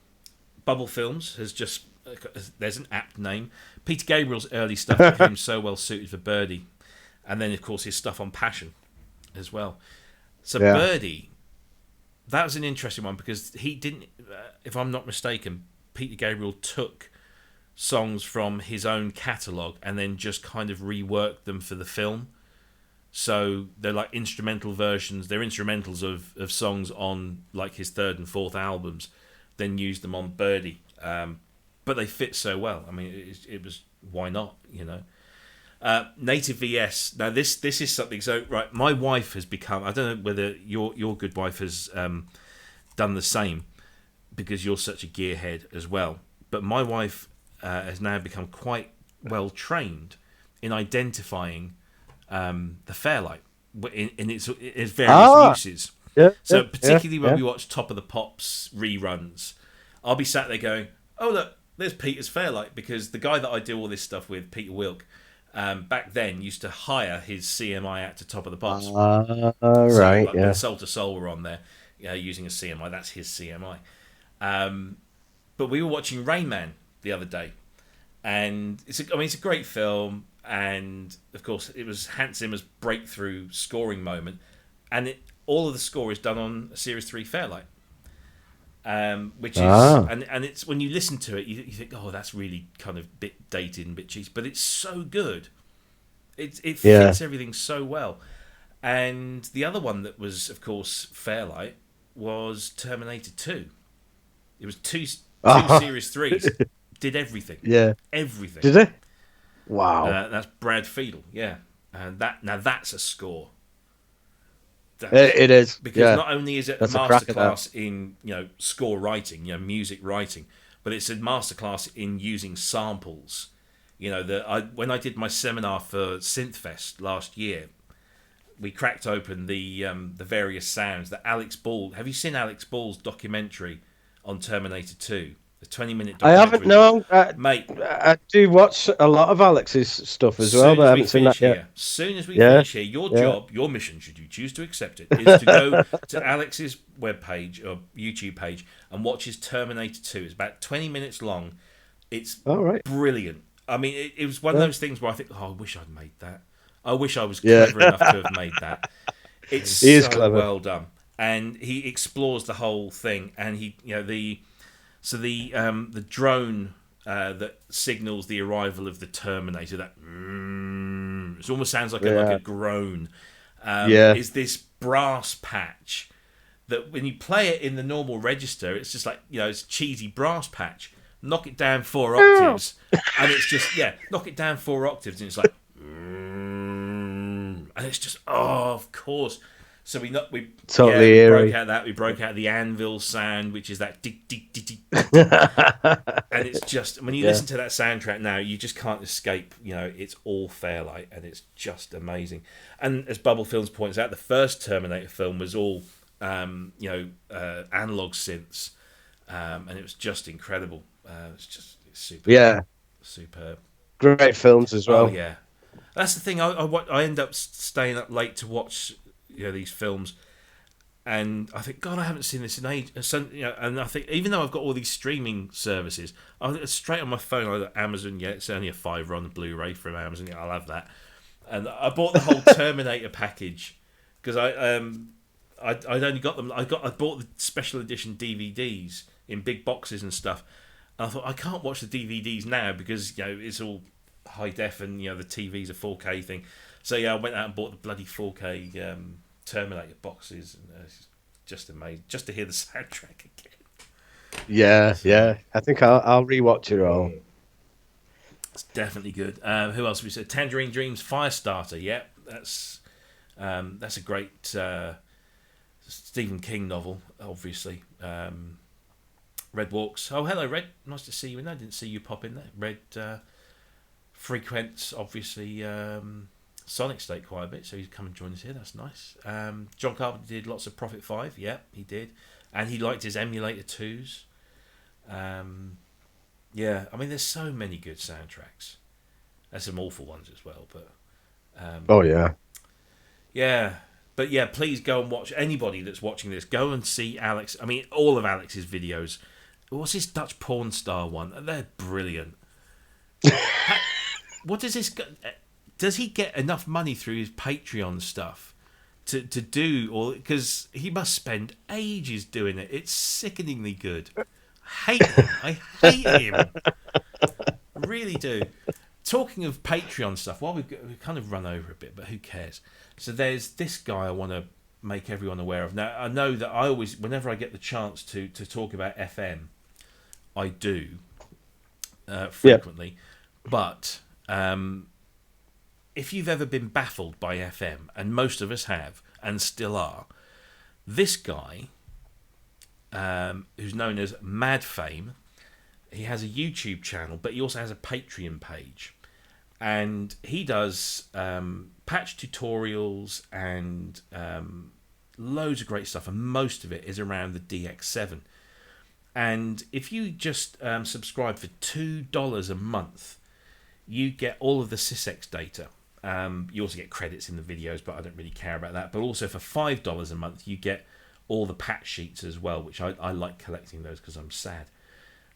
Bubble Films has just there's an apt name. Peter Gabriel's early stuff became so well suited for Birdie. and then of course his stuff on Passion as well. So Yeah. Birdie, that was an interesting one because he didn't, if I'm not mistaken, Peter Gabriel took songs from his own catalogue and then just kind of reworked them for the film. So they're like instrumental versions. They're instrumentals of songs on like his third and fourth albums, then used them on Birdie. But they fit so well. I mean, it was, why not, you know? Native VS. Now this is something. So right, my wife has become. I don't know whether your good wife has done the same, because you're such a gearhead as well. But my wife has now become quite well trained in identifying the Fairlight in its various uses. Yeah, So particularly when we watch Top of the Pops reruns, I'll be sat there going, "Oh look, there's Peter's Fairlight," because the guy that I do all this stuff with, Peter Wilk, back then used to hire his CMI out to Top of the Pops. Right, so, when Soul to Soul were on there, using a CMI, that's his CMI. But we were watching Rain Man the other day, and it's a great film, and of course it was Hans Zimmer's breakthrough scoring moment, and all of the score is done on a Series 3 Fairlight. Which is and it's, when you listen to it, you think, oh, that's really kind of bit dated and bit cheesy, but it's so good. It fits everything so well. And the other one that was, of course, Fairlight was Terminator 2. It was two Series 3s, did everything. Yeah, everything. Did it? Wow. That's Brad Fiedel. Yeah, and that's a score. It is, because not only is it That's a a cracker, masterclass in score writing, music writing, but it's a masterclass in using samples. When I did my seminar for Synthfest last year, we cracked open the various sounds that Alex Ball. Have you seen Alex Ball's documentary on Terminator 2? The 20-minute documentary. I haven't. No, mate. I do watch a lot of Alex's stuff as well, but I haven't seen that yet. As soon as we finish here, your mission, should you choose to accept it, is to go to Alex's webpage or YouTube page and watch his Terminator 2. It's about 20 minutes long. It's brilliant. I mean, it was one of those things where I think, oh, I wish I'd made that. I wish I was clever enough to have made that. It's so clever. Well done, and he explores the whole thing, and the drone that signals the arrival of the Terminator, that it almost sounds like a groan, is this brass patch that when you play it in the normal register, it's just like, it's a cheesy brass patch. Knock it down 4 octaves, and it's just, knock it down 4 octaves, and it's like, and it's just, of course. So we totally broke out that. We broke out the anvil sound, which is that tick, tick, tick, tick. And it's just, when you listen to that soundtrack now, you just can't escape. It's all Fairlight, and it's just amazing. And as Bubble Films points out, the first Terminator film was all analog synths, and it was just incredible. It's super. Yeah, superb. Great films as well. Oh yeah, that's the thing. I end up staying up late to watch these films, and I think, God, I haven't seen this in ages. And I think, even though I've got all these streaming services, straight on my phone, I got Amazon. It's only a $5 on the Blu-ray from Amazon. I'll have that. And I bought the whole Terminator package because I'd only got them. I bought the special edition DVDs in big boxes and stuff. And I thought, I can't watch the DVDs now because it's all high def, and the TV's a 4K thing. So I went out and bought the bloody 4K Terminator boxes, and it's just amazing just to hear the soundtrack again. Yeah. I think I'll rewatch it all. It's definitely good. Who else have we said? Tangerine Dreams, Firestarter. Yeah, that's a great Stephen King novel, obviously. Red Walks. Oh, hello, Red. Nice to see you in there. I didn't see you pop in there. Red frequents, obviously, Sonic State quite a bit, so he's come and joined us here. That's nice. John Carpenter did lots of Prophet 5. Yeah, he did. And he liked his Emulator 2s. I mean, there's so many good soundtracks. There's some awful ones as well, but... Yeah, but please go and watch. Anybody that's watching this, go and see Alex. I mean, all of Alex's videos. What's his Dutch porn star one? They're brilliant. What does this... does he get enough money through his Patreon stuff to do all? Because he must spend ages doing it. It's sickeningly good. I hate him. I hate him. Really do. Talking of Patreon stuff, well, we've kind of run over a bit, but who cares? So there's this guy I want to make everyone aware of. Now, I know that I always, whenever I get the chance to talk about FM, I do frequently. But if you've ever been baffled by FM, and most of us have, and still are, this guy, who's known as MadFame, he has a YouTube channel, but he also has a Patreon page. And he does patch tutorials and loads of great stuff. And most of it is around the DX7. And if you just subscribe for $2 a month, you get all of the SysX data. You also get credits in the videos, but I don't really care about that. But also for $5 a month, you get all the patch sheets as well, which I like collecting those because I'm sad.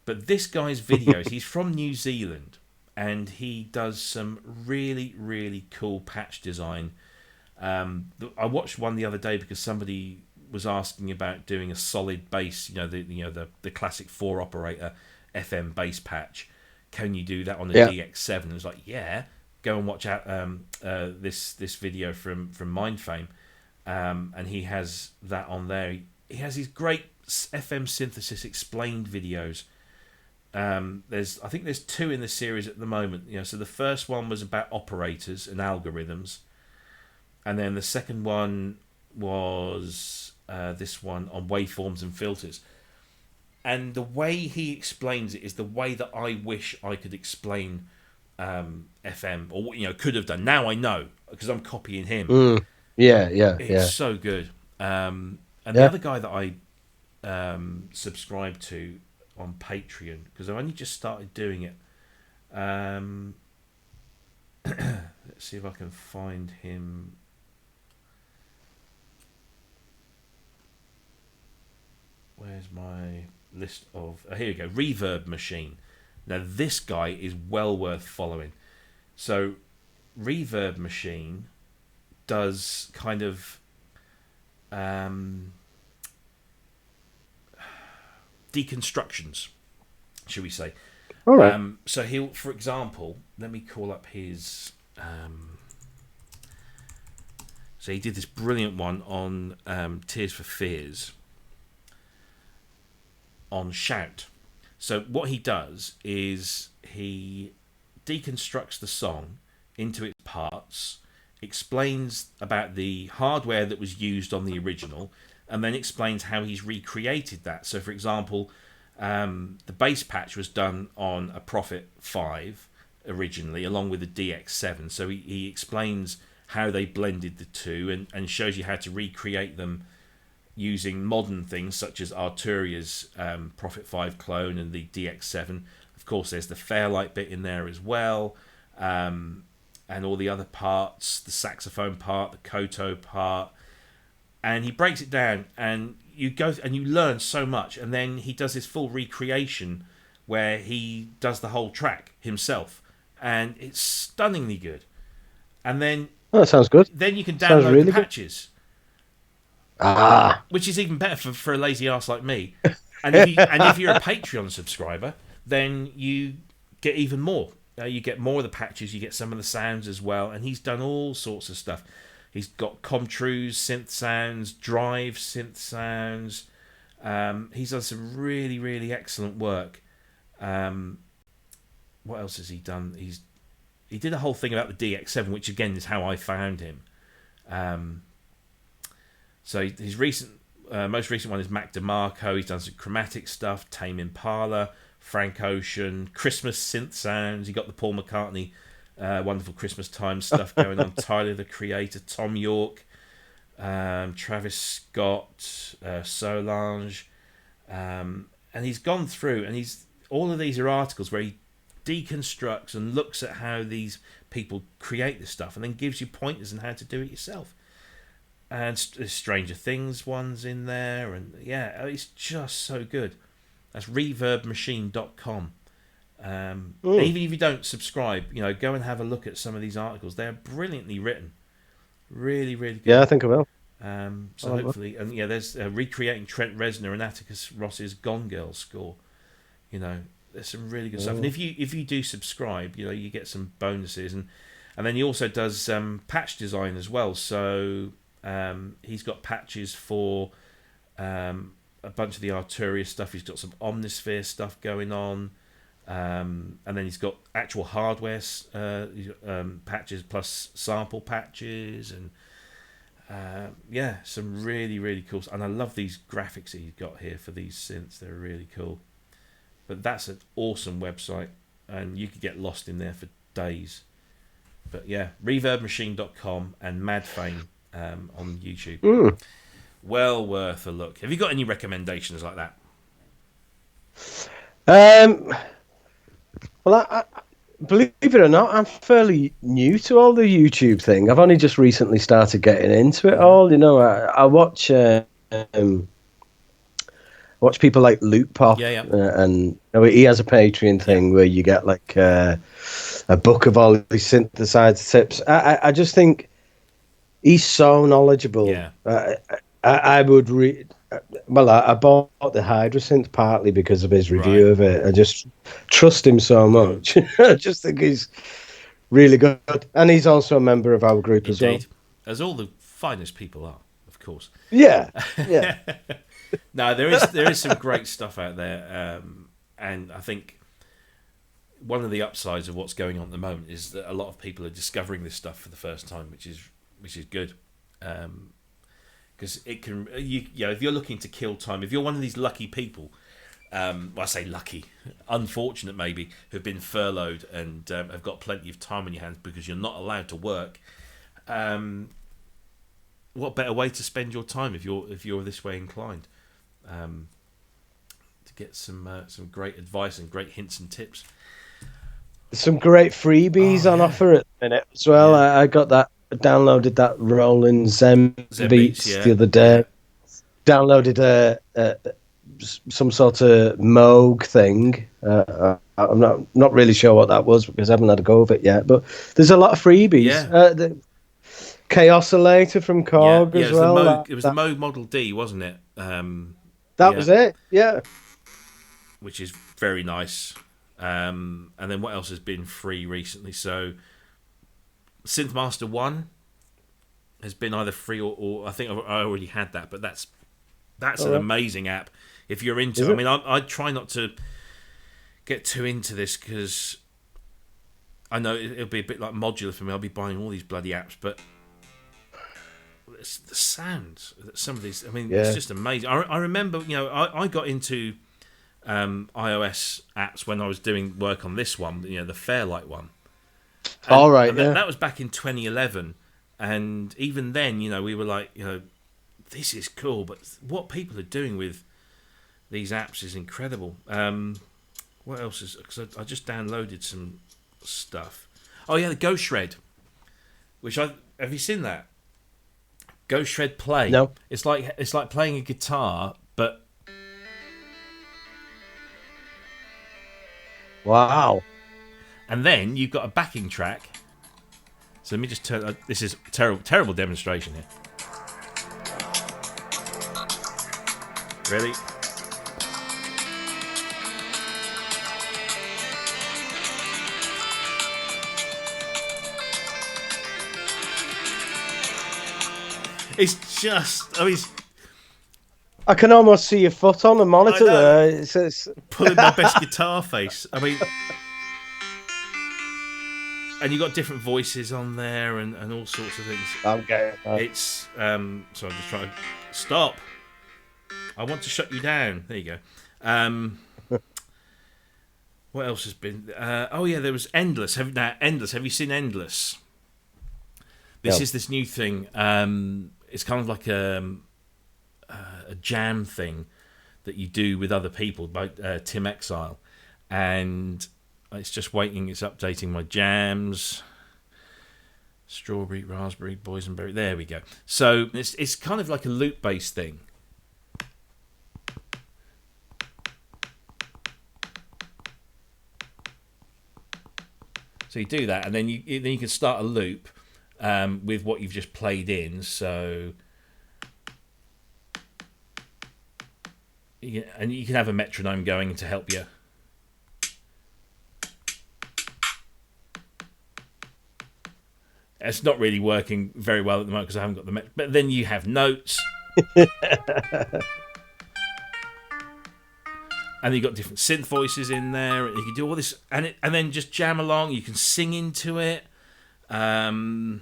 But this guy's videos, he's from New Zealand, and he does some really, really cool patch design. I watched one the other day because somebody was asking about doing a solid bass, the classic 4-operator FM bass patch. Can you do that on the DX7? And I was like, yeah, go and watch out this video from MindFame, and he has that on there. He has these great FM synthesis explained videos. I think there's 2 in the series at the moment. So the first one was about operators and algorithms, and then the second one was this one on waveforms and filters. And the way he explains it is the way that I wish I could explain FM, or could have done. Now I know because I'm copying him. It's so good. And the other guy that I subscribe to on Patreon, because I've only just started doing it. Let's see if I can find him. Where's my list of... here we go. Reverb Machine. Now, this guy is well worth following. So, Reverb Machine does kind of... deconstructions, should we say. All right. So he'll, for example, let me call up his... so he did this brilliant one on Tears for Fears on Shout. So what he does is he deconstructs the song into its parts, explains about the hardware that was used on the original, and then explains how he's recreated that. So, for example, the bass patch was done on a Prophet 5 originally, along with the DX7. So he explains how they blended the two and shows you how to recreate them using modern things such as Arturia's Prophet 5 clone and the DX7. Of course, there's the Fairlight bit in there as well, and all the other parts, the saxophone part, the koto part. And he breaks it down, and you go and you learn so much. And then he does this full recreation where he does the whole track himself, and it's stunningly good. And then that sounds good. Then you can download really the patches, which is even better for a lazy ass like me. And if you're a Patreon subscriber, then you get even more. You get more of the patches. You get some of the sounds as well. And he's done all sorts of stuff. He's got Comtrue's synth sounds, Drive synth sounds. He's done some really, really excellent work. What else has he done? He did a whole thing about the DX7, which again is how I found him. So his most recent one is Mac DeMarco. He's done some chromatic stuff, Tame Impala, Frank Ocean, Christmas synth sounds. He got the Paul McCartney wonderful Christmas time stuff going on. Tyler the Creator, Tom York, Travis Scott, Solange, and he's gone through, and all of these are articles where he deconstructs and looks at how these people create this stuff, and then gives you pointers on how to do it yourself. And there's Stranger Things ones in there, and yeah, it's just so good. That's reverbmachine.com. Even if you don't subscribe, go and have a look at some of these articles. They're brilliantly written, really, really good. Yeah, I think I will. So hopefully, and there's recreating Trent Reznor and Atticus Ross's Gone Girl score. There's some really good stuff. And if you do subscribe, you get some bonuses, and then he also does patch design as well. So he's got patches for a bunch of the Arturia stuff. He's got some Omnisphere stuff going on. And then he's got actual hardware patches plus sample patches, and some really, really cool. And I love these graphics that he's got here for these synths. They're really cool. But that's an awesome website, and you could get lost in there for days. But yeah, reverbmachine.com and MadFame on YouTube. Well worth a look. Have you got any recommendations like that? Well, I believe it or not, I'm fairly new to all the YouTube thing. I've only just recently started getting into it all. I watch people like Luke Pop, and he has a Patreon thing where you get like a book of all these synthesizer tips. I just think he's so knowledgeable. Yeah. I would read. Well, I bought the Hydra synth partly because of his review of it. I just trust him so much. I just think he's really good, and he's also a member of our group as well. As all the finest people are, of course. Yeah. No, there is some great stuff out there, and I think one of the upsides of what's going on at the moment is that a lot of people are discovering this stuff for the first time, which is good. Because it can, if you're looking to kill time, if you're one of these lucky people, I say lucky, unfortunate maybe, who've been furloughed and have got plenty of time on your hands because you're not allowed to work, what better way to spend your time if you're this way inclined, to get some great advice and great hints and tips. Some great freebies on offer at the minute as well. Yeah. I got that. Downloaded that Roland Zen Beats the other day. Downloaded some sort of Moog thing. I'm not really sure what that was because I haven't had a go of it yet. But there's a lot of freebies. Yeah. The Chaosillator from Korg as well. It was the Moog Model D, wasn't it? That was it. Yeah. Which is very nice. And then what else has been free recently? So Synthmaster 1 has been either free or I think I already had that, but that's an amazing app if you're into it. I mean, I try not to get too into this because I know it'll be a bit like modular for me. I'll be buying all these bloody apps, but it's the sounds that some of these, I mean, it's just amazing. I remember, I got into iOS apps when I was doing work on this one, the Fairlight one. That was back in 2011, and even then, we were like, this is cool, but what people are doing with these apps is incredible. What else is? Because I just downloaded some stuff. Oh yeah, the Go Shred, which have you seen that? Go Shred Play. No. It's like playing a guitar, but wow. And then you've got a backing track. So let me just turn. This is terrible demonstration here. Really? It's just. I can almost see your foot on the monitor there. It's pulling my best guitar face. I mean. And you've got different voices on there and all sorts of things. Okay. It's so I'm just trying to stop. I want to shut you down. There you go. What else has been? There was Endless. Have you seen Endless? This is this new thing. It's kind of like a jam thing that you do with other people by Tim Exile, and it's just waiting. It's updating my jams. Strawberry, raspberry, boysenberry. There we go. So it's kind of like a loop-based thing. So you do that, and then you can start a loop with what you've just played in. So you can have a metronome going to help you. It's not really working very well at the moment because I haven't got the but then you have notes. And you've got different synth voices in there, and you can do all this, and then just jam along. You can sing into it, so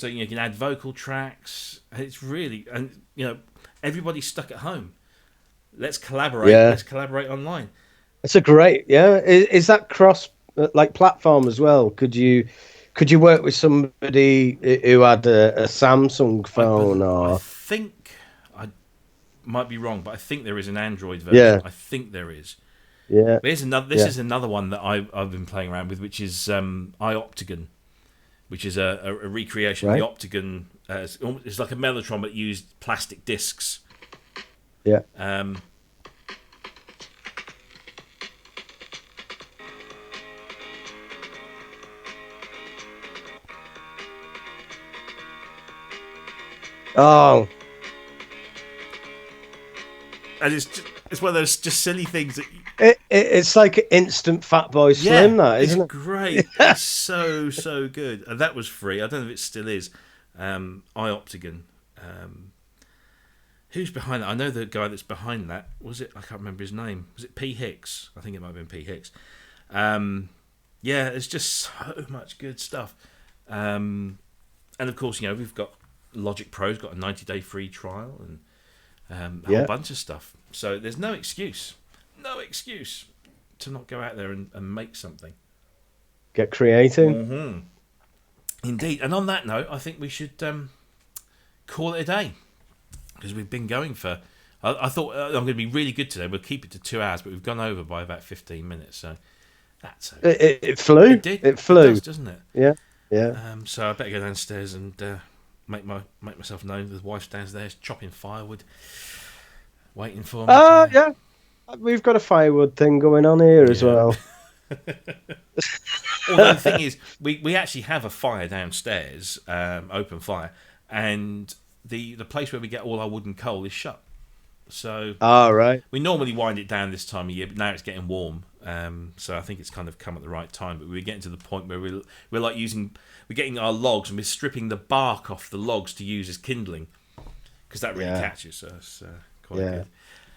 you can add vocal tracks. It's really, and everybody's stuck at home. Let's collaborate. Yeah. Let's collaborate online. It's a great, yeah. Is that cross platform as well? Could you work with somebody who had a Samsung phone I or? think I might be wrong, but I think there is an Android version. Yeah. I think there is. Yeah. This is another one that I've been playing around with, which is iOptigan, which is a recreation of the Optigan. It's like a Mellotron but used plastic discs. Yeah. Oh. And it's one of those just silly things that it's like an instant Fatboy Slim, that isn't it? It's great. It's so good, and that was free. I don't know if it still is. iOptigan. Who's behind that? I know the guy that's behind that. Was it? I can't remember his name. Was it P Hicks? I think it might have been P Hicks. Yeah, it's just so much good stuff. And of course, we've got Logic Pro's got a 90-day free trial and a whole bunch of stuff. So there's no excuse to not go out there and make something. Get creative. Mm-hmm. Indeed. And on that note, I think we should call it a day, because we've been going for... I thought I'm going to be really good today. We'll keep it to 2 hours, but we've gone over by about 15 minutes. So that's okay. It flew. It did. It flew. It does, doesn't it? Yeah. Yeah. So I better go downstairs and make myself known. The wife's downstairs chopping firewood, waiting for me. Yeah. We've got a firewood thing going on here as well. Although the thing is, we actually have a fire downstairs, open fire, and the place where we get all our wood and coal is shut. So right. We normally wind it down this time of year, but now it's getting warm. So I think it's kind of come at the right time. But we're getting to the point where we're getting our logs and we're stripping the bark off the logs to use as kindling, because that really catches us quite good.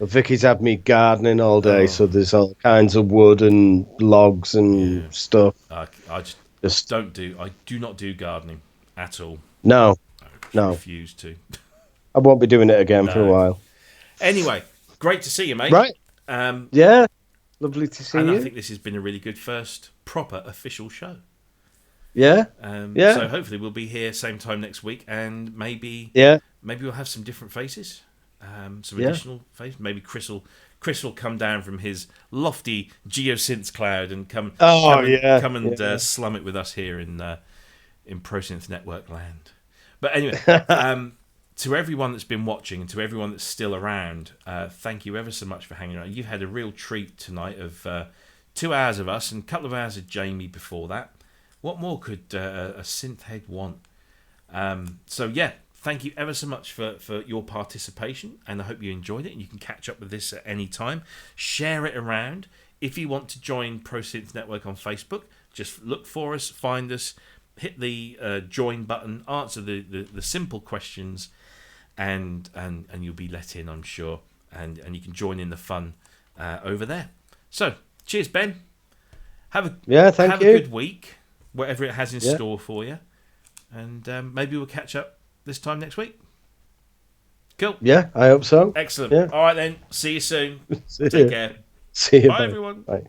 Well, Vicky's had me gardening all day, so there's all kinds of wood and logs and stuff. I do not do gardening at all. No. I refuse to. I won't be doing it again for a while. Anyway, great to see you, mate. Right. Yeah. Lovely to see you. I think this has been a really good first proper official show. Yeah. So hopefully we'll be here same time next week, and maybe we'll have some different faces. Some additional faces. Maybe Chris will come down from his lofty geosynths cloud and come and slum it with us here in ProSynth Network land. But anyway, to everyone that's been watching and to everyone that's still around, thank you ever so much for hanging around. You've had a real treat tonight of 2 hours of us and a couple of hours of Jamie before that. What more could a synth head want? Thank you ever so much for your participation, and I hope you enjoyed it, and you can catch up with this at any time. Share it around. If you want to join ProSynth Network on Facebook, just look for us, find us, hit the join button, answer the simple questions, and you'll be let in, I'm sure, and you can join in the fun over there. So, cheers, Ben. Have a good week, whatever it has in store for you, and maybe we'll catch up this time next week. Cool. Yeah, I hope so. Excellent. Yeah. All right then. See you soon. See Take care. See you. Bye everyone. Bye.